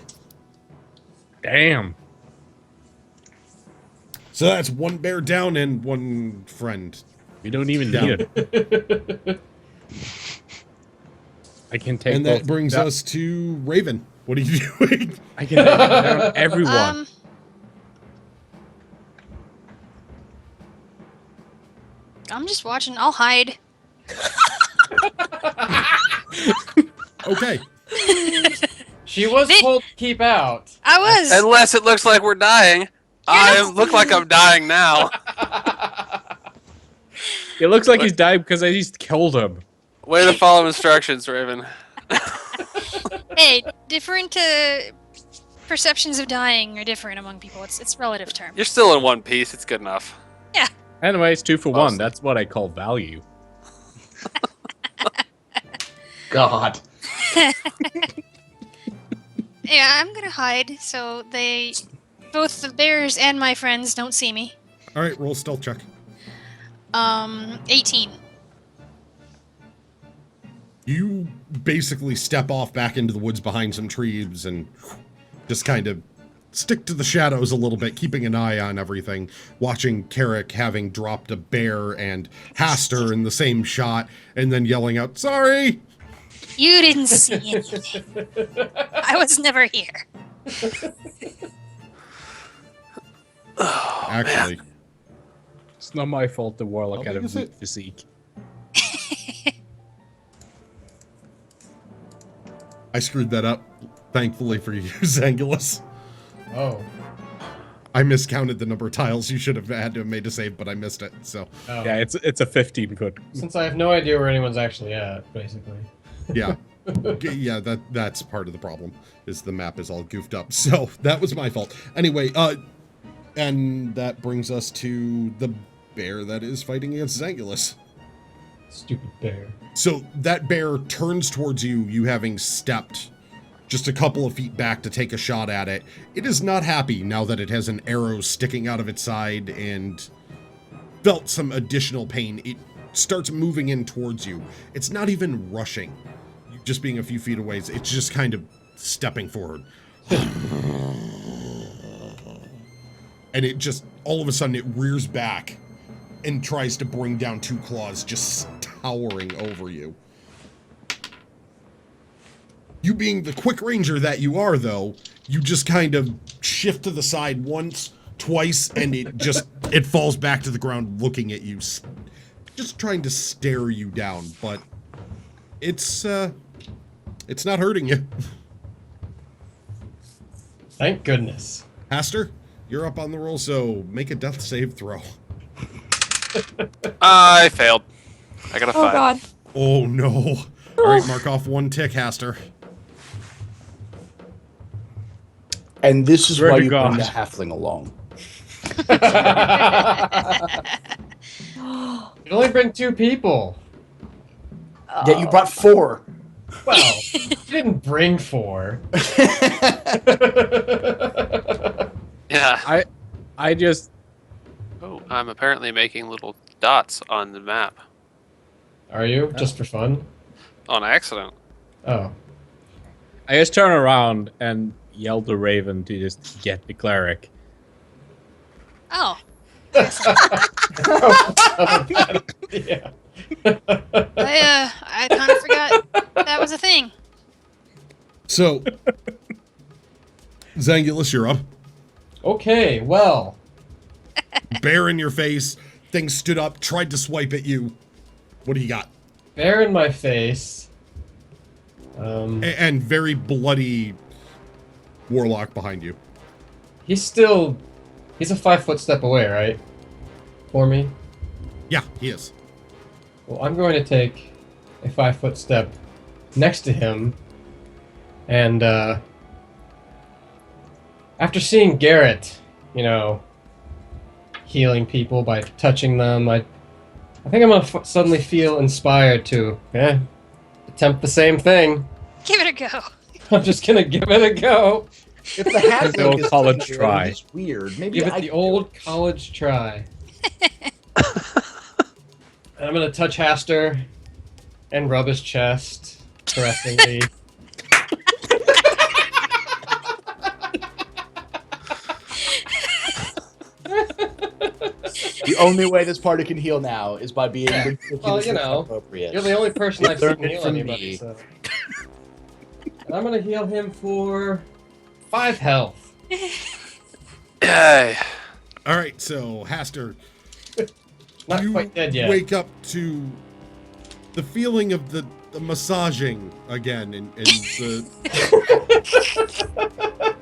Damn. So that's one bear down and one friend. We don't even need it. I can take. And that brings us to Raven. What are you doing? I can take down everyone. I'm just watching. I'll hide. Okay. She was told to keep out. I was. Unless it looks like we're dying. I look like I'm dying now. It looks like he's died because I just killed him. Way to follow instructions, Raven. Hey, different perceptions of dying are different among people. It's relative term. You're still in one piece. It's good enough. Yeah. Anyway, it's 2 for 1. That's what I call value. God. Yeah, I'm gonna hide so both the bears and my friends don't see me. All right, roll stealth check. 18. You basically step off back into the woods behind some trees and just kind of stick to the shadows a little bit, keeping an eye on everything, watching Carrick having dropped a bear and Haster in the same shot, and then yelling out, "Sorry!" You didn't see anything. I was never here. Actually, It's not my fault the warlock had a is weak it? physique. I screwed that up. Thankfully for you, Zangulus. Oh. I miscounted the number of tiles. You should have had to have made a save, but I missed it, so. Oh. Yeah, it's a 15 foot. Since I have no idea where anyone's actually at, basically. Yeah. Yeah, that's part of the problem, is the map is all goofed up. So, that was my fault. Anyway, and that brings us to the bear that is fighting against Zangulus. Stupid bear. So, that bear turns towards you, you having stepped just a couple of feet back to take a shot at it. It is not happy now that it has an arrow sticking out of its side and felt some additional pain. It starts moving in towards you. It's not even rushing. Just being a few feet away, it's just kind of stepping forward. And it just, all of a sudden, it rears back and tries to bring down 2 claws, just towering over you. You being the quick ranger that you are, though, you just kind of shift to the side once, twice, and it falls back to the ground looking at you, just trying to stare you down, but it's not hurting you. Thank goodness. Haster, you're up on the roll, so make a death save throw. I failed. I got a 5. Oh God. Oh no. All right, mark off 1 tick, Haster. And this is Swear why to you bring God. the halfling along. You only bring 2 people. Yet you brought 4. Well, you didn't bring 4. Yeah. I just Oh, I'm apparently making little dots on the map Are you? Just for fun? on accident. Oh. I just turn around and yell to Raven to just get the cleric. Oh. Yeah. I kind of forgot that was a thing. So, Zangulus, you're up. Okay, well. Bear in your face. Thing stood up, tried to swipe at you. What do you got? Bear in my face. And very bloody warlock behind you. He's a 5-foot step away, right? For me? Yeah, he is. Well, I'm going to take a 5-foot step next to him, and after seeing Garrett, healing people by touching them, I think I'm gonna suddenly feel inspired to attempt the same thing. Give it a go. I'm just gonna give it a go. If the halfling The old is college touching you, try. It's weird. Maybe Give it I the could old college try. And I'm gonna touch Haster and rub his chest caressingly. The only way this party can heal now is by being ridiculously Well, appropriate. You're the only person I've Learn seen it heal from anybody, me. so. And I'm gonna heal him for 5 health. Yay. All right, so Haster, Not you quite dead yet. wake up to the feeling of the massaging again, and the.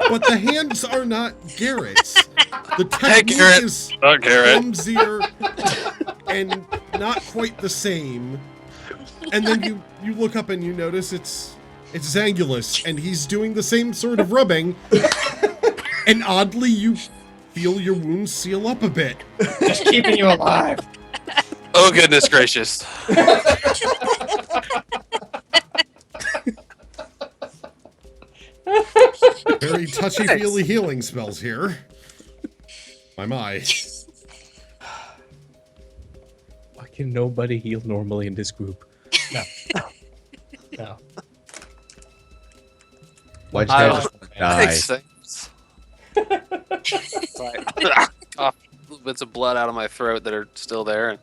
But the hands are not Garrett's. The technique Garrett. is Not Garrett. clumsier and not quite the same. And then you look up and you notice it's Zangulus, and he's doing the same sort of rubbing. And oddly, you feel your wounds seal up a bit. Just keeping you alive. Oh, goodness gracious. Very touchy-feely healing spells here. My. Why can nobody heal normally in this group? No. Why'd I you don't- guys die? Makes sense. Sorry. Cough little bits of blood out of my throat that are still there.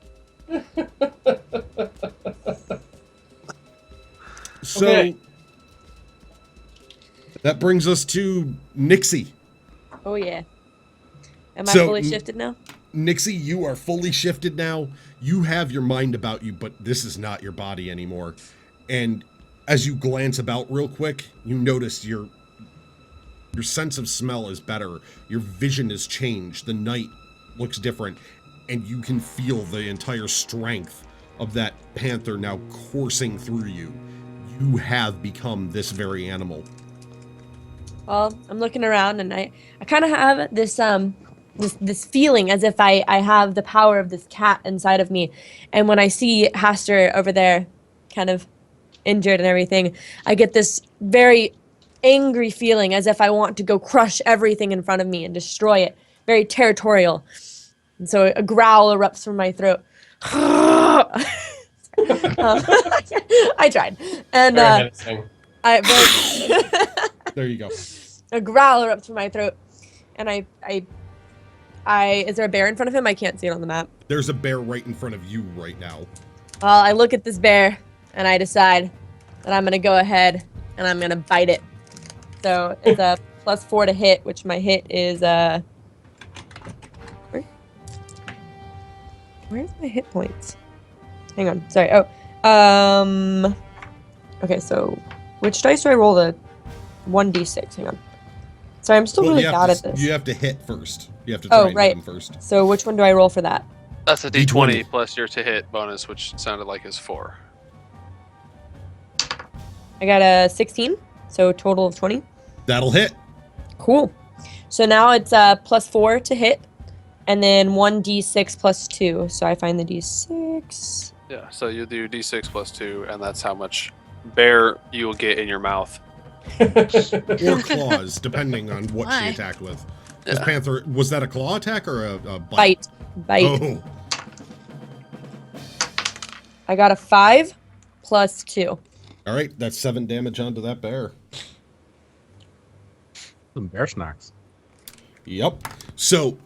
So Okay. that brings us to Nixie. Oh yeah. Am I So, fully shifted now? Nixie, you are fully shifted now. You have your mind about you, but this is not your body anymore. And as you glance about real quick, you notice your sense of smell is better. Your vision has changed. The night looks different, and you can feel the entire strength of that panther now coursing through you. You have become this very animal. Well, I'm looking around and I kind of have this feeling as if I have the power of this cat inside of me. And when I see Haster over there kind of injured and everything, I get this very angry feeling as if I want to go crush everything in front of me and destroy it. Very territorial. And so a growl erupts from my throat. I tried. And Very menacing. There you go. a growl erupts from my throat. And I is there a bear in front of him? I can't see it on the map. There's a bear right in front of you right now. Well, I look at this bear and I decide that I'm gonna go ahead and I'm gonna bite it. So it's a plus 4 to hit, which my hit is where's my hit points? Hang on, sorry. Okay, so which dice do I roll? The 1d6. Hang on. Sorry, I'm still really bad at this. You have to hit first. You have to try and hit him first. So which one do I roll for that? That's a D20 plus your to hit bonus, which sounded like is 4. I got a 16, so a total of 20. That'll hit. Cool. So now it's plus 4 to hit, and then 1d6 plus 2. So I find the d6. Yeah, so you do D6 plus 2, and that's how much bear you will get in your mouth. Or claws, depending on what she attacked with. This panther, was that a claw attack or a bite? Bite. Oh. I got a 5 plus 2. All right, that's 7 damage onto that bear. Some bear snacks. Yep. So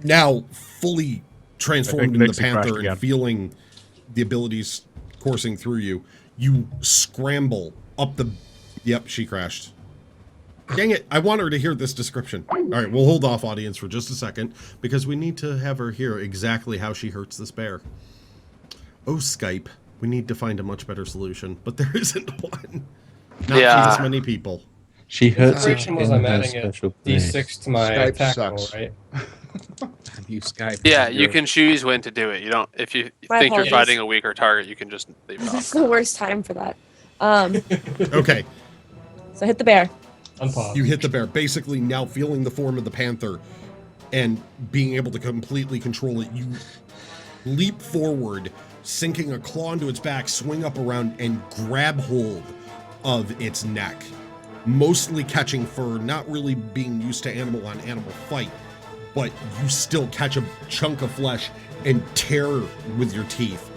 now fully transformed into the panther and feeling the abilities coursing through you, you scramble up the... Yep, she crashed. Dang it, I want her to hear this description. All right, we'll hold off, audience, for just a second, because we need to have her hear exactly how she hurts this bear. Oh, Skype, we need to find a much better solution, but there isn't one. Not for this many people. She hurts The it solution was in I'm her adding a special place. D6 to my Skype attack sucks. roll, right? You Skype. Yeah, you can choose when to do it. You don't. If you My think apologies. you're fighting a weaker target, you can just leave it This is off. the worst time for that. Okay, So hit the bear. Unpause. you hit the bear, basically now feeling the form of the panther and being able to completely control it. You leap forward, sinking a claw into its back, swing up around, and grab hold of its neck. Mostly catching fur, not really being used to animal-on-animal fight, but you still catch a chunk of flesh and tear with your teeth,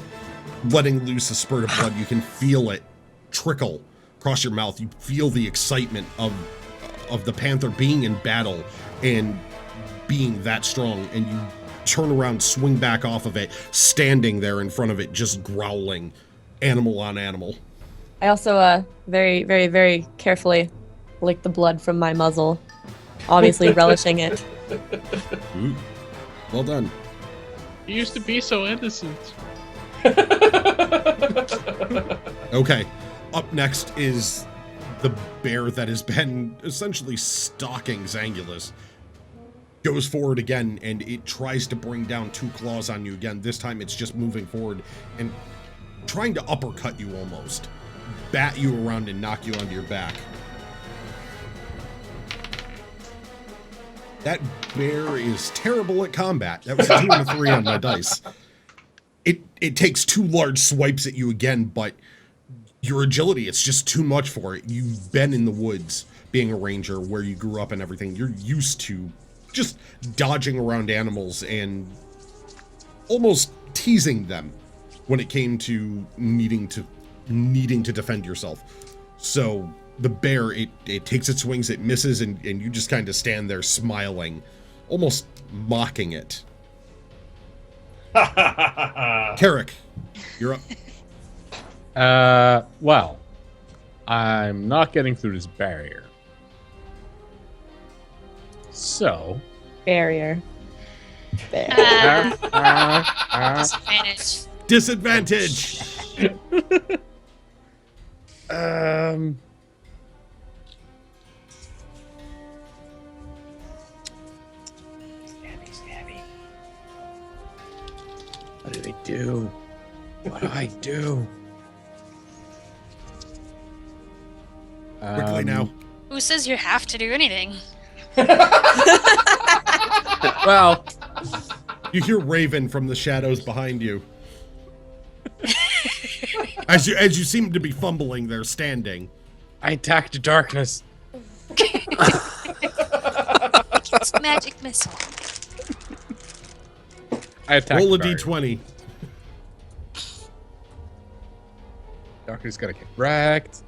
letting loose a spurt of blood. You can feel it trickle across your mouth. You feel the excitement of the panther being in battle and being that strong, and you turn around, swing back off of it, standing there in front of it, just growling, animal on animal. I also very, very, very carefully lick the blood from my muzzle, obviously relishing it. Ooh. Well done. You used to be so innocent. Okay, up next is the bear that has been essentially stalking Zangulus. Goes forward again, and it tries to bring down 2 claws on you again. This time it's just moving forward and trying to uppercut you almost. Bat you around and knock you onto your back. That bear is terrible at combat. That was a 2 and a 3 on my dice. It takes 2 large swipes at you again, but your agility, it's just too much for it. You've been in the woods, being a ranger, where you grew up and everything. You're used to just dodging around animals and almost teasing them when it came to needing to defend yourself. So the bear, it takes its swings, it misses, and you just kind of stand there smiling, almost mocking it. Carrick, you're up. Well, I'm not getting through this barrier. So... Barrier. Disadvantage. Disadvantage! What do they do? What do I do? Quickly now. Who says you have to do anything? Well, You hear Raven from the shadows behind you. As you seem to be fumbling there, standing. I attacked the darkness. It's magic missile. I attacked Roll a the barrier. d20. Darkness gotta get wrecked.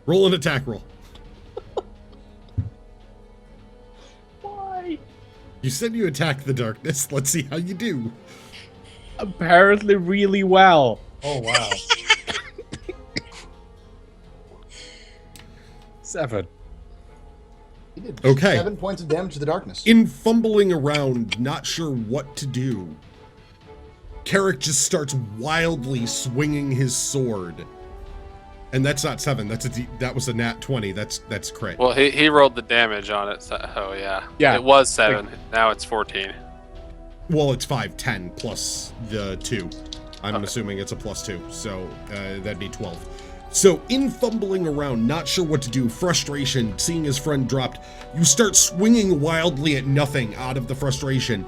Roll an attack roll. Why? You said you attacked the darkness. Let's see how you do. Apparently really well. Oh, wow. 7. did Okay. 7 points of damage to the darkness. In fumbling around, not sure what to do, Carrick just starts wildly swinging his sword. And that's not 7. That was a nat 20. That's crit. Well, he rolled the damage on it. So, oh yeah. Yeah. It was 7. Now it's 14. Well, it's 5, 10 plus the 2. I'm assuming it's a plus 2, so that'd be 12. So in fumbling around, not sure what to do, frustration, seeing his friend dropped, you start swinging wildly at nothing out of the frustration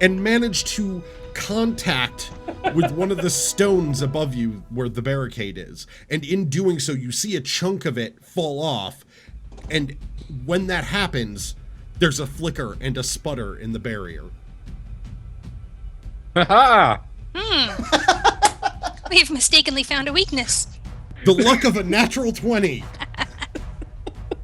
and manage to contact with one of the stones above you where the barricade is. And in doing so, you see a chunk of it fall off. And when that happens, there's a flicker and a sputter in the barrier. Haha! We've mistakenly found a weakness. The luck of a natural 20.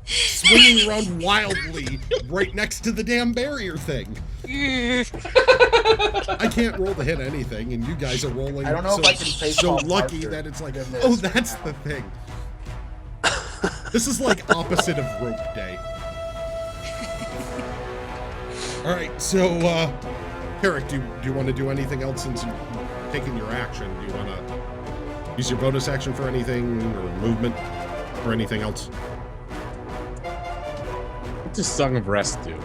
Swinging around wildly right next to the damn barrier thing. I can't roll to hit anything, and you guys are rolling. I don't know if I can face so off lucky Arthur that it's like, than this. oh, that's the thing. This is like opposite of rope day. All right, so Carrick, do you want to do anything else since you've taken your action? Do you want to use your bonus action for anything, or movement, or anything else? What's a Song of Rest do?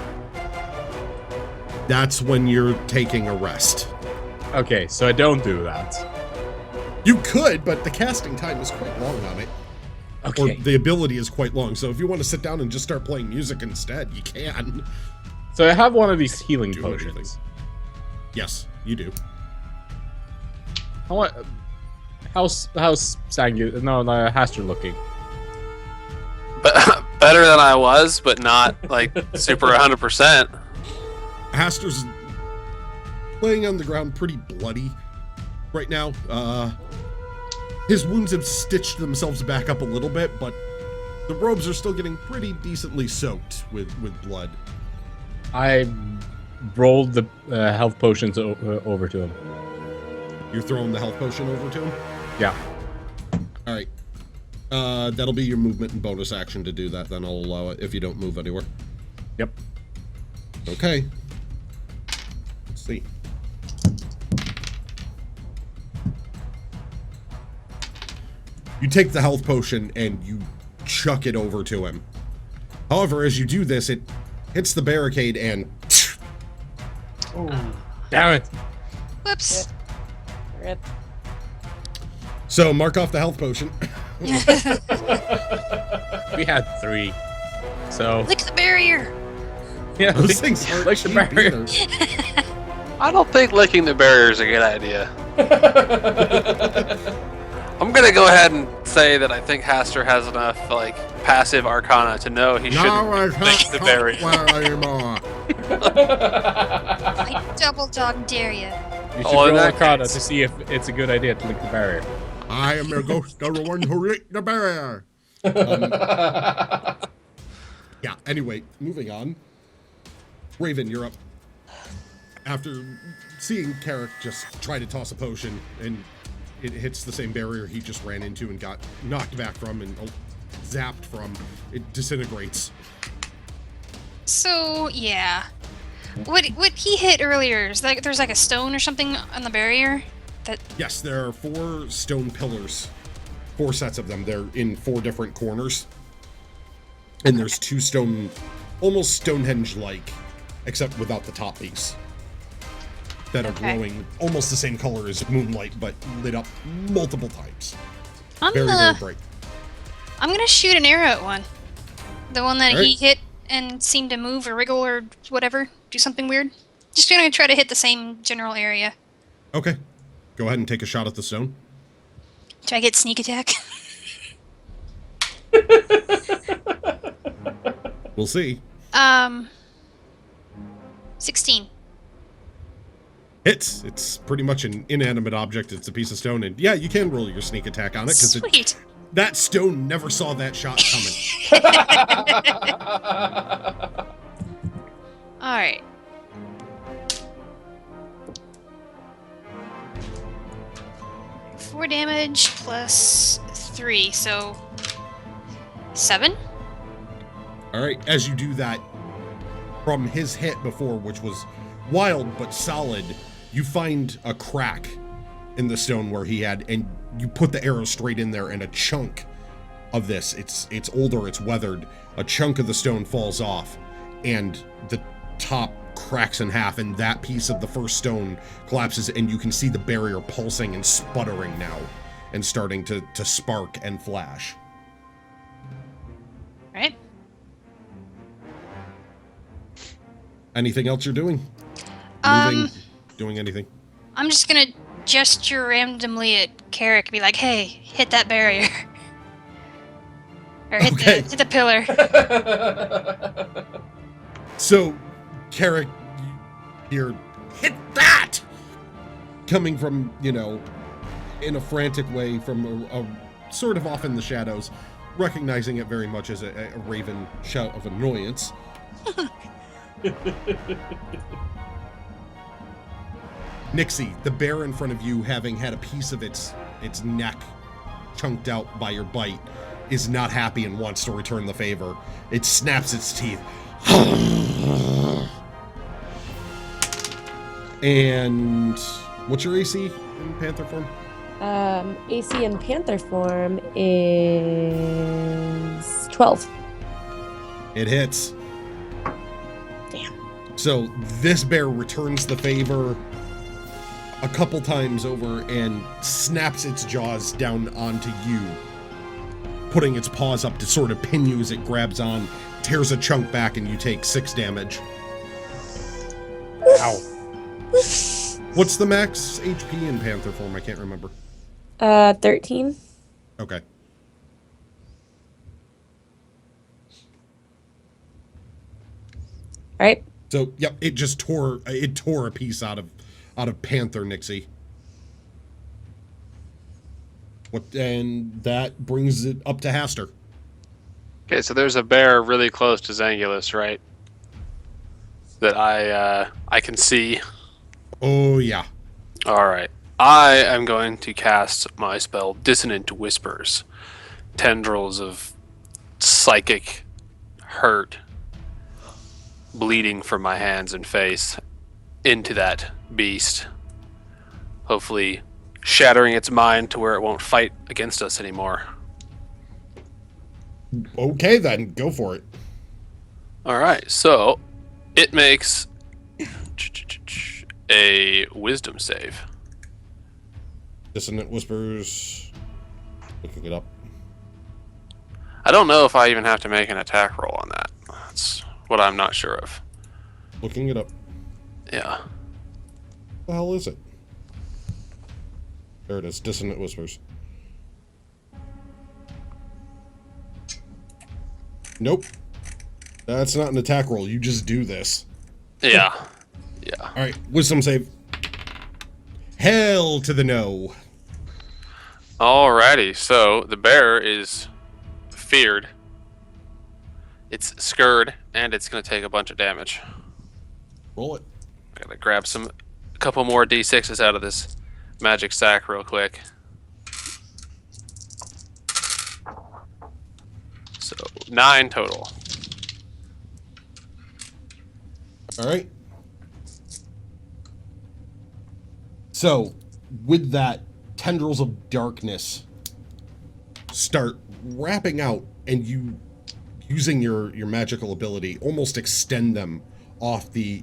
That's when you're taking a rest. Okay, so I don't do that. You could, but the casting time is quite long on it. Okay. Or the ability is quite long, so if you want to sit down and just start playing music instead, you can. So I have one of these healing Do potions. anything. Yes, you do. How's Sangu? No, Haster looking. But better than I was, but not like super 100%. Haster's laying on the ground pretty bloody right now. His wounds have stitched themselves back up a little bit, but the robes are still getting pretty decently soaked with blood. I rolled the health potions over to him. You're throwing the health potion over to him? Yeah. All right. That'll be your movement and bonus action to do that, then I'll allow it if you don't move anywhere. Yep. Okay. Let's see. You take the health potion and you chuck it over to him. However, as you do this, it hits the barricade and... Oh, damn it. Whoops. Rip. So, mark off the health potion. We had 3. So. Lick the barrier. Yeah, Those things aren't like the cheap barrier. either. I don't think licking the barrier is a good idea. I'm gonna go ahead and say that I think Haster has enough like passive arcana to know he shouldn't lick the barrier. Anymore. I double dog dare you. You should Oh, in roll that Arcana case. to see if it's a good idea to lick the barrier. I am the ghost of the one who licked the barrier. Yeah, anyway, moving on. Raven, you're up. After seeing Carrick just try to toss a potion and it hits the same barrier he just ran into and got knocked back from and zapped from, it disintegrates. So yeah, what he hit earlier is like there's like a stone or something on the barrier. That Yes, there are 4 stone pillars. 4 sets of them. They're in 4 different corners. And there's 2 stone, almost Stonehenge-like, except without the top piece, that are glowing almost the same color as moonlight, but lit up multiple times. Very, very bright. I'm gonna shoot an arrow at one. The one that Alright. he hit and seemed to move or wriggle or whatever, do something weird. Just gonna try to hit the same general area. Okay. Go ahead and take a shot at the stone. Try to get sneak attack. We'll see. 16. Hits. It's pretty much an inanimate object. It's a piece of stone. And yeah, you can roll your sneak attack on it because Sweet. that stone never saw that shot coming. All right. Four damage plus 3, so 7. All right, as you do that, from his hit before, which was wild but solid, you find a crack in the stone where he had, and you put the arrow straight in there, and a chunk of this, it's older, it's weathered, a chunk of the stone falls off, and the top cracks in half, and that piece of the first stone collapses, and you can see the barrier pulsing and sputtering now, and starting to spark and flash. Right? Anything else you're doing? Moving, doing anything? I'm just gonna gesture randomly at Carrick, be like, "Hey, hit that barrier." Or hit the pillar. So, Carrick, here, hit that! Coming from, in a frantic way from a sort of off in the shadows, recognizing it very much as a raven shout of annoyance. Nixie, the bear in front of you, having had a piece of its neck chunked out by your bite, is not happy and wants to return the favor. It snaps its teeth. And what's your AC in panther form? AC in panther form is 12. It hits. Damn. So this bear returns the favor a couple times over and snaps its jaws down onto you, putting its paws up to sort of pin you as it grabs on, tears a chunk back, and you take 6 damage. Ow. What's the max HP in panther form? I can't remember. 13. Okay. Right. So, yep, it just tore a piece out of Panther, Nixie. And that brings it up to Haster. Okay, so there's a bear really close to Zangulus, right? That I can see. Oh yeah. All right. I am going to cast my spell Dissonant Whispers. Tendrils of psychic hurt bleeding from my hands and face into that beast. Hopefully shattering its mind to where it won't fight against us anymore. Okay then, go for it. All right, so it makes a wisdom save. Dissonant Whispers. Looking it up. I don't know if I even have to make an attack roll on that. That's what I'm not sure of. Looking it up. Yeah. What the hell is it? There it is, Dissonant Whispers. Nope. That's not an attack roll, you just do this. Yeah. Yeah. Alright, wisdom save. Hell to the no. Alrighty, so the bear is feared. It's scared, and it's going to take a bunch of damage. Roll it. Gotta grab a couple more d6s out of this magic sack real quick. So 9 total. Alright. So, with that, tendrils of darkness start wrapping out, and you, using your magical ability, almost extend them off the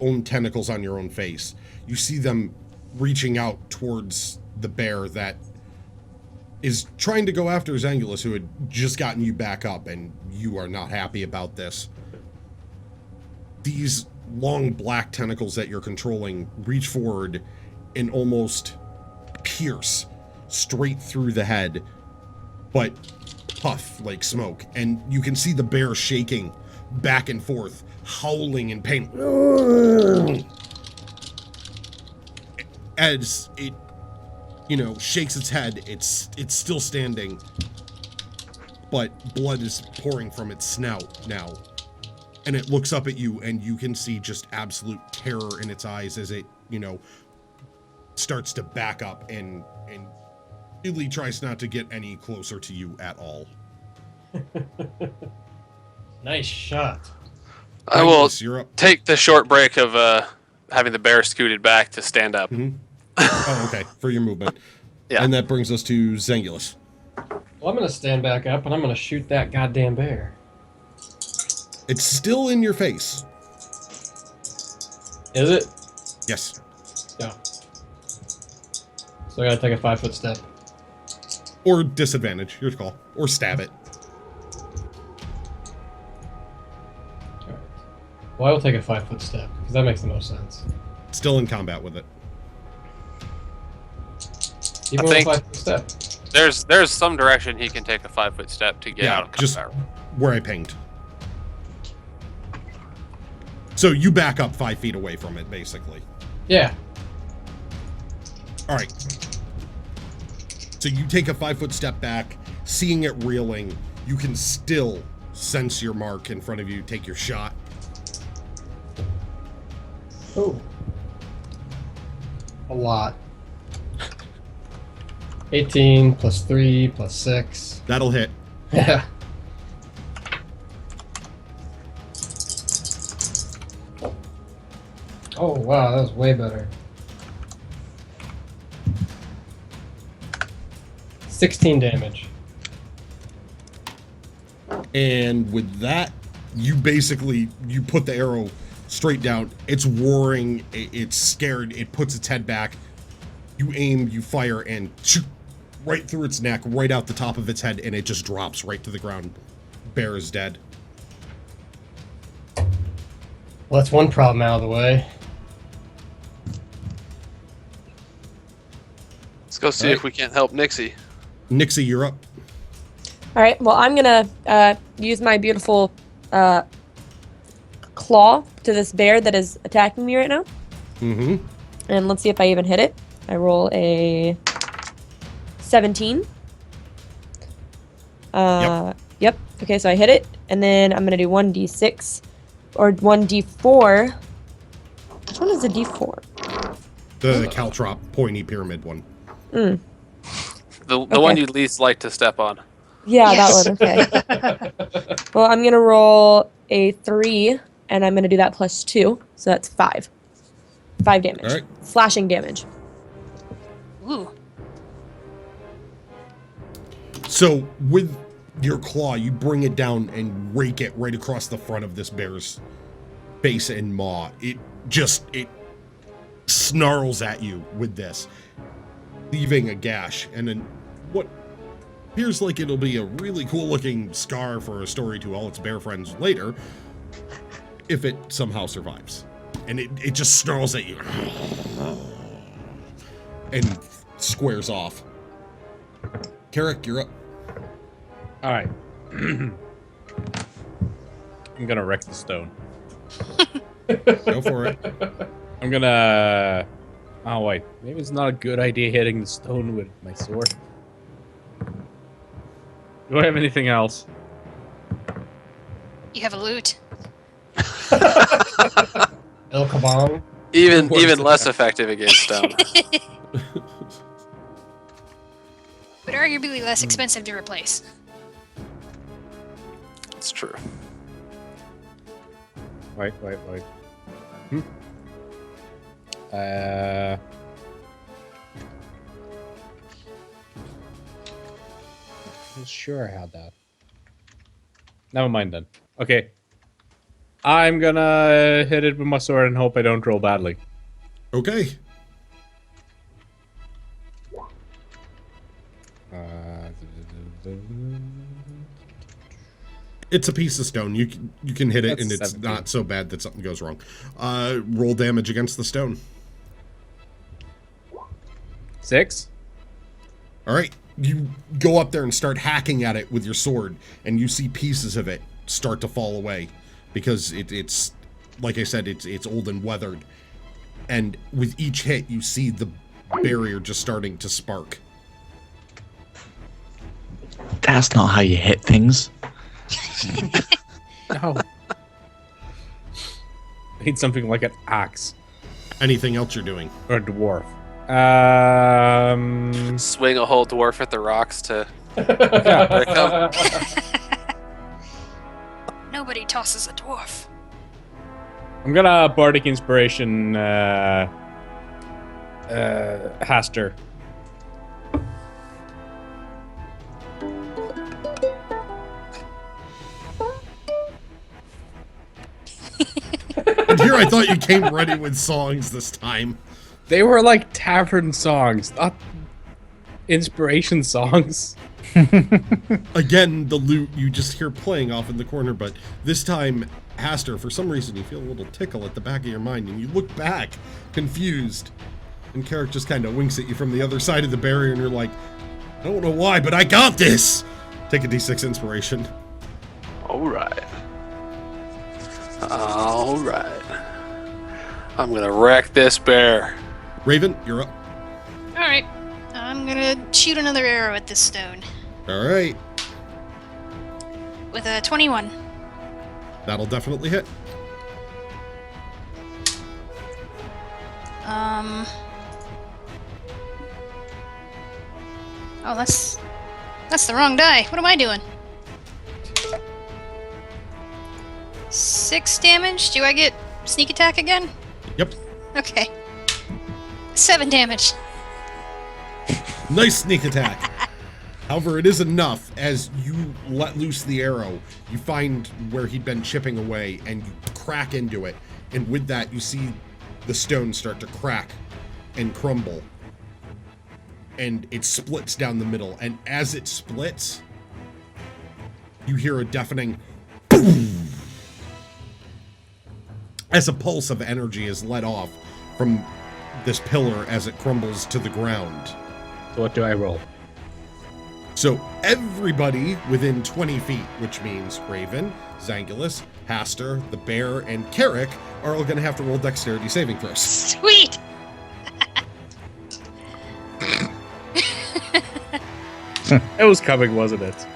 own tentacles on your own face. You see them reaching out towards the bear that is trying to go after Zangulus, who had just gotten you back up, and you are not happy about this. These long black tentacles that you're controlling reach forward and almost pierce straight through the head, but puff like smoke, and you can see the bear shaking back and forth, howling in pain as it, shakes its head. It's still standing, but blood is pouring from its snout now, and it looks up at you, and you can see just absolute terror in its eyes as it, starts to back up and really tries not to get any closer to you at all. Nice shot. I will You're up. take the short break of having the bear scooted back to stand up. Mm-hmm. Oh, okay. For your movement. Yeah. And that brings us to Zengulus. Well, I'm gonna stand back up and I'm gonna shoot that goddamn bear. It's still in your face. Is it? Yes. Yeah. So I gotta take a 5-foot step. Or disadvantage, your call. Or stab it. Alright. Well, I will take a 5-foot step, because that makes the most sense. Still in combat with it. Even with a 5-foot step. There's some direction he can take a 5-foot step to get out of just combat. where I pinged. So you back up 5 feet away from it, basically. Yeah. All right. So you take a 5-foot step back, seeing it reeling, you can still sense your mark in front of you, take your shot. Oh. A lot. 18 plus 3 plus 6. That'll hit. Yeah. Oh, wow, that was way better. 16 damage. And with that, you put the arrow straight down. It's roaring, it's scared, it puts its head back. You aim, you fire, and shoot right through its neck, right out the top of its head, and it just drops right to the ground. Bear is dead. Well, that's one problem out of the way. Let's go see if we can't help Nixie. Nixie, you're up. All right. Well, I'm gonna use my beautiful claw to this bear that is attacking me right now. Mm-hmm. And let's see if I even hit it. I roll a 17. Yep. Okay, so I hit it, and then I'm gonna do 1d6 or 1d4. Which one is a d4? The caltrop pointy pyramid one. Mm. The one you'd least like to step on. Yeah, Yes. that one. Okay. Well, I'm gonna roll a 3, and I'm gonna do that plus 2, so that's 5. 5 damage. All right. Slashing damage. Ooh. So with your claw, you bring it down and rake it right across the front of this bear's face and maw. It snarls at you with this, leaving a gash, and then what appears like it'll be a really cool looking scar for a story to all its bear friends later, if it somehow survives. And it just snarls at you and squares off. Carrick, you're up. All right. I'm gonna wreck the stone. Go for it. I'm gonna. Oh wait, maybe it's not a good idea hitting the stone with my sword. Do I have anything else? You have a loot. El Kabong. Even less effective against stone. But arguably less expensive to replace. It's true. Wait. I'm sure I had that. Never mind then. Okay. I'm gonna hit it with my sword and hope I don't roll badly. Okay. It's a piece of stone. You can hit it, That's and it's 17. not so bad that something goes wrong. Roll damage against the stone. 6. All right. You go up there and start hacking at it with your sword, and you see pieces of it start to fall away because it's like I said, it's old and weathered. And with each hit, you see the barrier just starting to spark. That's not how you hit things. No. I need something like an axe Anything else you're doing? or a dwarf. Swing a whole dwarf at the rocks to. Yeah. There it come. No Nobody tosses a dwarf. I'm gonna bardic inspiration. Haster. And here I thought you came ready with songs this time. They were like tavern songs, not inspiration songs. Again, the lute you just hear playing off in the corner, but this time, Haster, for some reason you feel a little tickle at the back of your mind, and you look back, confused, and Carrick just kind of winks at you from the other side of the barrier, and you're like, I don't know why, but I got this! Take a d6 inspiration. Alright. Alright. I'm gonna wreck this bear. Raven, you're up. Alright. I'm gonna shoot another arrow at this stone. Alright. With a 21. That'll definitely hit. Oh, that's the wrong die. What am I doing? 6 damage. Do I get sneak attack again? Yep. Okay. 7 damage. Nice sneak attack. However, it is enough. As you let loose the arrow, you find where he'd been chipping away, and you crack into it. And with that, you see the stone start to crack and crumble. And it splits down the middle. And as it splits, you hear a deafening boom, as a pulse of energy is let off from this pillar as it crumbles to the ground. So what do I roll? So everybody within 20 feet, which means Raven, Zangulus, Haster, the bear, and Carrick, are all going to have to roll dexterity saving throws. Sweet! It was coming, wasn't it?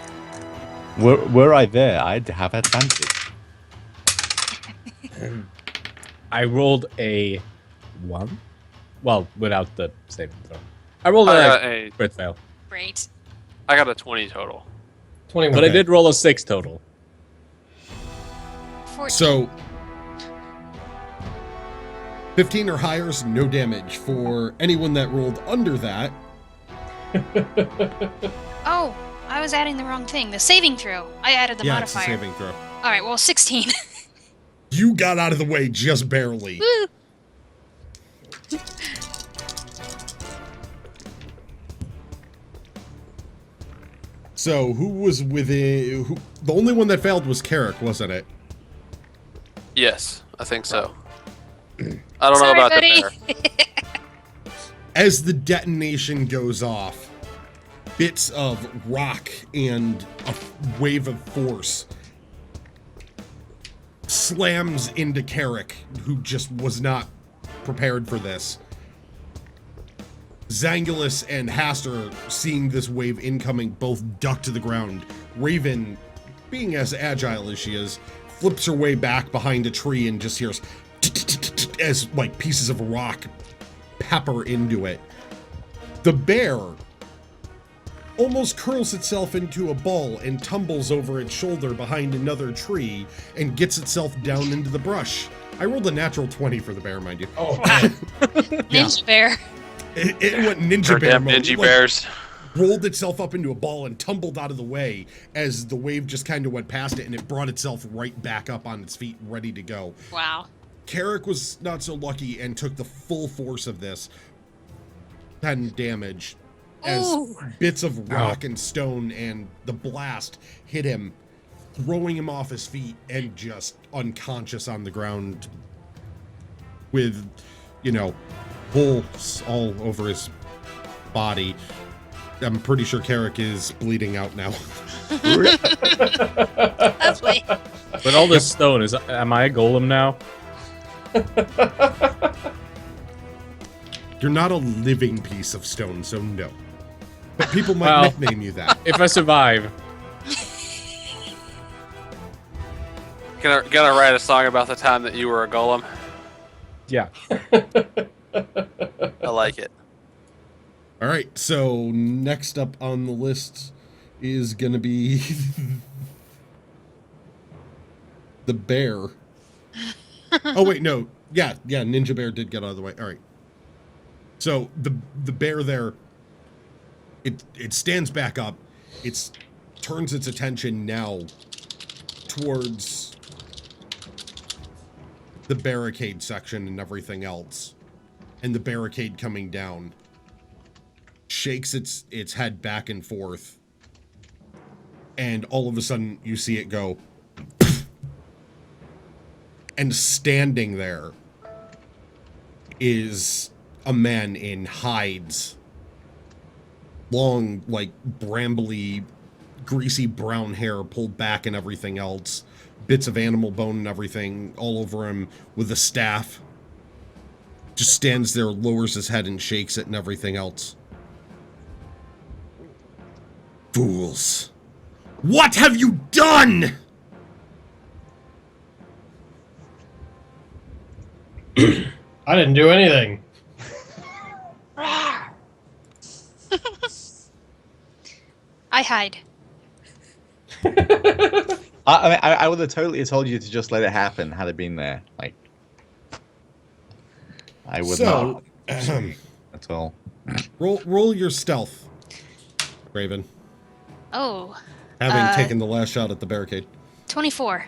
Were I there, I'd have advantage. I rolled a 1. Well, without the saving throw. I rolled a crit fail. Great. I got a 20 total. 21. But I did roll a 6 total. 14. So 15 or higher is no damage. For anyone that rolled under that, Oh, I was adding the wrong thing. The saving throw. I added the yeah, it's a modifier. saving throw. Alright, well, 16. You got out of the way just barely. Woo! So who was within? The only one that failed was Carrick, wasn't it? Yes, I think so. I don't know about buddy. the bear. As the detonation goes off, bits of rock and a wave of force slams into Carrick, who just was not prepared for this. Zangulus and Haster, seeing this wave incoming, both duck to the ground. Raven, being as agile as she is, flips her way back behind a tree and just hears as like pieces of rock pepper into it. The bear almost curls itself into a ball and tumbles over its shoulder behind another tree and gets itself down into the brush. I rolled a natural 20 for the bear, mind you. Oh, Ninja bear. It went ninja bear Damn mode. ninja Like, bears. rolled itself up into a ball and tumbled out of the way as the wave just kind of went past it, and it brought itself right back up on its feet, ready to go. Wow. Carrick was not so lucky and took the full force of this 10 damage as Ooh. bits of rock and stone and the blast hit him, throwing him off his feet and just unconscious on the ground with, you know, holes all over his body. I'm pretty sure Carrick is bleeding out now. Lovely. But all this stone is. Am I a golem now? You're not a living piece of stone, so no. But people might Well, nickname you that. If I survive, Gonna write a song about the time that you were a golem. yeah. I like it. All right, so next up on the list is going to be the bear. Oh wait, no. Yeah, Ninja Bear did get out of the way. All right. So the bear there, it stands back up. It turns its attention now towards the barricade section and everything else, and the barricade coming down. Shakes its head back and forth, and all of a sudden you see it go. And standing there is a man in hides. Long, like, brambly, greasy brown hair pulled back and everything else. Bits of animal bone and everything all over him with a staff. Just stands there, lowers his head and shakes it and everything else. Fools. What have you done? I didn't do anything. I hide. I would have totally told you to just let it happen had it been there. Like, I would not. At all. Roll your stealth, Raven. Oh. Having taken the last shot at the barricade. 24.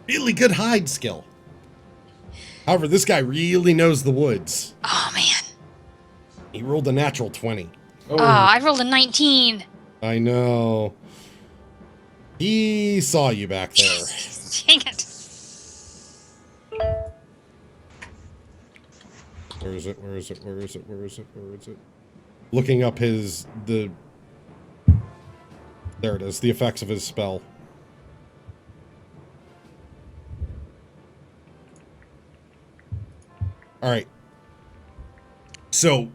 Really good hide skill. However, this guy really knows the woods. Oh, man. He rolled a natural 20. Oh, I rolled a 19. I know. He saw you back there. Dang it. Where is it? Where is it? Where is it? Where is it? Where is it? Looking up there it is, the effects of his spell. All right. So,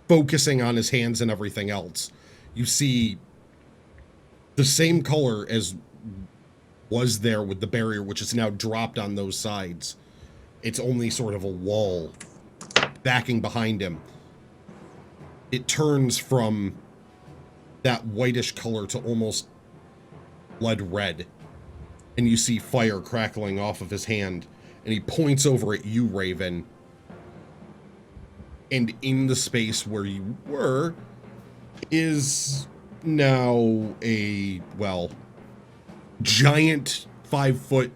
focusing on his hands and everything else, you see the same color as was there with the barrier, which is now dropped on those sides. It's only sort of a wall backing behind him. It turns from that whitish color to almost blood red. And you see fire crackling off of his hand. And he points over at you, Raven. And in the space where you were is now a, well, giant 5-foot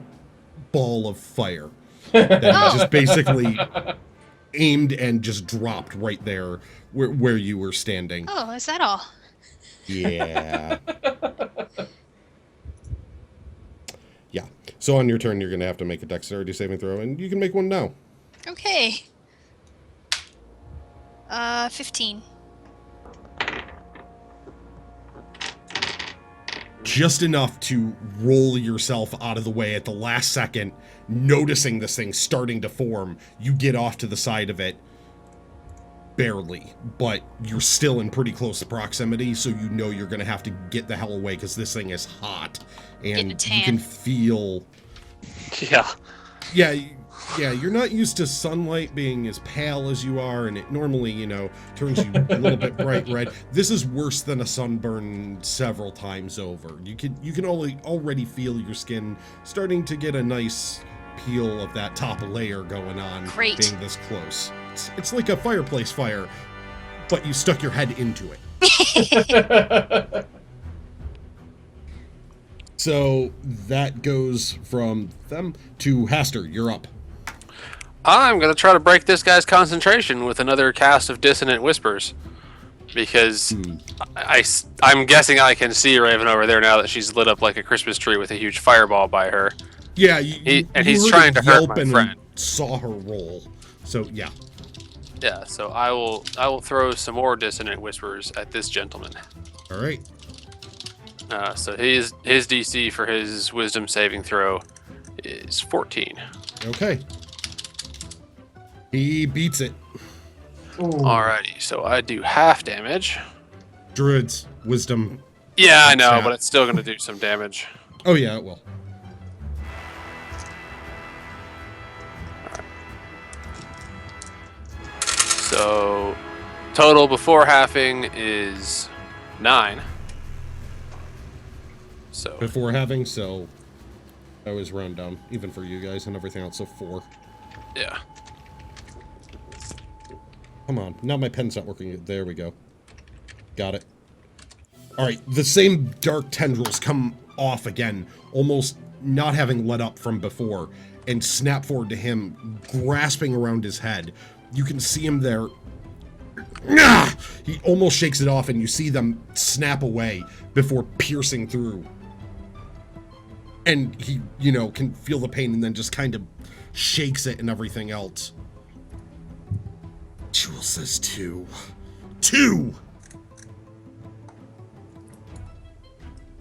ball of fire that just basically aimed and just dropped right there where you were standing. Oh, is that all? Yeah. Yeah. So on your turn, you're going to have to make a dexterity saving throw, and you can make one now. Okay. 15. Just enough to roll yourself out of the way at the last second, noticing this thing starting to form. You get off to the side of it, barely, but you're still in pretty close proximity, so you know you're going to have to get the hell away because this thing is hot. And you can feel... Yeah, you're not used to sunlight being as pale as you are, and it normally, turns you a little bit bright red. This is worse than a sunburn several times over. You can already feel your skin starting to get a nice peel of that top layer going on. Great. Being this close. It's like a fireplace fire, but you stuck your head into it. So that goes from them to Haster. You're up. I'm going to try to break this guy's concentration with another cast of Dissonant Whispers. Because I'm guessing I can see Raven over there now that she's lit up like a Christmas tree with a huge fireball by her. Yeah, he's trying to hurt my friend. Saw her roll. So, yeah. Yeah, so I will throw some more Dissonant Whispers at this gentleman. All right. So his DC for his Wisdom saving throw is 14. Okay. He beats it. Ooh. Alrighty, so I do half damage. Druid's Wisdom. Yeah, I know, but it's still going to do some damage. Oh yeah, it will. Alright. So total before halving is 9. So before having, so I always round down, even for you guys and everything else, so 4. yeah. Come on, now my pen's not working. There we go. Got it. All right, the same dark tendrils come off again, almost not having let up from before, and snap forward to him, grasping around his head. You can see him there. Ah! He almost shakes it off, and you see them snap away before piercing through. And he, you know, can feel the pain and then just kind of shakes it and everything else. Jewel says 2. 2!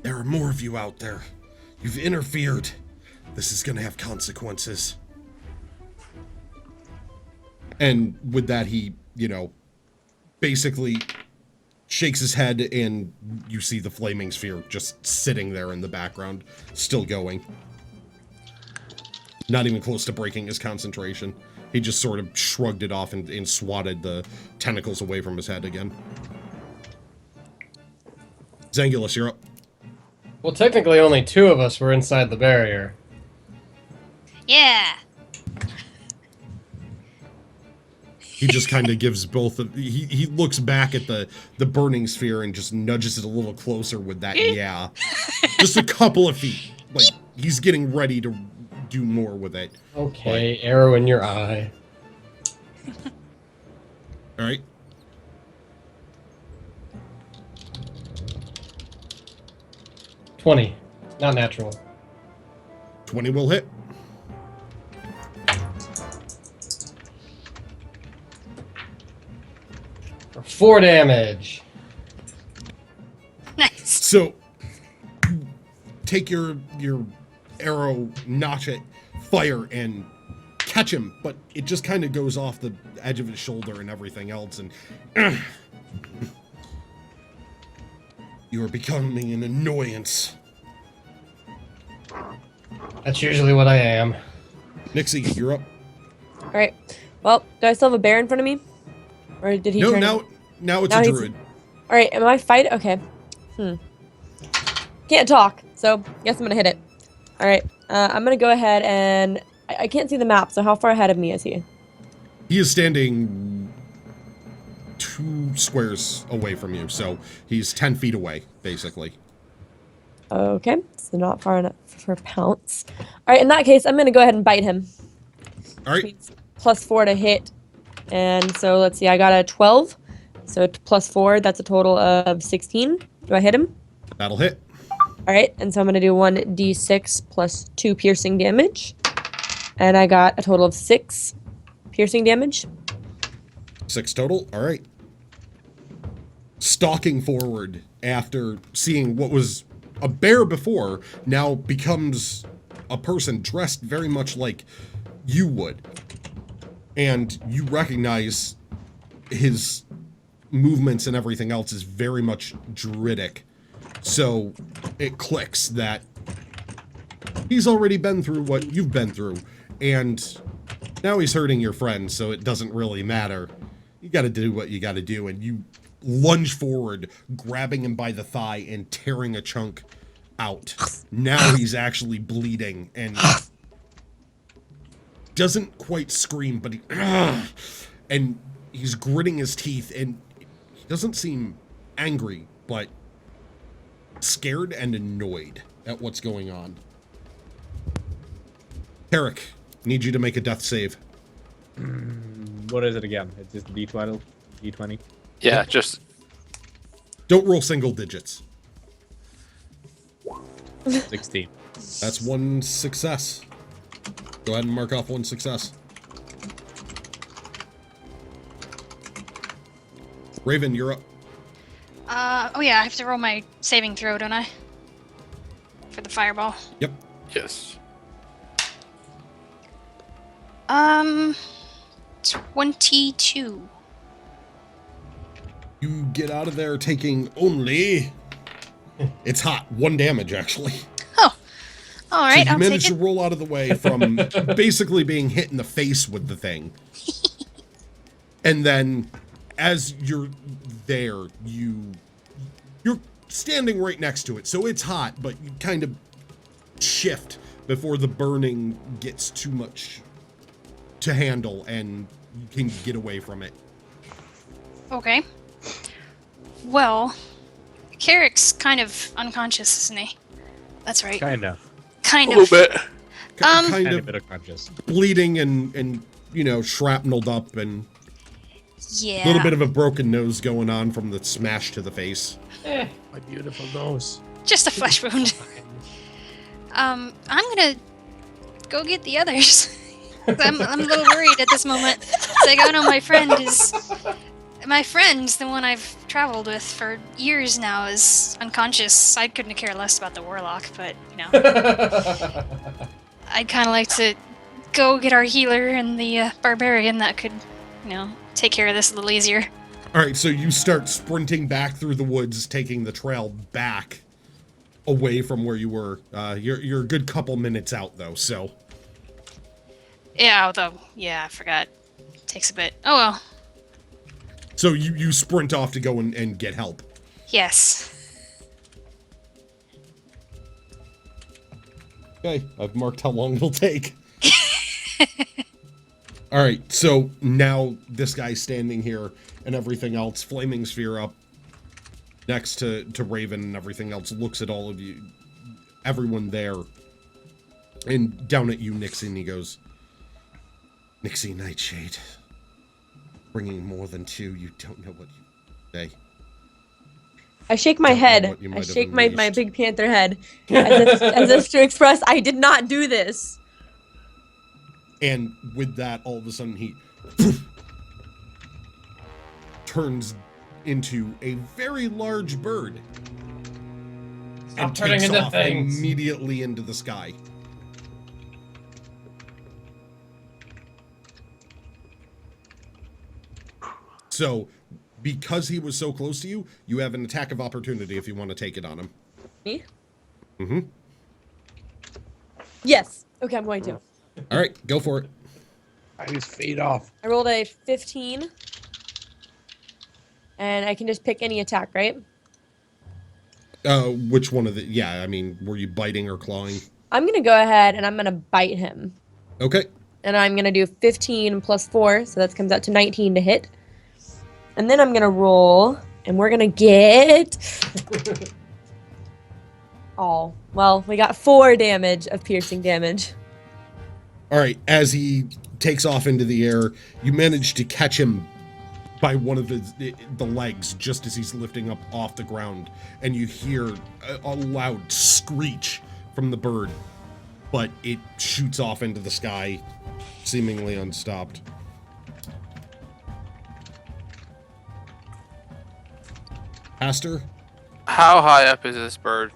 There are more of you out there. You've interfered. This is gonna have consequences. And with that, he, you know, basically shakes his head, and you see the flaming sphere just sitting there in the background, still going. Not even close to breaking his concentration. He just sort of shrugged it off and swatted the tentacles away from his head again. Zangulus, you're up. Well, technically only 2 of us were inside the barrier. Yeah. He just kind of gives both of... He looks back at the burning sphere and just nudges it a little closer with that, yeah. Just a couple of feet. Like, he's getting ready to do more with it. Okay, arrow in your eye. All right. $20. Not natural. 20 will hit. For 4 damage. Nice. So, take your arrow, notch it, fire, and catch him, but it just kind of goes off the edge of his shoulder and everything else, and... You are becoming an annoyance. That's usually what I am. Nixie, you're up. All right. Well, do I still have a bear in front of me? Or did he No, turn? now it's Now a he's- druid. All right. Am I fight? Okay. Can't talk, so guess I'm gonna hit it. All right. I'm gonna go ahead and I can't see the map. So how far ahead of me is he? He is standing 2 squares away from you, so he's 10 feet away, basically. Okay. So not far enough for pounce. All right. In that case, I'm gonna go ahead and bite him. All right. +4 to hit, and so let's see. I got a 12. So +4. That's a total of 16. Do I hit him? That'll hit. All right, and so I'm going to do 1d6 plus 2 piercing damage. And I got a total of 6 piercing damage. 6 total. All right. Stalking forward after seeing what was a bear before now becomes a person dressed very much like you would. And you recognize his movements and everything else is very much druidic. So it clicks that he's already been through what you've been through, and now he's hurting your friend, so it doesn't really matter. You gotta do what you gotta do, and you lunge forward, grabbing him by the thigh and tearing a chunk out. Now he's actually bleeding, and doesn't quite scream, but he... and he's gritting his teeth, and he doesn't seem angry, but scared and annoyed at what's going on. Tarek, need you to make a death save. What is it again? It's just D12? D20? Yeah, just... Don't roll single digits. 16. That's 1 success. Go ahead and mark off 1 success. Raven, you're up. Oh yeah, I have to roll my saving throw, don't I? For the fireball. Yep. Yes. 22. You get out of there taking only... It's hot. 1 damage, actually. Oh. All right, So you I'll managed take to it. roll out of the way from basically being hit in the face with the thing. And then, as you're there, you're standing right next to it, so it's hot, but you kind of shift before the burning gets too much to handle and you can get away from it. Okay. Well, Carrick's kind of unconscious, isn't he? That's right. Kind of. Kind A of. little bit. Kind A of bit unconscious. bleeding and shrapneled up, and Yeah. a little bit of a broken nose going on from the smash to the face. My beautiful nose. Just a flesh wound. I'm gonna go get the others. I'm a little worried at this moment. So I go, no, my friend's the one I've traveled with for years now, is unconscious. I couldn't care less about the warlock, but I'd kind of like to go get our healer and the barbarian that could, take care of this a little easier. All right, so you start sprinting back through the woods, taking the trail back away from where you were. You're a good couple minutes out, though, so. Yeah, although, I forgot. Takes a bit. Oh well. So you sprint off to go and get help. Yes. Okay, I've marked how long it'll take. All right, so now this guy's standing here and everything else, flaming sphere up next to Raven and everything else, looks at all of you, everyone there, and down at you, Nixie, and he goes, Nixie Nightshade, bringing more than two, you don't know what you say. I shake my head. I shake my big panther head as if to express I did not do this. And with that, all of a sudden, he turns into a very large bird. Stop turning into things. Immediately into the sky. So, because he was so close to you, you have an attack of opportunity if you want to take it on him. Me? Mm-hmm. Yes. Okay, I'm going to. All right, go for it. I just fade off. I rolled a 15. And I can just pick any attack, right? Which one of the... Yeah, I mean, were you biting or clawing? I'm going to go ahead and I'm going to bite him. Okay. And I'm going to do 15 plus 4, so that comes out to 19 to hit. And then I'm going to roll, and we're going to get... Oh, well, we got 4 damage of piercing damage. All right, as he takes off into the air, you manage to catch him by one of the legs just as he's lifting up off the ground, and you hear a loud screech from the bird, but it shoots off into the sky, seemingly unstopped. Aster? How high up is this bird?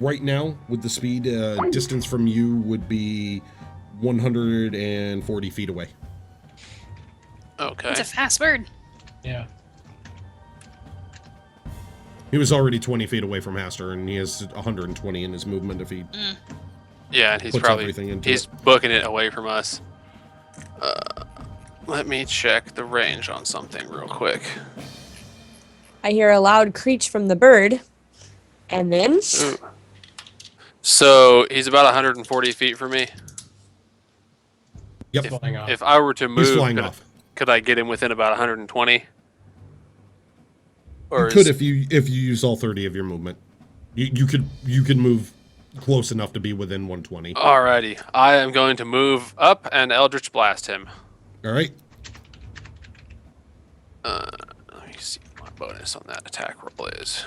Right now, with the speed, distance from you would be 140 feet away. Okay. It's a fast bird. Yeah. He was already 20 feet away from Haster, and he has 120 in his movement if he... Yeah, and he's puts probably everything into he's it. booking it away from us. Let me check the range on something real quick. I hear a loud creech from the bird. And then... Ooh. So he's about 140 feet from me. Yep. If I were to He's move, flying off. could I get him within about 120? You could if you use all 30 of your movement. You could move close enough to be within 120. Alrighty, I am going to move up and Eldritch Blast him. All right. Let me see what my bonus on that attack roll is.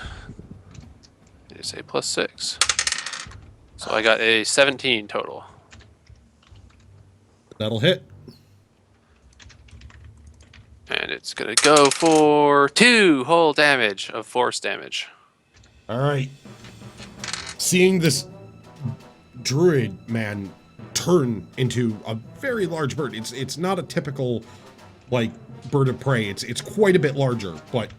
It is a +6. So I got a 17 total. That'll hit. And it's going to go for 2 whole damage of force damage. All right. Seeing this druid man turn into a very large bird. It's not a typical like bird of prey. It's quite a bit larger, but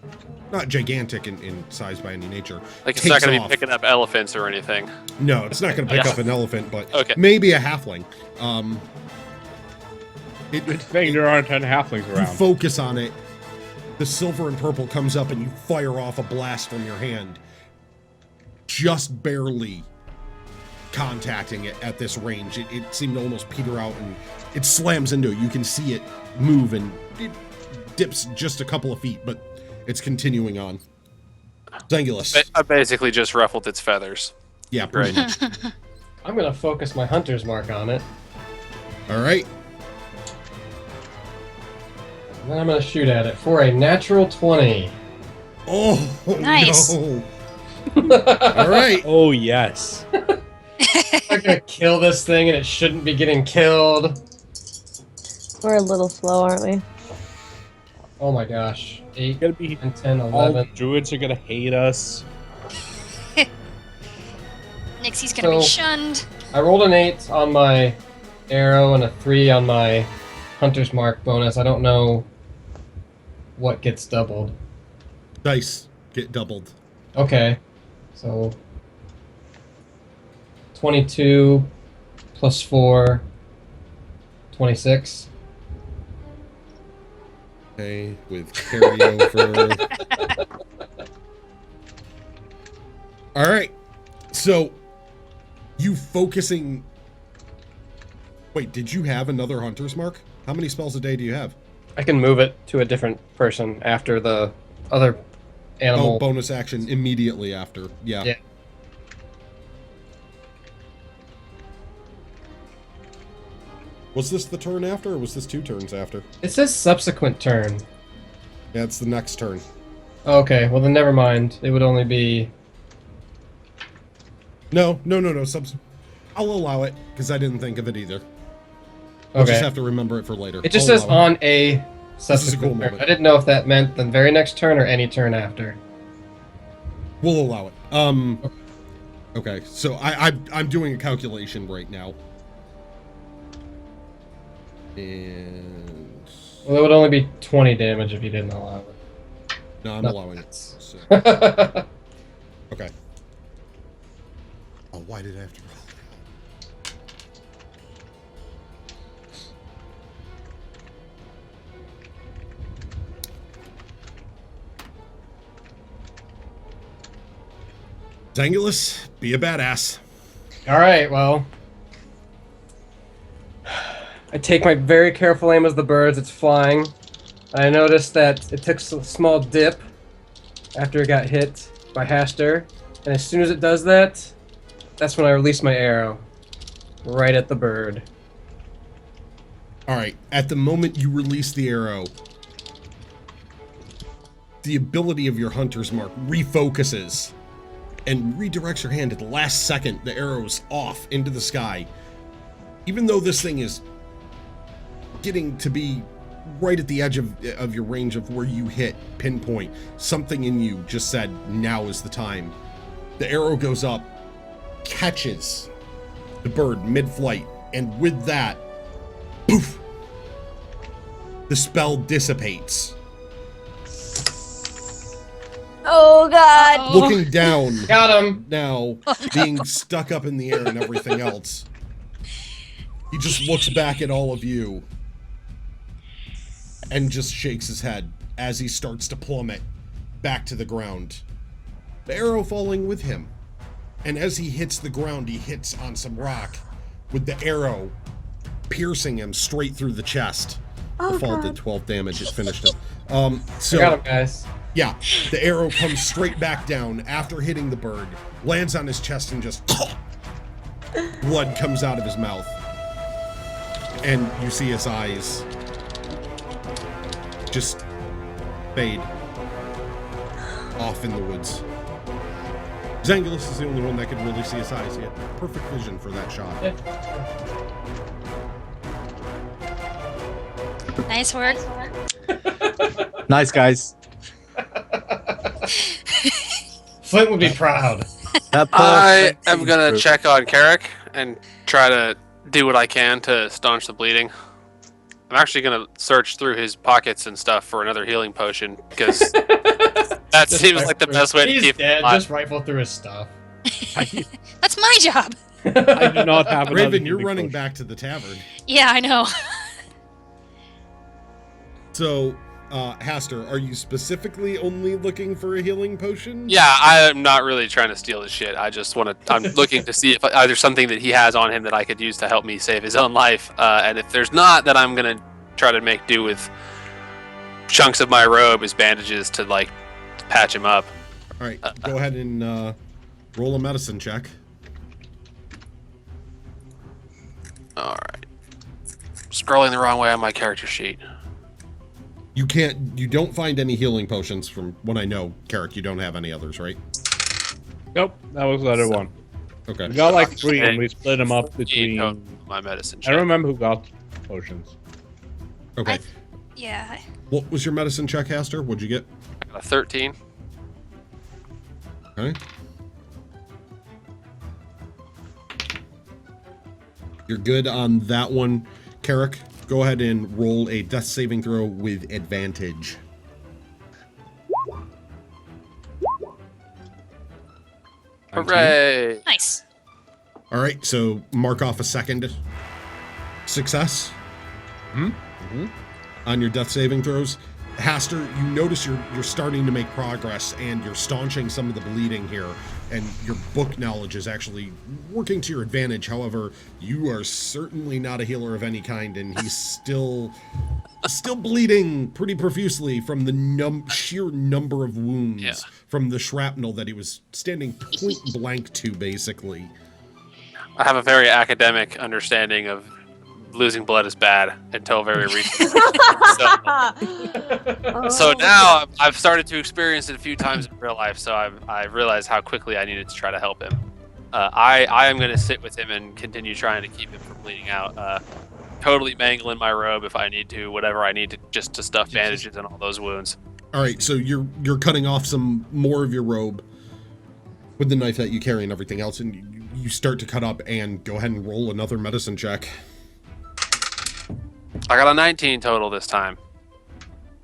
not gigantic in size by any nature. Like it's not Takes going to off. be picking up elephants or anything. No, it's not going to pick up an elephant, but Okay. maybe a halfling. Good thing there aren't 10 halflings You around. focus on it, The silver and purple comes up and you fire off a blast from your hand, just barely contacting it at this range. It seemed to almost peter out, and it slams into it. You can see it move, and it dips just a couple of feet, but it's continuing on. Zangulus. I basically just ruffled its feathers. Yeah, pretty much. I'm gonna focus my hunter's mark on it. All right. And then I'm gonna shoot at it for a natural 20. Oh, Nice. no. All right. Oh yes. I'm gonna kill this thing, and it shouldn't be getting killed. We're a little slow, aren't we? Oh my gosh. 8, Gonna be 9, 10, all 11. druids are gonna hate us. Nixie's gonna be So- shunned. I rolled an 8 on my arrow and a 3 on my hunter's mark bonus. I don't know what gets doubled. Dice get doubled. Okay. So 22 plus 4, 26. Okay, with carryover. All right. So, you focusing... Wait, did you have another hunter's mark? How many spells a day do you have? I can move it to a different person after the other animal. Oh, bonus action immediately after. Yeah. Yeah. Was this the turn after, or was this 2 turns after? It says subsequent turn. Yeah, it's the next turn. Okay, well then never mind. It would only be... No. I'll allow it, because I didn't think of it either. I'll just Okay. have to remember it for later. It just I'll says allow it. on a is a subsequent cool turn. moment. I didn't know if that meant the very next turn or any turn after. We'll allow it. Okay, so I'm doing a calculation right now. And... Well, it would only be 20 damage if you didn't allow it. No, I'm No. allowing it. So. Okay. Oh, why did I have to roll? Zangulus, be a badass. Alright, well. I take my very careful aim as the birds, it's flying. I noticed that it took a small dip after it got hit by Haster. And as soon as it does that, that's when I release my arrow. Right at the bird. Alright, at the moment you release the arrow, the ability of your hunter's mark refocuses and redirects your hand at the last second. The arrow's off into the sky. Even though this thing is getting to be right at the edge of your range of where you hit pinpoint, something in you just said, now is the time. The arrow goes up, catches the bird mid-flight, and with that, poof, the spell dissipates. Oh god! Looking down, Got him! now, being stuck up in the air and everything else, he just looks back at all of you and just shakes his head as he starts to plummet back to the ground. The arrow falling with him. And as he hits the ground, he hits on some rock with the arrow piercing him straight through the chest. Oh, The fall God. did 12 damage, it finished him. I So got him, guys. yeah, the arrow comes straight back down after hitting the bird, lands on his chest, and just blood comes out of his mouth. And you see his eyes just fade off in the woods. Zangulus is the only one that could really see his eyes. He had perfect vision for that shot. Nice work. Nice, guys. Flint would be proud. That I poor- am gonna check on Carrick and try to do what I can to staunch the bleeding. I'm actually gonna search through his pockets and stuff for another healing potion because that seems like the best way to He's keep him dead. alive. Just rifle through his stuff. That's my job. I do not have another Raven, you're healing running potion. back to the tavern. Yeah, I know. So, Haster, are you specifically only looking for a healing potion? Yeah, I'm not really trying to steal his shit. I just want to. I'm looking to see if there's something that he has on him that I could use to help me save his own life. And if there's not, then I'm gonna try to make do with chunks of my robe as bandages to like patch him up. All right, go ahead and roll a medicine check. All right. Scrolling the wrong way on my character sheet. You don't find any healing potions from what I know, Carrick. You don't have any others, right? Nope, that was the other one. Okay. We got like 3 and we split them up between... My medicine I check. don't remember who got potions. Okay. Yeah. What was your medicine check, Haster? What'd you get? I got a 13. Okay. You're good on that one. Carrick, go ahead and roll a death saving throw with advantage. Hooray! Nice. All right, so mark off a second success on your death saving throws. Haster, you notice you're starting to make progress and you're staunching some of the bleeding here, and your book knowledge is actually working to your advantage. However, you are certainly not a healer of any kind, and he's still bleeding pretty profusely from the sheer number of wounds from the shrapnel that he was standing point blank to, basically. I have a very academic understanding of losing blood is bad until very recently. So now I've started to experience it a few times in real life, so I've realized how quickly I needed to try to help him. I am going to sit with him and continue trying to keep him from bleeding out. Totally mangling my robe if I need to, whatever I need to, just to stuff bandages and all those wounds. All right, so you're cutting off some more of your robe with the knife that you carry and everything else, and you start to cut up and go ahead and roll another medicine check. I got a 19 total this time.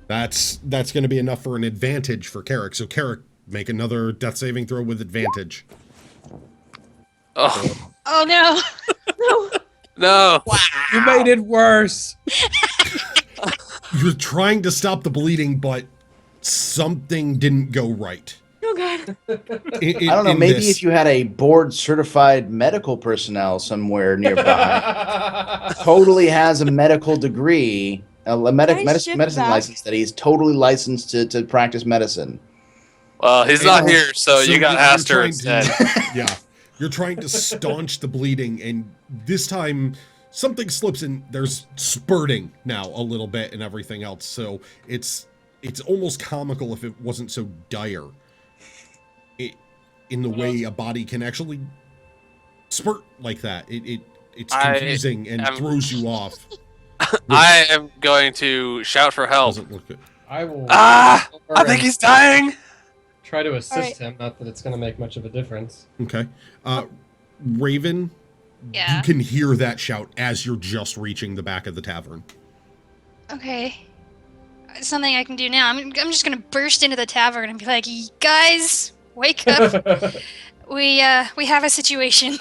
That's going to be enough for an advantage for Carrick. So Carrick, make another death saving throw with advantage. Oh. Oh no. No. No. Wow. You made it worse. You're trying to stop the bleeding, but something didn't go right. Oh god. I don't know. Maybe if you had a board-certified medical personnel somewhere nearby, totally has a medical degree, medicine license that he's totally licensed to practice medicine. Well, he's not here, so you got Haster instead. Yeah, you're trying to staunch the bleeding, and this time something slips in. There's spurting now a little bit and everything else, so it's almost comical if it wasn't so dire. In the way a body can actually spurt like that. It's confusing and throws you off. I am going to shout for help. Doesn't look good. I will. I think he's dying. Try to assist him. Not that it's going to make much of a difference. Okay. Raven, you can hear that shout as you're just reaching the back of the tavern. Okay. Something I can do now. I'm just gonna burst into the tavern and be like, guys, wake up. We have a situation.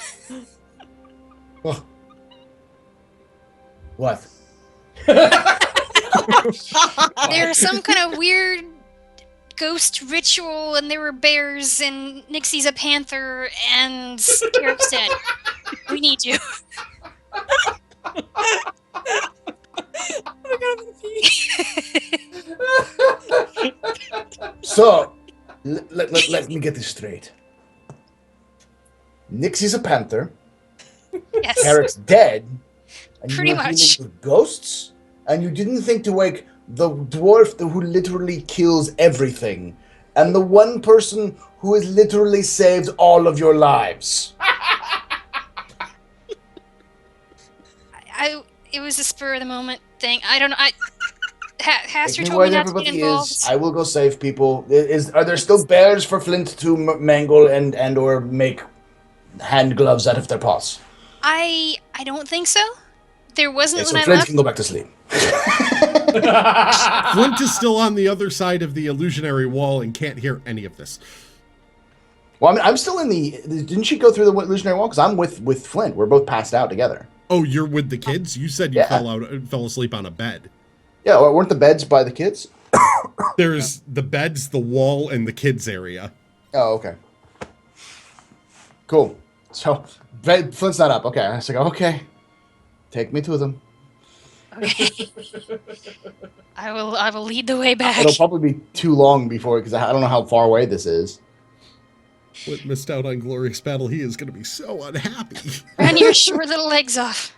What? There's some kind of weird ghost ritual, and there were bears, and Nixie's a panther, and Carrick's dead. We need you. So, let me get this straight. Nixie's a panther. Yes. Carrick's dead. And Pretty you are much. dealing with ghosts, and you didn't think to wake the dwarf who literally kills everything, and the one person who has literally saved all of your lives. It was a spur of the moment thing. I don't know. Haster Take me told where me not to get everybody involved. is. I will go save people. Are there still bears for Flint to mangle and or make hand gloves out of their paws? I don't think so. There wasn't Okay, so when I Flint left. can go back to sleep. Flint is still on the other side of the illusionary wall and can't hear any of this. Well, I mean, I'm still in the. Didn't she go through the illusionary wall? Because I'm with Flint. We're both passed out together. Oh, you're with the kids? You said you fell asleep on a bed. Yeah, weren't the beds by the kids? There's the beds, the wall, and the kids area. Oh, okay. Cool. So Flint's not up. Okay, so I go, okay. Take me to them. Okay. I will lead the way back. It'll probably be too long before, because I don't know how far away this is. What missed out on glorious battle? He is going to be so unhappy. Run your short little legs off.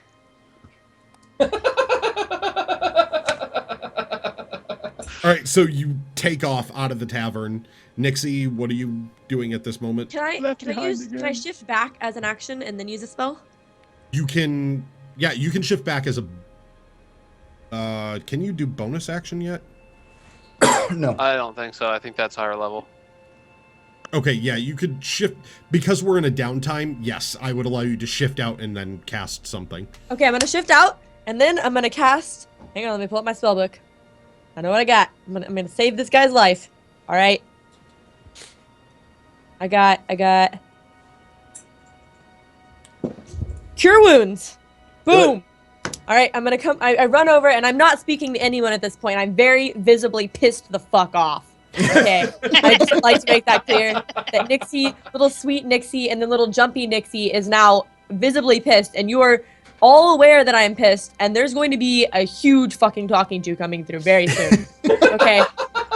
All right, so you take off out of the tavern. Nixie, what are you doing at this moment? Can I shift back as an action and then use a spell? You can, yeah, you can shift back as a. Can you do bonus action yet? No. I don't think so. I think that's higher level. Okay, yeah, you could shift because we're in a downtime. Yes, I would allow you to shift out and then cast something. Okay, I'm gonna shift out and then I'm gonna cast. Hang on, let me pull up my spell book. I know what I got. I'm gonna save this guy's life. All right. I got Cure Wounds. Boom. All right, I'm gonna come. I run over and I'm not speaking to anyone at this point. I'm very visibly pissed the fuck off. Okay, I just like to make that clear that Nixie, little sweet Nixie, and then little jumpy Nixie is now visibly pissed, and you are all aware that I am pissed, and there's going to be a huge fucking talking to coming through very soon. Okay,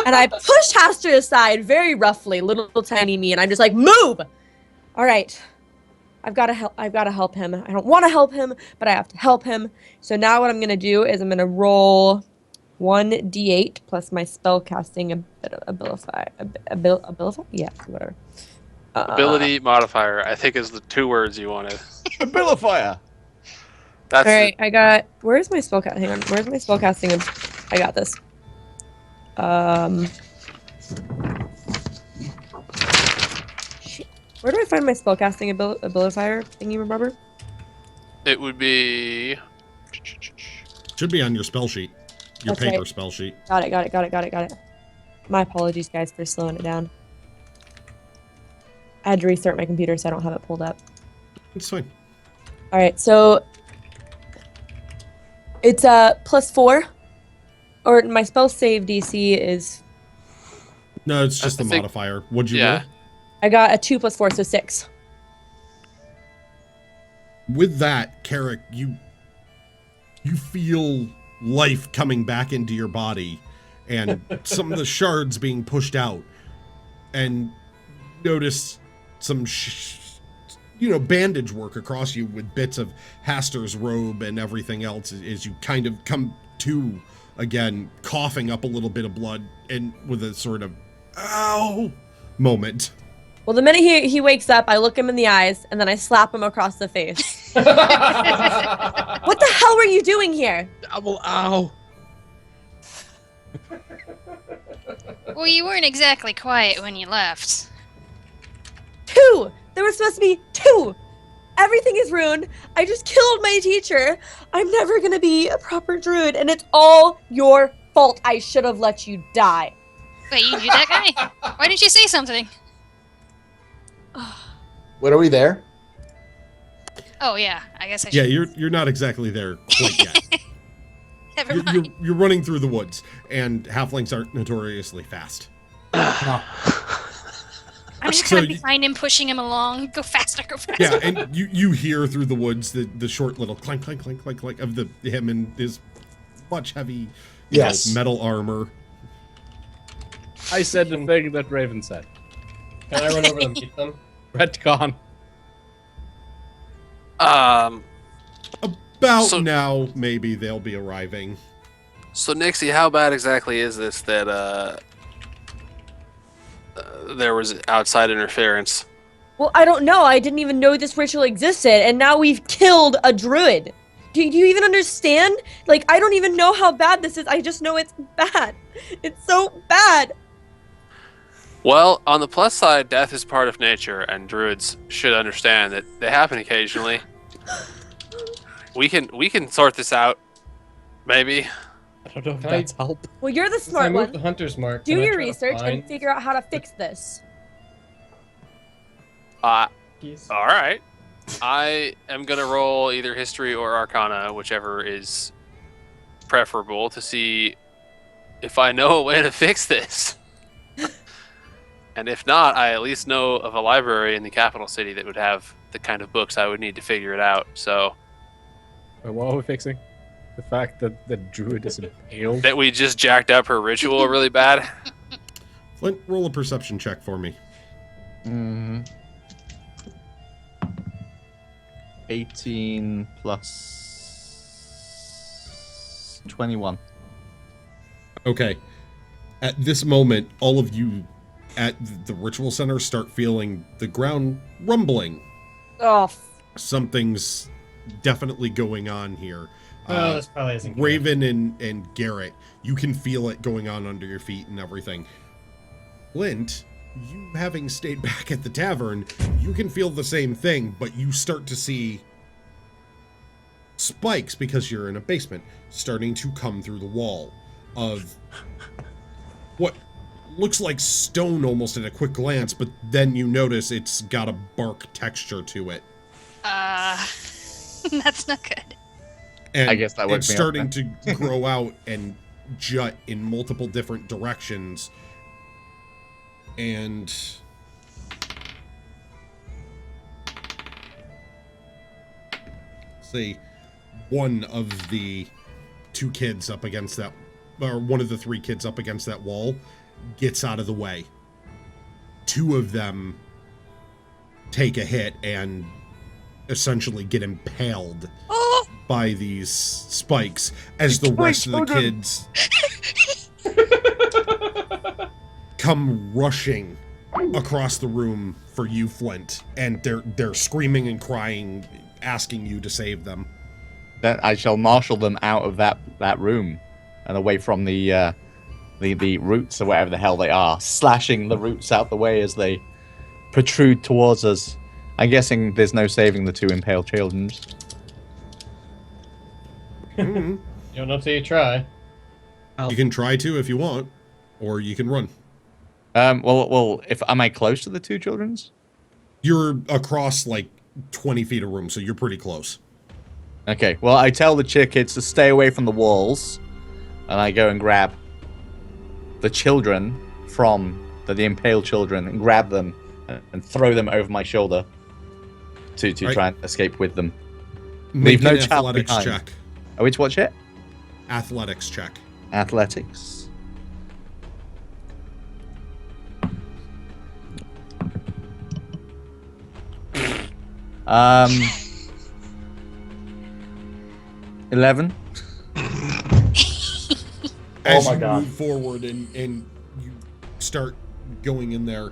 and I push Haster aside very roughly, little tiny me, and I'm just like, move. All right, I've got to help. I've got to help him. I don't want to help him, but I have to help him. So now what I'm gonna do is I'm gonna roll 1d8 plus my spell casting abilify. Yeah, whatever. Ability modifier, I think, is the 2 words you wanted. Abilifier. That's all right. I got. Where's my spell casting? Hang on. Where's my spell casting? I got this. Shit. Where do I find my spell casting abilifier thingy? Remember? It would be. Should be on your spell sheet. Your That's paper right. spell sheet. Got it. My apologies, guys, for slowing it down. I had to restart my computer, so I don't have it pulled up. It's fine. All right, so it's +4, or my spell save DC is. No, it's just the modifier. What'd you roll? I got a 2 + 4, so 6. With that, Carrick, you feel life coming back into your body and some of the shards being pushed out, and notice some bandage work across you with bits of Haster's robe and everything else as you kind of come to again, coughing up a little bit of blood and with a sort of ow moment. Well, the minute he wakes up, I look him in the eyes and then I slap him across the face. What the hell were you doing here? Double ow. Well, you weren't exactly quiet when you left. 2! There were supposed to be 2! Everything is ruined. I just killed my teacher. I'm never gonna be a proper druid, and it's all your fault. I should have let you die. Wait, you knew that guy? Why didn't you say something? What, are we there? Oh yeah, I guess I should. Yeah, you're not exactly there quite yet. Never mind. You're running through the woods, and halflings aren't notoriously fast. No. I'm just gonna find him, pushing him along. Go faster, go faster. Yeah, and you hear through the woods the short little clank, clank, clank, clank, clank of him and his much heavy metal armor. I said the thing that Raven said. Can I run over and meet them? Retcon. About now, maybe they'll be arriving. So Nixie, how bad exactly is this that there was outside interference? Well, I don't know. I didn't even know this ritual existed, and now we've killed a druid. Do you even understand? Like, I don't even know how bad this is. I just know it's bad. It's so bad. Well, on the plus side, death is part of nature, and druids should understand that they happen occasionally. We can sort this out, maybe. I don't know if that's help. Well, you're the Since I smart moved one. the hunter's mark. Do can I your try to research and find figure out how to fix this. keys? All right. I am gonna roll either history or arcana, whichever is preferable, to see if I know a way to fix this. And if not, I at least know of a library in the capital city that would have the kind of books I would need to figure it out. So, What are we fixing? The fact that the druid is impaled? that we just jacked up her ritual really bad. Flint, roll a perception check for me. 18 plus 21. Okay. At this moment, all of you at the ritual center start feeling the ground rumbling. Oh, Something's definitely going on here. Oh, this probably isn't good. Raven and Garrett, you can feel it going on under your feet and everything. Flint, you having stayed back at the tavern, you can feel the same thing, but you start to see spikes, because you're in a basement, starting to come through the wall of what looks like stone almost at a quick glance, but then you notice it's got a bark texture to it. That's not good. And I guess that would it's be starting to grow out and jut in multiple different directions. And say one of the two kids up against that, or one of the three kids up against that wall gets out of the way. Two of them take a hit and essentially get impaled by these spikes as the rest of the kids come rushing across the room for you, Flint, and they're screaming and crying, asking you to save them. Then I shall marshal them out of that room and away from the roots or whatever the hell they are, slashing the roots out the way as they protrude towards us. I'm guessing there's no saving the two impaled children. Mm-hmm. You don't know till you try. You can try to if you want, or you can run. Well, if am I close to the two children's? You're across like 20 feet of room, so you're pretty close. Okay, well, I tell the kids to stay away from the walls, and I go and grab the children from the impaled children and grab them and throw them over my shoulder to try and escape with them. Make Leave no an child athletics behind. check. Oh, which watch it? Athletics check. Athletics. Um, 11. As my you God. move forward and you start going in there,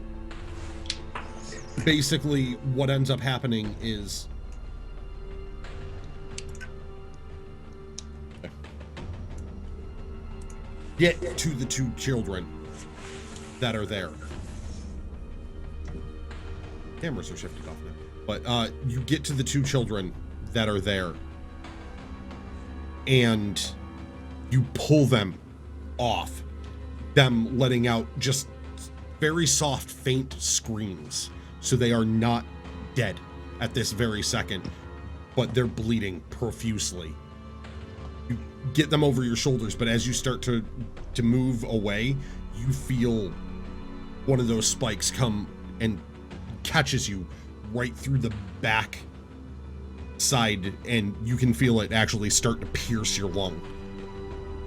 basically what ends up happening is get to the two children that are there. Cameras are shifted off now. But you get to the two children that are there, and you pull them off, them letting out just very soft, faint screams. So they are not dead at this very second, but they're bleeding profusely. You get them over your shoulders, but as you start to move away, you feel one of those spikes come and catches you right through the back side, and you can feel it actually start to pierce your lung.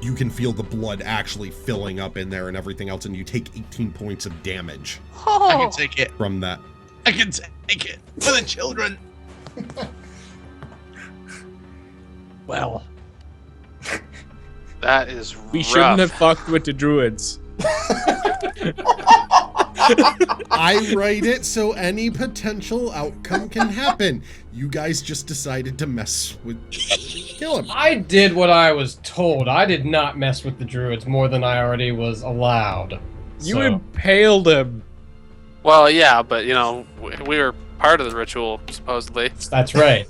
You can feel the blood actually filling up in there and everything else, and you take 18 points of damage I can take it. from that. I can take it for the children. Well, That is We rough. shouldn't have fucked with the druids. I write it so any potential outcome can happen. You guys just decided to mess with kill him. I did what I was told. I did not mess with the druids more than I already was allowed. You So- impaled him. Well, yeah, but you know, we were part of the ritual supposedly. That's right.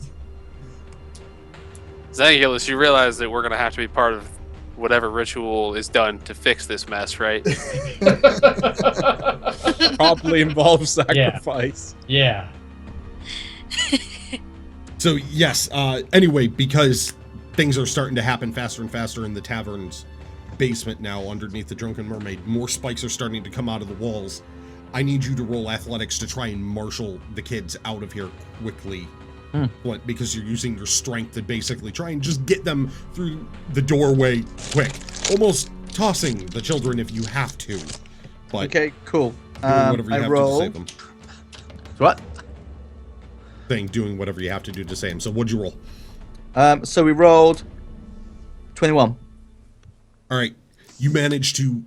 Zangulus, you realize that we're gonna have to be part of whatever ritual is done to fix this mess, right? Probably involves sacrifice. Yeah. So yes, anyway, because things are starting to happen faster and faster in the taverns, basement now underneath the Drunken Mermaid. More spikes are starting to come out of the walls. I need you to roll athletics to try and marshal the kids out of here quickly. Flint, because you're using your strength to basically try and just get them through the doorway quick. Almost tossing the children if you have to. But okay, cool. doing whatever you I have roll. to save them. What? Doing whatever you have to do to save them. So what'd you roll? So we rolled 21. All right. You managed to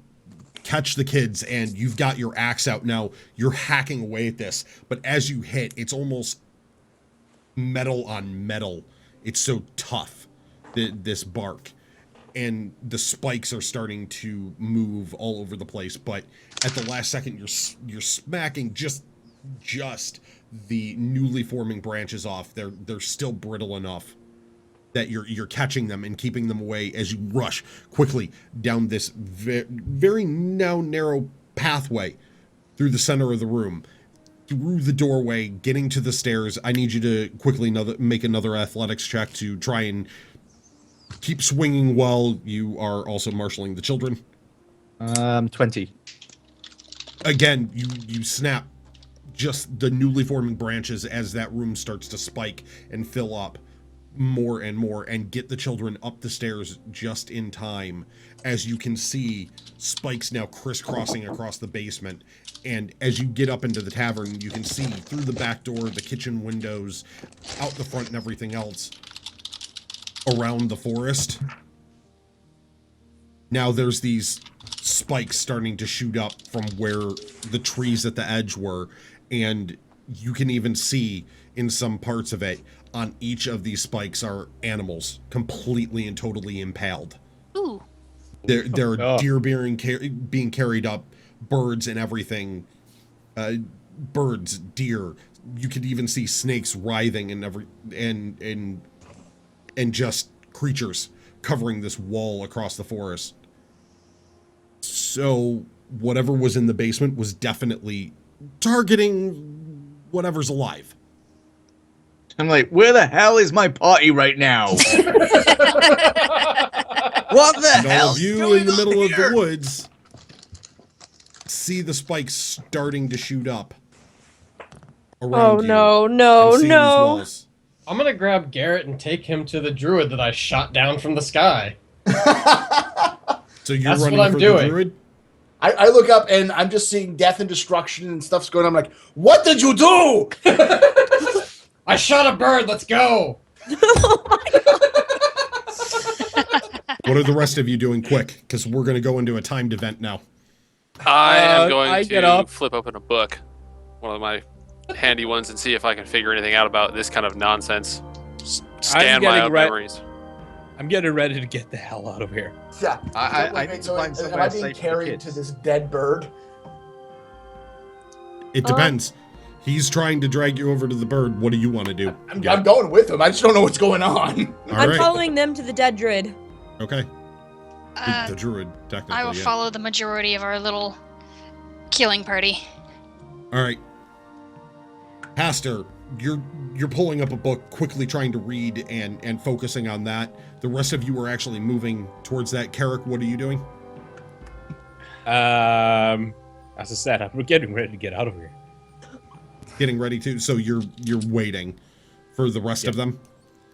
catch the kids and you've got your axe out now. You're hacking away at this. But as you hit, it's almost metal on metal. It's so tough, this bark. And the spikes are starting to move all over the place. But at the last second, you're smacking just the newly forming branches off. They're still brittle enough that you're catching them and keeping them away as you rush quickly down this very now narrow pathway through the center of the room, through the doorway, getting to the stairs. I need you to quickly make another athletics check to try and keep swinging while you are also marshaling the children. 20. Again, you snap just the newly forming branches as that room starts to spike and fill up more and more, and get the children up the stairs just in time. As you can see, spikes now crisscrossing across the basement. And as you get up into the tavern, you can see through the back door, the kitchen windows, out the front and everything else around the forest. Now there's these spikes starting to shoot up from where the trees at the edge were. And you can even see in some parts of it, on each of these spikes are animals completely and totally impaled. Ooh. There are deer being carried up, birds and everything. Birds, deer. You could even see snakes writhing and just creatures covering this wall across the forest. So whatever was in the basement was definitely targeting whatever's alive. I'm like, where the hell is my party right now? What the hell? All of you in the middle of the woods see the spikes starting to shoot up around you. Oh no. These walls. I'm gonna grab Garrett and take him to the druid that I shot down from the sky. So you're That's running what I'm for doing. the druid? I look up and I'm just seeing death and destruction and stuff's going on. I'm like, what did you do? I shot a bird. Let's go. What are the rest of you doing quick? Because we're going to go into a timed event now. I am going I get to up. flip open a book, one of my handy ones, and see if I can figure anything out about this kind of nonsense. Scan my own memories. I'm getting ready to get the hell out of here. Yeah. I need to find am somewhere I being safe for the carried kids. to this dead bird? It depends. He's trying to drag you over to the bird. What do you want to do? I'm going with him. I just don't know what's going on. I'm right. following them to the dead druid. Okay. The druid, technically. I will yeah. follow the majority of our little killing party. All right. Pastor, you're pulling up a book, quickly trying to read and focusing on that. The rest of you are actually moving towards that. Carrick, what are you doing? As I said, I'm getting ready to get out of here. Getting ready to. So you're waiting for the rest of them?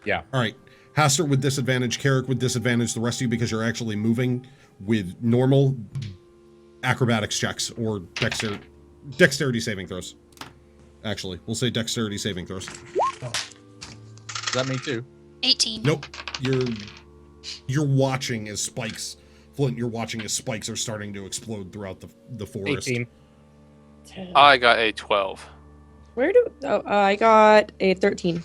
Yeah. All right. Haster with disadvantage, Carrick with disadvantage, the rest of you because you're actually moving with normal acrobatics checks or dexterity saving throws. Actually, we'll say dexterity saving throws. Is that me too? 18. Nope. You're watching as spikes, Flint, you're watching as spikes are starting to explode throughout the forest. 18. I got a 12. I got a 13.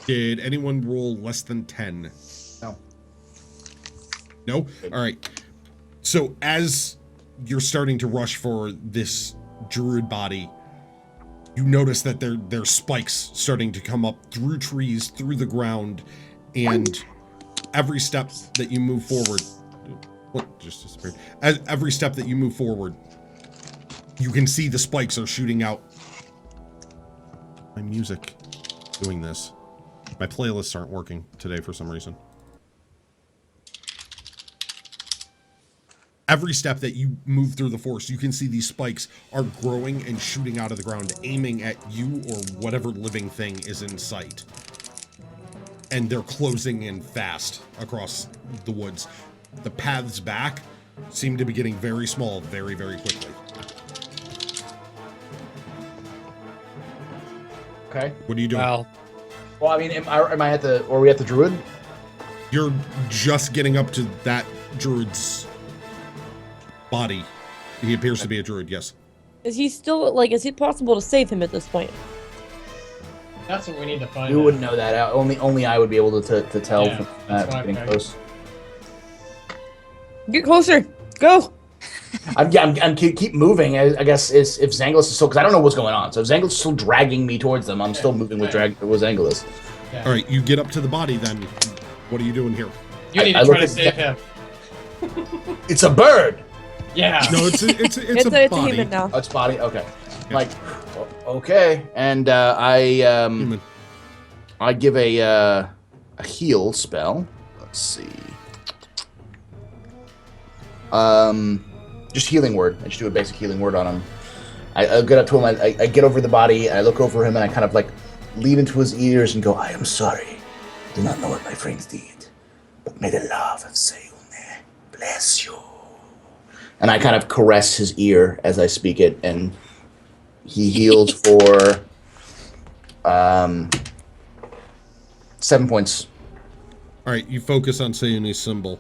Did anyone roll less than 10? No. No? All right. So as you're starting to rush for this druid body, you notice that there's spikes starting to come up through trees, through the ground, and every step that you move forward... What just disappeared? As every step that you move forward, you can see the spikes are shooting out. My music doing this. My playlists aren't working today for some reason. every step that you move through the forest, you can see these spikes are growing and shooting out of the ground, aiming at you or whatever living thing is in sight. And they're closing in fast across the woods. The paths back seem to be getting very small very, very quickly. Okay. What are you doing? Well, Well, I mean, am I at the, or are we at the druid? You're just getting up to that druid's body. He appears to be a druid, yes. Is he still, like, is it possible to save him at this point? That's what we need to find You out. wouldn't know that. Only I would be able to tell Yeah, from that's why getting I- close. Get closer. Go. I'm keep moving. I guess if Zanglus is still, because I don't know what's going on. So if Zanglus is still dragging me towards them, I'm still moving with Zanglus. Yeah. All right, you get up to the body then. What are you doing here? You need I to look try to at save him. It's a bird. Yeah. No, it's It's a a body. human now. Oh, it's body. Okay. Yeah. Like, okay, and Human. I give a heal spell. Let's see. Just healing word. I just do a basic healing word on him. I get up to him. I get over the body. I look over him and I kind of like lean into his ears and go, "I am sorry. Do not know what my friends did, but may the love of Sayune bless you." And I kind of caress his ear as I speak it, and he heals for 7 points. All right, you focus on Sayune's symbol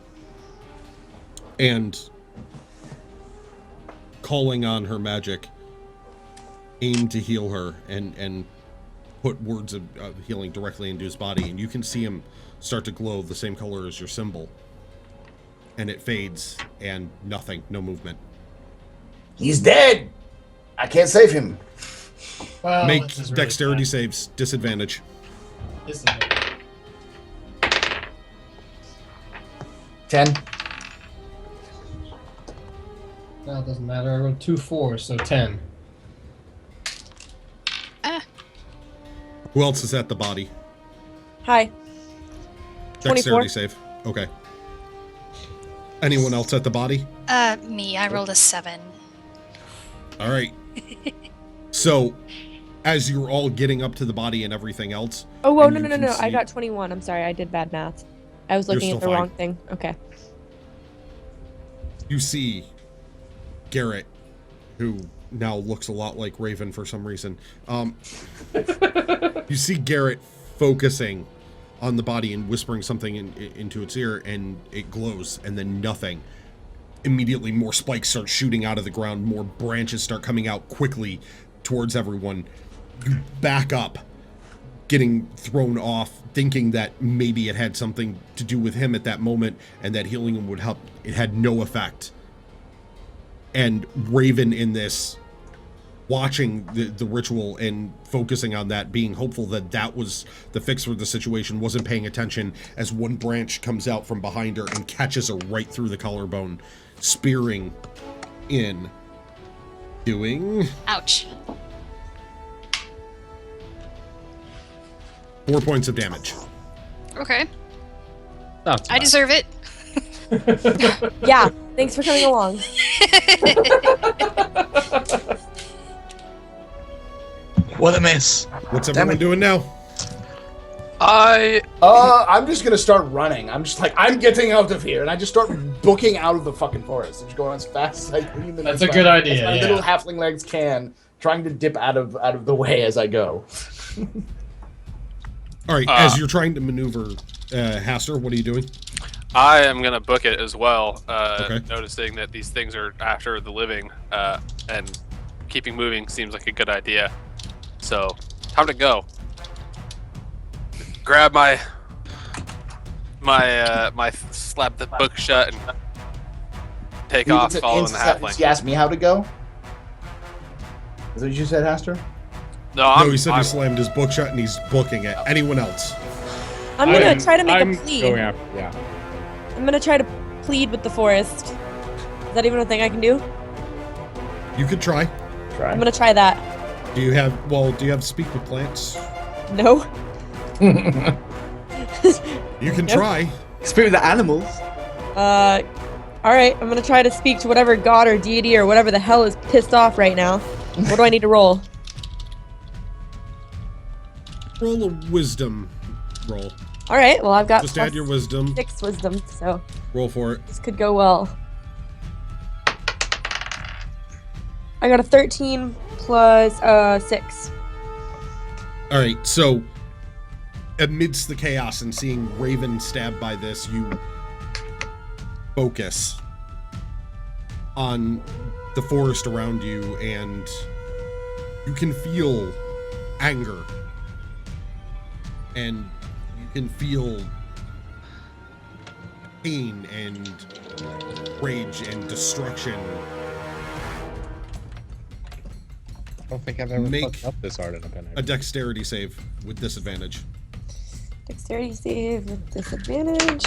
and calling on her magic, aim to heal her and put words of healing directly into his body, and you can see him start to glow the same color as your symbol. And it fades, and nothing, no movement. He's dead. I can't save him. Well, Make this is really dexterity bad. saves, disadvantage. This is 10. No, it doesn't matter. I rolled 2 4s, so 10. Who else is at the body? Hi. 24. Dexterity save. Okay. Anyone else at the body? Me. I rolled a 7. All right. So, as you're all getting up to the body and everything else. Oh, whoa, and no, you no, no, can no. I see- got 21. I'm sorry. I did bad math. I was You're looking at the still wrong fine. thing. Okay. You see Garrett, who now looks a lot like Raven for some reason. You see Garrett focusing on the body and whispering something into its ear, and it glows, and then nothing. Immediately, more spikes start shooting out of the ground. More branches start coming out quickly towards everyone. You back up, getting thrown off, thinking that maybe it had something to do with him at that moment, and that healing him would help. It had no effect. And Raven in this, watching the ritual and focusing on that, being hopeful that that was the fix for the situation, wasn't paying attention as one branch comes out from behind her and catches her right through the collarbone, spearing in, doing Ouch. 4 points of damage. Okay. not too I bad. deserve it. Yeah. Thanks for coming along. What a miss. What's everyone doing now? I'm just gonna start running. I'm just like, I'm getting out of here, and I just start booking out of the fucking forest. I'm just going as fast as I can. That's a good idea, As my yeah. little halfling legs can, trying to dip out of the way as I go. All right, as you're trying to maneuver, Haster, what are you doing? I am gonna book it as well. Okay. Noticing that these things are after the living, and keeping moving seems like a good idea. So, time to go. Grab my slap the book shut and take off, following the halfling. You asked me how to go. Is that what you said, Haster? No, No, he said he I'm slammed his book shut and he's booking it. Anyone else? I'm gonna try to make I'm a plead. going after, yeah. I'm gonna try to plead with the forest. Is that even a thing I can do? You could try. I'm gonna try that. Do you have speak with plants? No. You can try. Speak with the animals. All right, I'm gonna try to speak to whatever god or deity or whatever the hell is pissed off right now. What do I need to roll? Roll a wisdom roll. All right, well I've got Just add your wisdom. 6 wisdom, so Roll for it. this could go well. I got a 13 plus 6. All right, so amidst the chaos and seeing Raven stabbed by this, you focus on the forest around you, and you can feel anger, and you can feel pain and rage and destruction. I don't think I've ever Make fucked up this hard in a pen. a dexterity save with disadvantage. Dexterity save with disadvantage.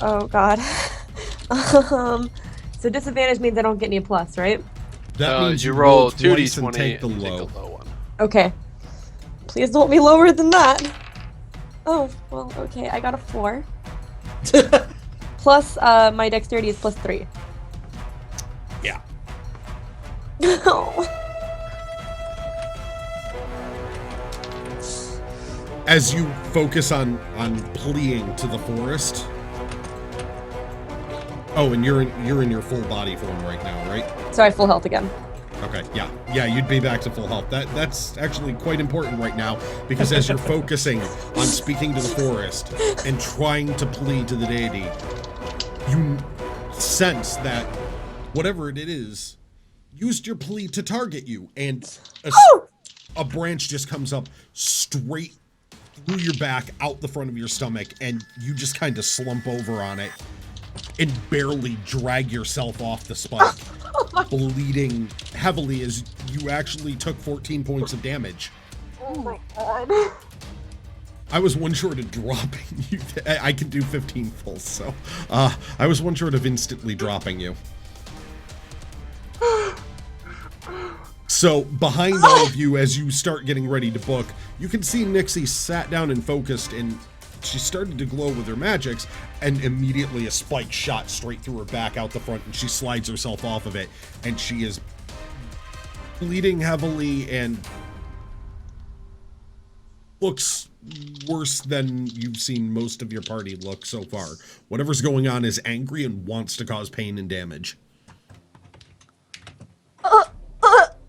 Oh god. So disadvantage means I don't get any plus, right? That means you roll twice 2d20 and take the and low. take a low one. Okay. Please don't be lower than that. Oh, well, okay, I got a 4. Plus, my dexterity is plus 3. Yeah. As you focus on fleeing to the forest. Oh, and you're in your full body form right now, right? Sorry, full health again. Okay, yeah, you'd be back to full health. That's actually quite important right now, because as you're focusing on speaking to the forest and trying to plead to the deity, you sense that whatever it is used your plea to target you, and a branch just comes up straight through your back, out the front of your stomach, and you just kind of slump over on it and barely drag yourself off the spike, bleeding heavily as you actually took 14 points of damage. Oh my god. I was one short of dropping you. I can do 15 full, so I was one short of instantly dropping you. So behind all of you, as you start getting ready to book, you can see Nixie sat down and focused, and she started to glow with her magics, and immediately a spike shot straight through her back out the front, and she slides herself off of it, and she is bleeding heavily and looks worse than you've seen most of your party look so far. Whatever's going on is angry and wants to cause pain and damage.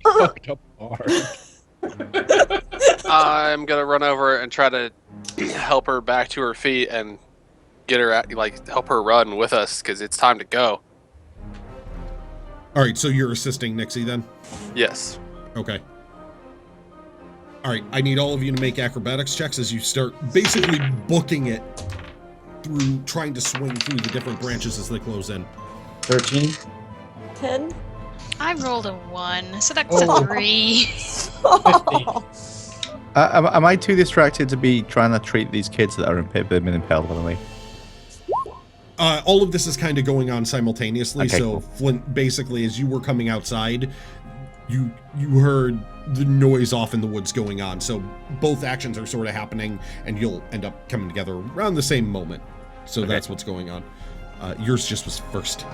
Fucked up hard. I'm gonna run over and try to help her back to her feet and get her help her run with us, because it's time to go. All right, so you're assisting Nixie then? Yes. Okay. All right, I need all of you to make acrobatics checks as you start basically booking it through, trying to swing through the different branches as they close in. 13. 10. I rolled a 1, so that's a 3. 50. Am I too distracted to be trying to treat these kids that are been impaled by the way? All of this is kind of going on simultaneously. Okay, So cool. Flint, basically, as you were coming outside, you heard the noise off in the woods going on. So both actions are sort of happening, and you'll end up coming together around the same moment. So Okay. that's what's going on. Yours just was first.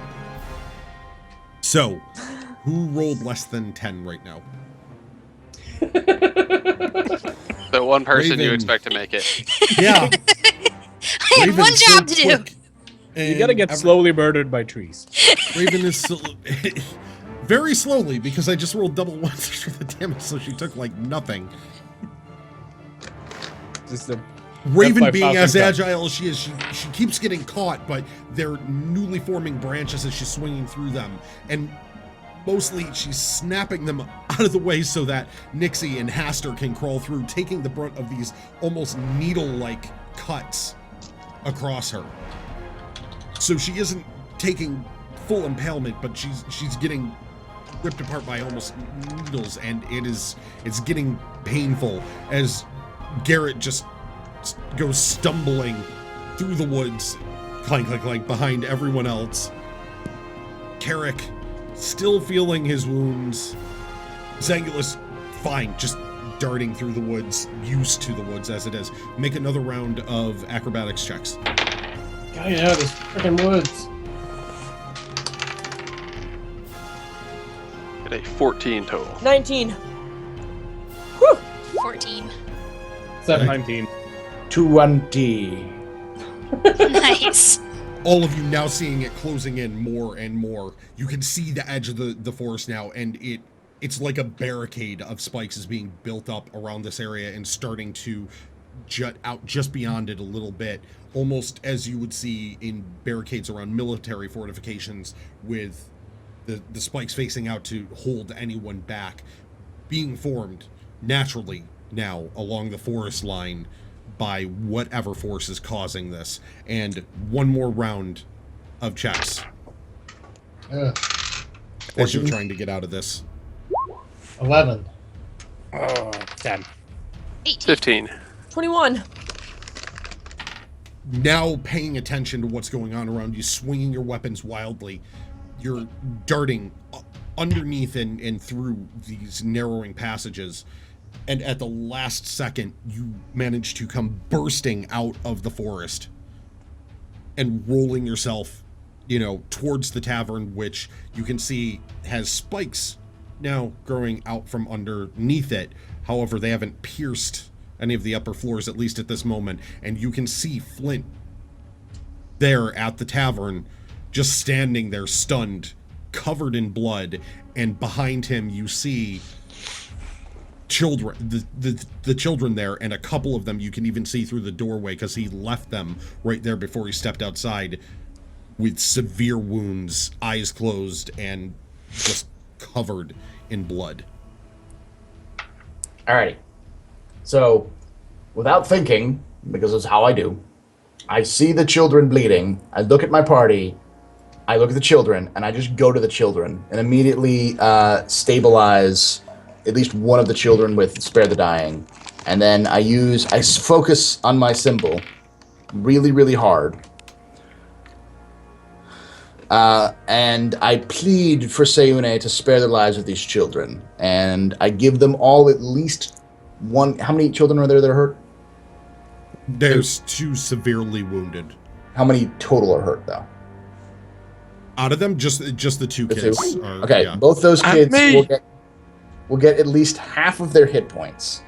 So, who rolled less than 10 right now? The one person you Raven. expect to make it. Yeah. I had one job to do. You gotta get slowly murdered by trees. Raven is very slowly, because I just rolled double ones for the damage, so she took like nothing. Just a Raven by being as Falcon Cut. agile as she is, she keeps getting caught, but they're newly forming branches as she's swinging through them. And mostly she's snapping them out of the way so that Nixie and Haster can crawl through, taking the brunt of these almost needle-like cuts across her. So she isn't taking full impalement, but she's getting ripped apart by almost needles, and it's getting painful as Garrett just goes stumbling through the woods, clank, clank, clank, behind everyone else. Carrick still feeling his wounds. Zangulus, fine, just darting through the woods, used to the woods as it is. Make another round of acrobatics checks. Get out of this freaking woods. Get a 14 total. 19. 14. 19. 20. Nice. All of you now seeing it closing in more and more. You can see the edge of the forest now, and it's like a barricade of spikes is being built up around this area and starting to jut out just beyond it a little bit, almost as you would see in barricades around military fortifications, with the spikes facing out to hold anyone back, being formed naturally now along the forest line by whatever force is causing this. And one more round of checks as you're trying to get out of this. 11. 10. 18. 15. 21. Now paying attention to what's going on around you, swinging your weapons wildly, you're darting underneath and through these narrowing passages, and at the last second you manage to come bursting out of the forest and rolling yourself, towards the tavern, which you can see has spikes now growing out from underneath it. However, they haven't pierced any of the upper floors, at least at this moment, and you can see Flint there at the tavern, just standing there stunned, covered in blood, and behind him you see children, the children there, and a couple of them you can even see through the doorway because he left them right there before he stepped outside with severe wounds, eyes closed, and just covered in blood. Alrighty. So, without thinking, because it's how I do, I see the children bleeding, I look at my party, I look at the children, and I just go to the children and immediately stabilize at least one of the children with Spare the Dying. And then I focus on my symbol really, really hard. And I plead for Seune to spare the lives of these children. And I give them all at least one. How many children are there that are hurt? There's 2 severely wounded. How many total are hurt, though? Out of them, just the 2 kids. Okay, Yeah. both those kids will get at least half of their hit points.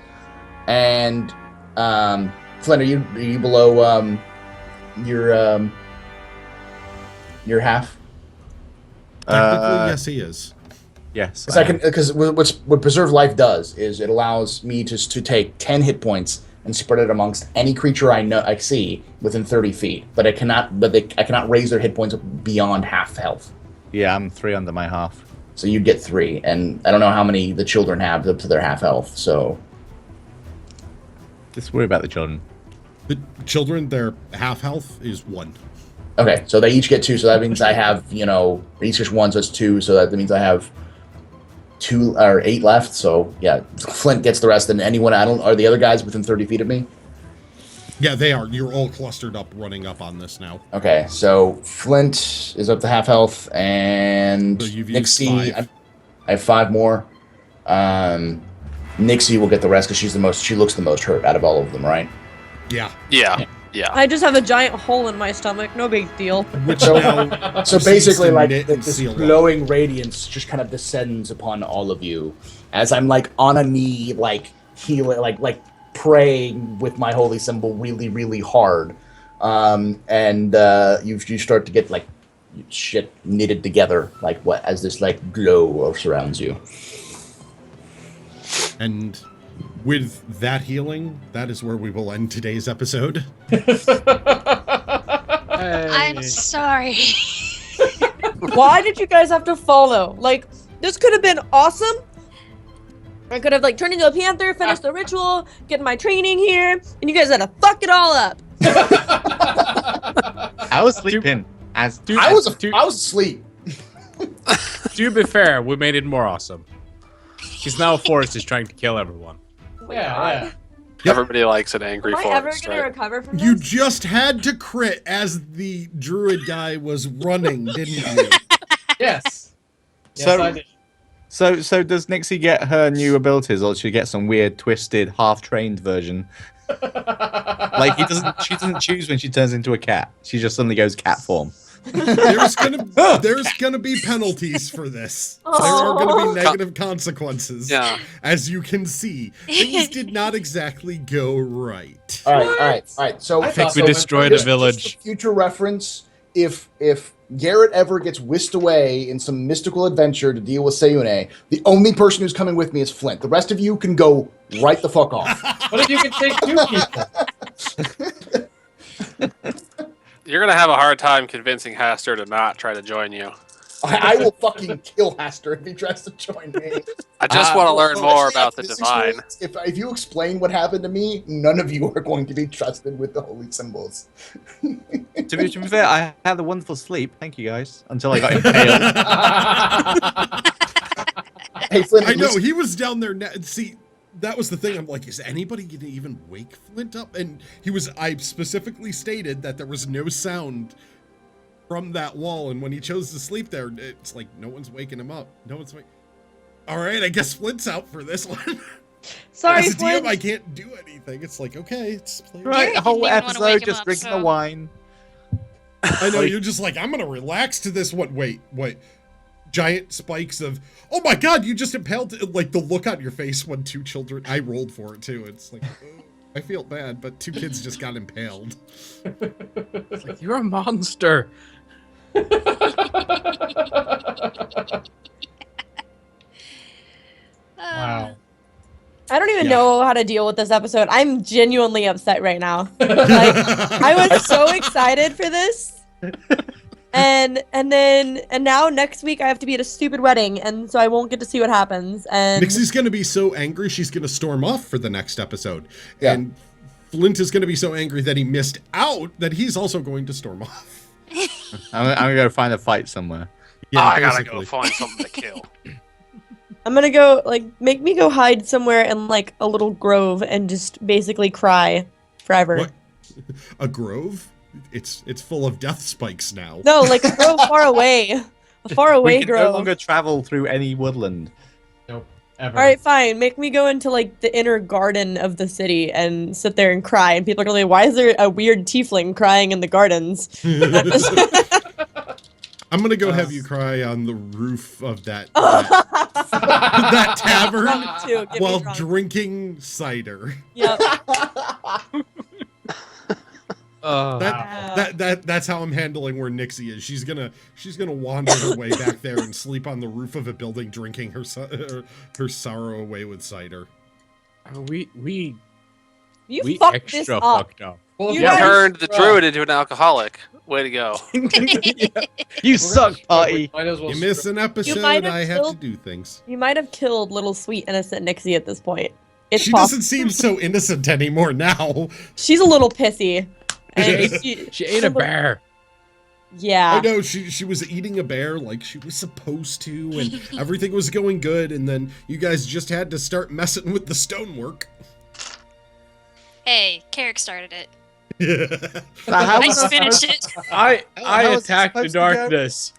And Flynn, are you below your half? Technically, yes, he is. Yes. Because what Preserve Life does is it allows me to take 10 hit points and spread it amongst any creature I see within 30 feet. But I cannot raise their hit points beyond half health. Yeah, I'm 3 under my half. So you'd get 3, and I don't know how many the children have up to their half health. So Just worry about the children. The children, their half health is 1. okay, so they each get 2. So that means I have they each get 1, so it's 2. So that means I have 2 or 8 left. So yeah, Flint gets the rest, and anyone are the other guys within 30 feet of me? Yeah, they are. You're all clustered up, running up on this now. Okay, so Flint is up to half health, and So you've used Nixie, 5. I have 5 more. Nixie will get the rest because she looks the most hurt out of all of them, right? Yeah. Yeah. I just have a giant hole in my stomach. No big deal. Which now So proceeds basically, to like knit and this seal up. glowing radiance just kind of descends upon all of you as I'm like on a knee, like healing, like praying with my holy symbol really, really hard, and you start to get like shit knitted together, like what as this like glow surrounds you. And with that healing, that is where we will end today's episode. I'm sorry. Why did you guys have to follow? Like, this could have been awesome. I could have like turned into a panther, finished the ritual, get my training here, and you guys had to fuck it all up. I was sleeping. I was asleep. To be fair, we made it more awesome. Because now Forrest is trying to kill everyone. Yeah. Everybody likes an angry Am I ever forest, gonna right? recover from You this? just had to crit as the druid guy was running, didn't you? Yes. Yes, So- I did. So does Nixie get her new abilities, or does she get some weird, twisted, half-trained version? Like she doesn't choose when she turns into a cat. She just suddenly goes cat form. There's gonna be penalties for this. There are gonna be negative consequences. Yeah. As you can see, things did not exactly go right. All right. So I I think thought we so, destroyed a just village. for future reference, if Garrett ever gets whisked away in some mystical adventure to deal with Sayune, the only person who's coming with me is Flint. The rest of you can go right the fuck off. What if you could take 2 people? You're gonna have a hard time convincing Haster to not try to join you. I will fucking kill Haster if he tries to join me. I just want to learn more Actually, about after the this divine. experience, if you explain what happened to me, none of you are going to be trusted with the holy symbols. To be fair, I had a wonderful sleep. Thank you guys. Until I got impaled. Hey, Flint, I know he was down there. See, that was the thing. I'm like, is anybody gonna even wake Flint up? And I specifically stated that there was no sound from that wall, and when he chose to sleep there, it's like no one's waking him up. No one's waking. All right, I guess Flint's out for this one. Sorry, As a DM, Flint. I can't do anything. It's like, okay, it's Right, Garrett a whole didn't even wanna wake episode him just up, drinking so- the wine. I know, you're just like, I'm gonna relax to this. Wait. Giant spikes of, oh my god, you just impaled, like the look on your face when 2 children, I rolled for it too. It's like, oh, I feel bad, but 2 kids just got impaled. It's like, you're a monster. Wow. I don't even Yeah. know how to deal with this episode. I'm genuinely upset right now. Like, I was so excited for this. And now next week I have to be at a stupid wedding, and so I won't get to see what happens. And Nixie's gonna be so angry she's gonna storm off for the next episode. Yeah. And Flint is gonna be so angry that he missed out that he's also going to storm off. I'm gonna go find a fight somewhere. Yeah, I gotta go basically. find something to kill. I'm gonna go, like, make me go hide somewhere in, like, a little grove and just basically cry forever. What? A grove? It's full of death spikes now. No, like a grove far away. A far away We can grove. no longer travel through any woodland. Nope. Ever. All right, fine. Make me go into, like, the inner garden of the city and sit there and cry. And people are gonna be like, why is there a weird tiefling crying in the gardens? I'm gonna go have you cry on the roof of that that tavern That too, get me while drunk. drinking cider. Yep. That's how I'm handling where Nixie is. She's gonna wander her way back there and sleep on the roof of a building, drinking her sorrow away with cider. We You fucked this extra up. fucked up. Well, You You guys- turned the druid into an alcoholic. Way to go. You suck, party. Might as well You miss an episode, might have I have to killed- do things. You might have killed little sweet innocent Nixie at this point. It's She possible. doesn't seem so innocent anymore now. She's a little pissy. And She ate a bear. Yeah. I know she was eating a bear like she was supposed to, and everything was going good, and then you guys just had to start messing with the stonework. Hey, Carrick started it. How I was just finished it. I how is it attacked the supposed to go? darkness.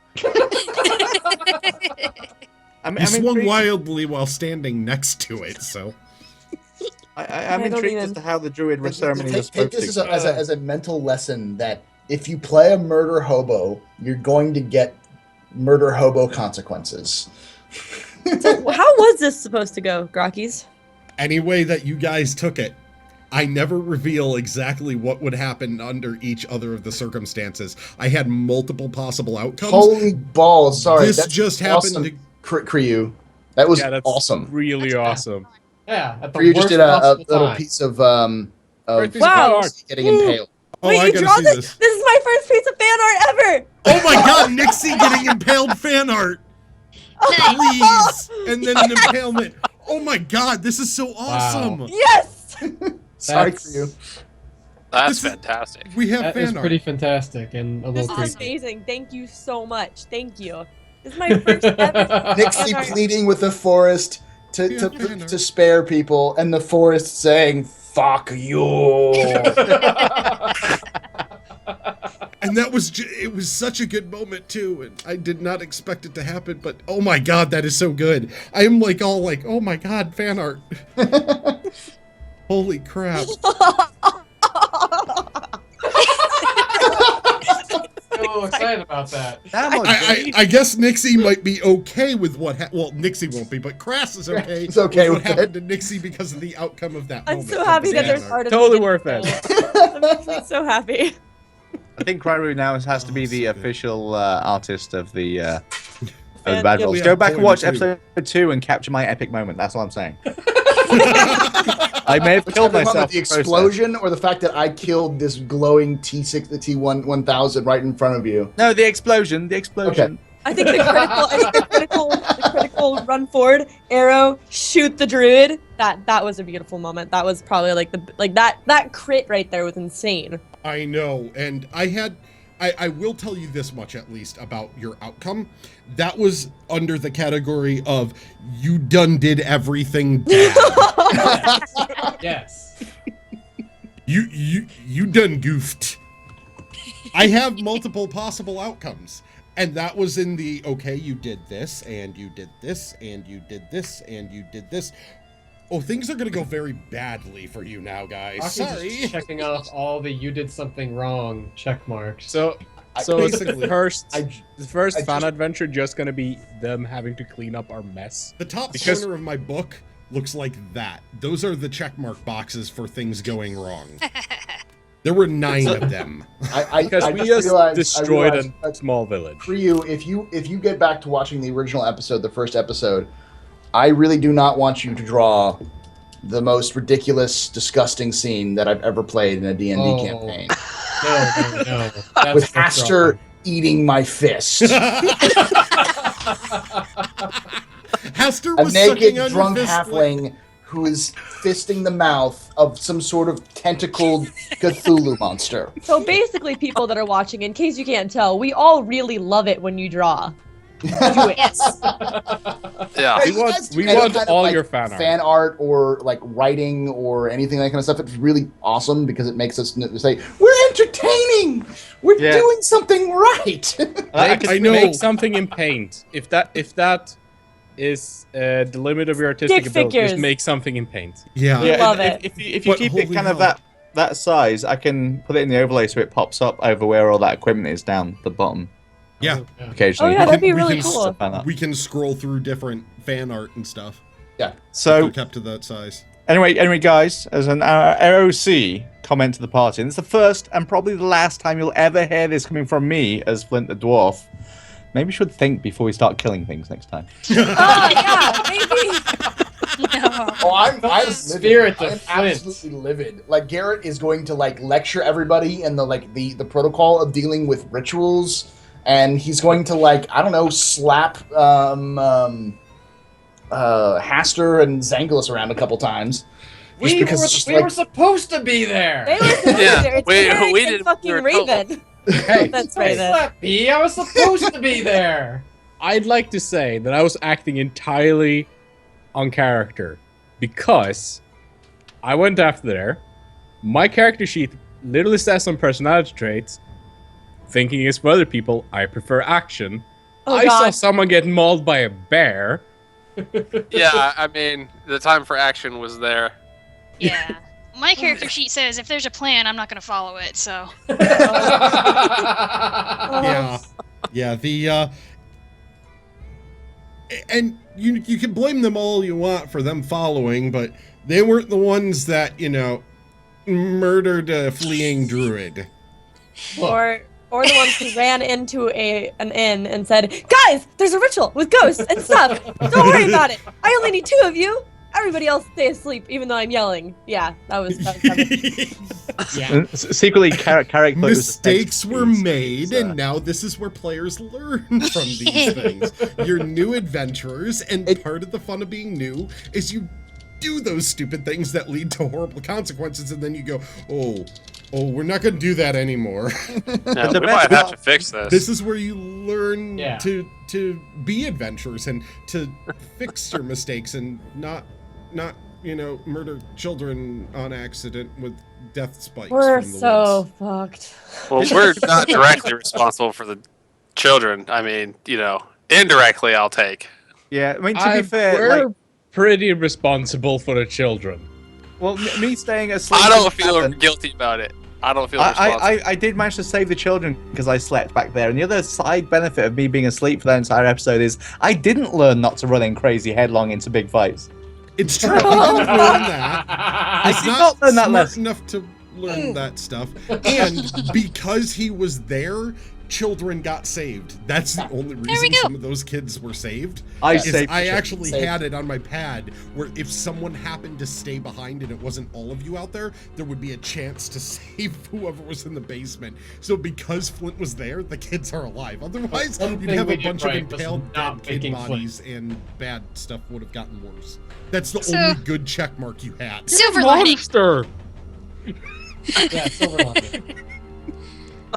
You swung wildly while standing next to it, so. I'm I don't intrigued as even- to how the druid ceremony was Take supposed this to as a mental lesson that if you play a murder hobo, you're going to get murder hobo consequences. So how was this supposed to go, Grakees? Any way that you guys took it, I never reveal exactly what would happen under each other of the circumstances. I had multiple possible outcomes. Holy balls! Sorry, This that's just happened awesome, to- Kriyu. That was Yeah, that's awesome. really awesome. Yeah, at the Kriyu just worst did a possible little time. piece of First piece of Wow. art. getting impaled. Oh, Wait, I you gotta draw see this? this. This is my first piece of fan art ever! Oh my god, Nixie getting impaled fan art! Please! And then an impalement. Oh my god, this is so awesome! Yes! Sorry, That's- Kriyu. That's This is- fantastic. We have That is fan art. pretty fantastic and a This little is creepy. amazing. Thank you so much. Thank you. This is my first ever Nixie fan art. pleading with the forest to, Yeah, to, fan art. to spare people, and the forest saying, "Fuck you." And that was it was such a good moment too, and I did not expect it to happen, but oh my god, that is so good. I am like all like, oh my god, fan art. Holy crap. I'm a little excited about that. I guess Nixie might be okay with what well, Nixie won't be, but Crass is okay, He's okay with with what happened it. to Nixie because of the outcome of that I'm moment. so happy that Yeah. there's art of Totally me worth getting it. killed. That makes me so happy. I think Cryro now has to be so the good. official artist of the Fan- Bad yeah, Rolls. we Go have back and point watch two. episode 2 and capture my epic moment. That's all I'm saying. I may have Which killed epic moment, myself. the in the process. explosion or the fact that I killed this glowing T6, the T1000 right in front of you? No, the explosion. The explosion. I think the critical run forward, arrow, shoot the druid. That was a beautiful moment. That was probably like that crit right there was insane. I know, and I will tell you this much at least about your outcome. That was under the category of you done did everything bad. Yes. You done goofed. I have multiple possible outcomes. And that was in the, okay, you did this, and you did this, and you did this, and you did this. Oh, things are going to go very badly for you now, guys. Rocky's Sorry. just checking off all the "you did something wrong" check marks. So basically- the first I fan just- adventure just gonna be them having to clean up our mess. The top Because- corner of my book looks like that. Those are the checkmark boxes for things going wrong. There were 9 of them. Because we just destroyed a small village. For you, if you get back to watching the original episode, the first episode, I really do not want you to draw the most ridiculous, disgusting scene that I've ever played in a D&D campaign. No. That's With for Aster trouble. eating my fist. Hester A was naked, sucking on drunk your fist halfling who is fisting the mouth of some sort of tentacled Cthulhu monster. So basically, people that are watching, in case you can't tell, we all really love it when you draw. Do it. Yes. Yeah. We want Any kind of, all like, your fan art. fan art or like writing or anything like that kind of stuff. It's really awesome because it makes us say we're entertaining. We're Yeah. doing something right. I know. Make something in paint. If that is the limit of your artistic Stick ability, just figures. make something in paint. Yeah. Love if, it. if you But keep it holy kind of hell. that size, I can put it in the overlay so it pops up over where all that equipment is down the bottom Yeah. occasionally. Oh yeah, that'd be We really can- cool. Fan art. We can scroll through different fan art and stuff. If So they're kept to that size. anyway, guys, as an ROC comment to the party, and it's the first and probably the last time you'll ever hear this coming from me as Flint the Dwarf. Maybe you should think before we start killing things next time. Oh yeah, maybe. No. Oh, I'm Spirit livid. of I'm Flint. absolutely livid. Like Garrett is going to like lecture everybody in the protocol of dealing with rituals, and he's going to like I don't know slap Haster and Zangulis around a couple times. Just We, because were, it's just we like- were supposed to be there. They were supposed Yeah, to. It's we Eric and didn't- fucking we were Raven. Hey, That's don't Raven. slap me. I was supposed to be there. I'd like to say that I was acting entirely on character because I went after there. My character sheet literally says some personality traits. Thinking is for other people, I prefer action. Oh I saw god. someone get mauled by a bear. Yeah, I mean, the time for action was there. Yeah. My character sheet says if there's a plan, I'm not going to follow it. So Yeah. Yeah, the and you can blame them all you want for them following, but they weren't the ones that, murdered a fleeing druid. Or the ones who ran into an inn and said, "Guys, there's a ritual with ghosts and stuff. Don't worry about it. I only need 2 of you. Everybody else stay asleep, even though I'm yelling." Yeah, that was And secretly, character Mistakes were made, and now this is where players learn from these things. You're new adventurers, and part of the fun of being new is you do those stupid things that lead to horrible consequences, and then you go, oh, we're not going to do that anymore. No, we might have to fix this. This is where you learn Yeah. to be adventurers and to fix your mistakes and not murder children on accident with death spikes. We're from the so woods. fucked. Well, we're not directly responsible for the children. I mean, indirectly, I'll take. Yeah, I mean, to be fair, we're like, pretty responsible for the children. Well, me staying asleep. I don't didn't feel happen. guilty about it. I don't feel responsible. I did manage to save the children because I slept back there. And the other side benefit of me being asleep for that entire episode is I didn't learn not to run in crazy headlong into big fights. It's true. You didn't learn that. I It's did not learn that smart lesson. enough to learn that stuff. And because he was there, children got saved. That's the only reason some of those kids were saved. I is saved I the actually children. had it on my pad where if someone happened to stay behind and it wasn't all of you out there would be a chance to save whoever was in the basement. So because Flint was there, the kids are alive. Otherwise, One you'd thing have we a did bunch of right was impaled not dead kid picking Flint. bodies and bad stuff would have gotten worse. That's the So- only good check mark you had. Silver lining. Monster. Yeah, silver lining.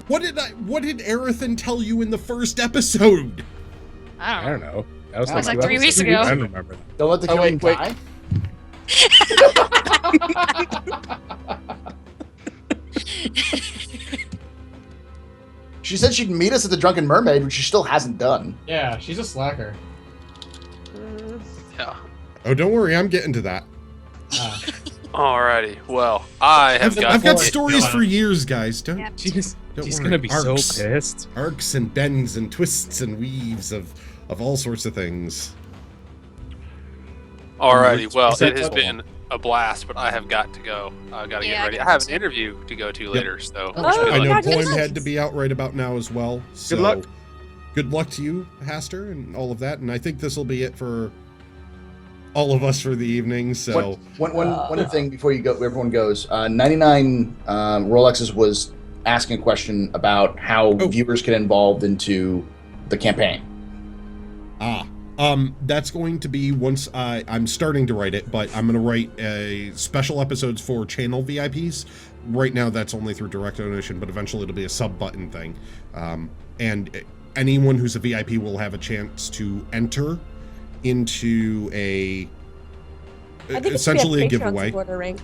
What did Aerothan tell you in the first episode? I I don't don't know. know. That was, That was like like 3 weeks ago. I don't remember that. Don't let the Oh, killing wait. die. She said she'd meet us at the Drunken Mermaid, which she still hasn't done. Yeah, she's a slacker. Yeah. Oh, don't worry, I'm getting to that. Alrighty. Well, I've got stories for years, guys. Don't. Yep. She's Don't worry. gonna be so Arcs. pissed. Arcs and bends and twists and weaves of all sorts of things. Alrighty. Well, Is that it has all? been a blast, but I have got to go. I gotta Yeah, get I ready. I gotta have go an too. interview to go to later, so Oh, wish me I know luck. Poem congratulations. had to be out right about now as well. So luck. Good luck to you, Haster, and all of that. And I think this will be it for all of us for the evening. So One thing before you go, everyone goes. 99 Rolexes was asking a question about how viewers get involved into the campaign. That's going to be once I'm starting to write it, but I'm going to write special episodes for channel VIPs. Right now, that's only through direct donation, but eventually it'll be a sub button thing. And anyone who's a VIP will have a chance to enter into I think essentially a it should be giveaway. Patreon supporter rank.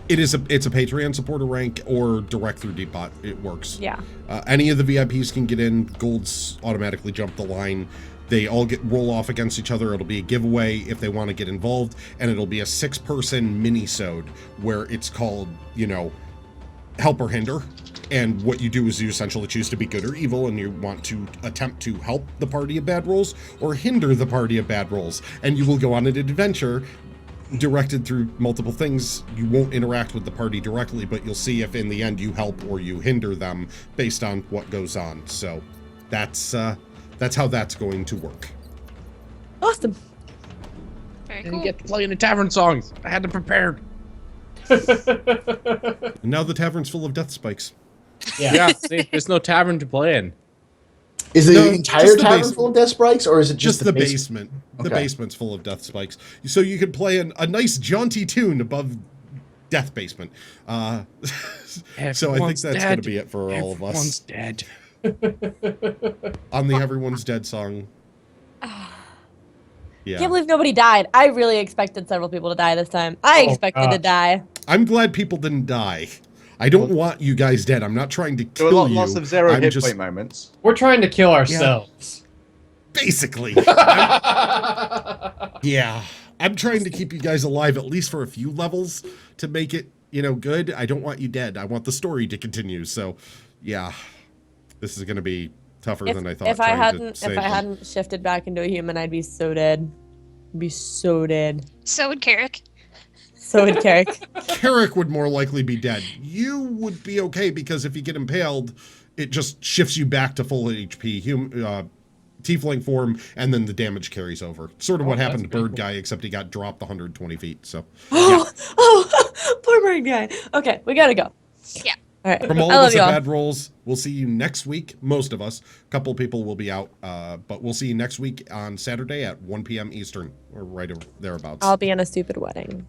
It's a Patreon supporter rank or direct through Depot. It works. Yeah. Any of the VIPs can get in. Golds automatically jump the line. They all roll off against each other. It'll be a giveaway if they want to get involved, and it'll be a 6-person mini-sode where it's called, Help or Hinder. And what you do is you essentially choose to be good or evil, and you want to attempt to help the party of bad rolls or hinder the party of bad rolls. And you will go on an adventure directed through multiple things. You won't interact with the party directly, but you'll see if in the end you help or you hinder them based on what goes on. So that's how that's going to work. Awesome. Very Didn't cool. get to play any tavern songs. I had them prepared. And now the tavern's full of death spikes. Yeah, see, there's no tavern to play in. Is the No, entire just the tavern basement. full of death spikes, or is it Just the basement? basement. The Okay. basement's full of death spikes. So you could play a nice jaunty tune above Death Basement. So I think Everyone's that's going to dead. be it for all of Everyone's us. dead. On the Everyone's Dead song. Yeah. Can't believe nobody died. I really expected several people to die this time. I expected to gosh. die. I'm glad people didn't die. I don't want you guys dead. I'm not trying to There were kill you. lots of zero I'm hit just point moments. We're trying to kill ourselves. basically. Yeah. I'm trying to keep you guys alive at least for a few levels to make it, good. I don't want you dead. I want the story to continue. So, yeah. This is going to be tougher than I thought. If I trying to hadn't save if I them. hadn't shifted back into a human, I'd be so dead. I'd be so dead. So would Carrick. So would Carrick. Carrick would more likely be dead. You would be okay because if you get impaled, it just shifts you back to full HP tiefling form, and then the damage carries over. Sort of what happened to that's pretty Bird Guy, except he got dropped 120 feet. So Poor bird guy. Okay, we gotta go. Yeah. All right. from all I of love us at y'all. Bad Rolls, we'll see you next week. Most of us. A couple of people will be out, but we'll see you next week on Saturday at 1 p.m. Eastern, or right thereabouts. I'll be in a stupid wedding.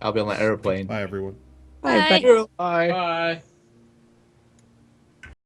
I'll be on that airplane. Bye, everyone. Bye. Bye. Bye. Bye. Bye.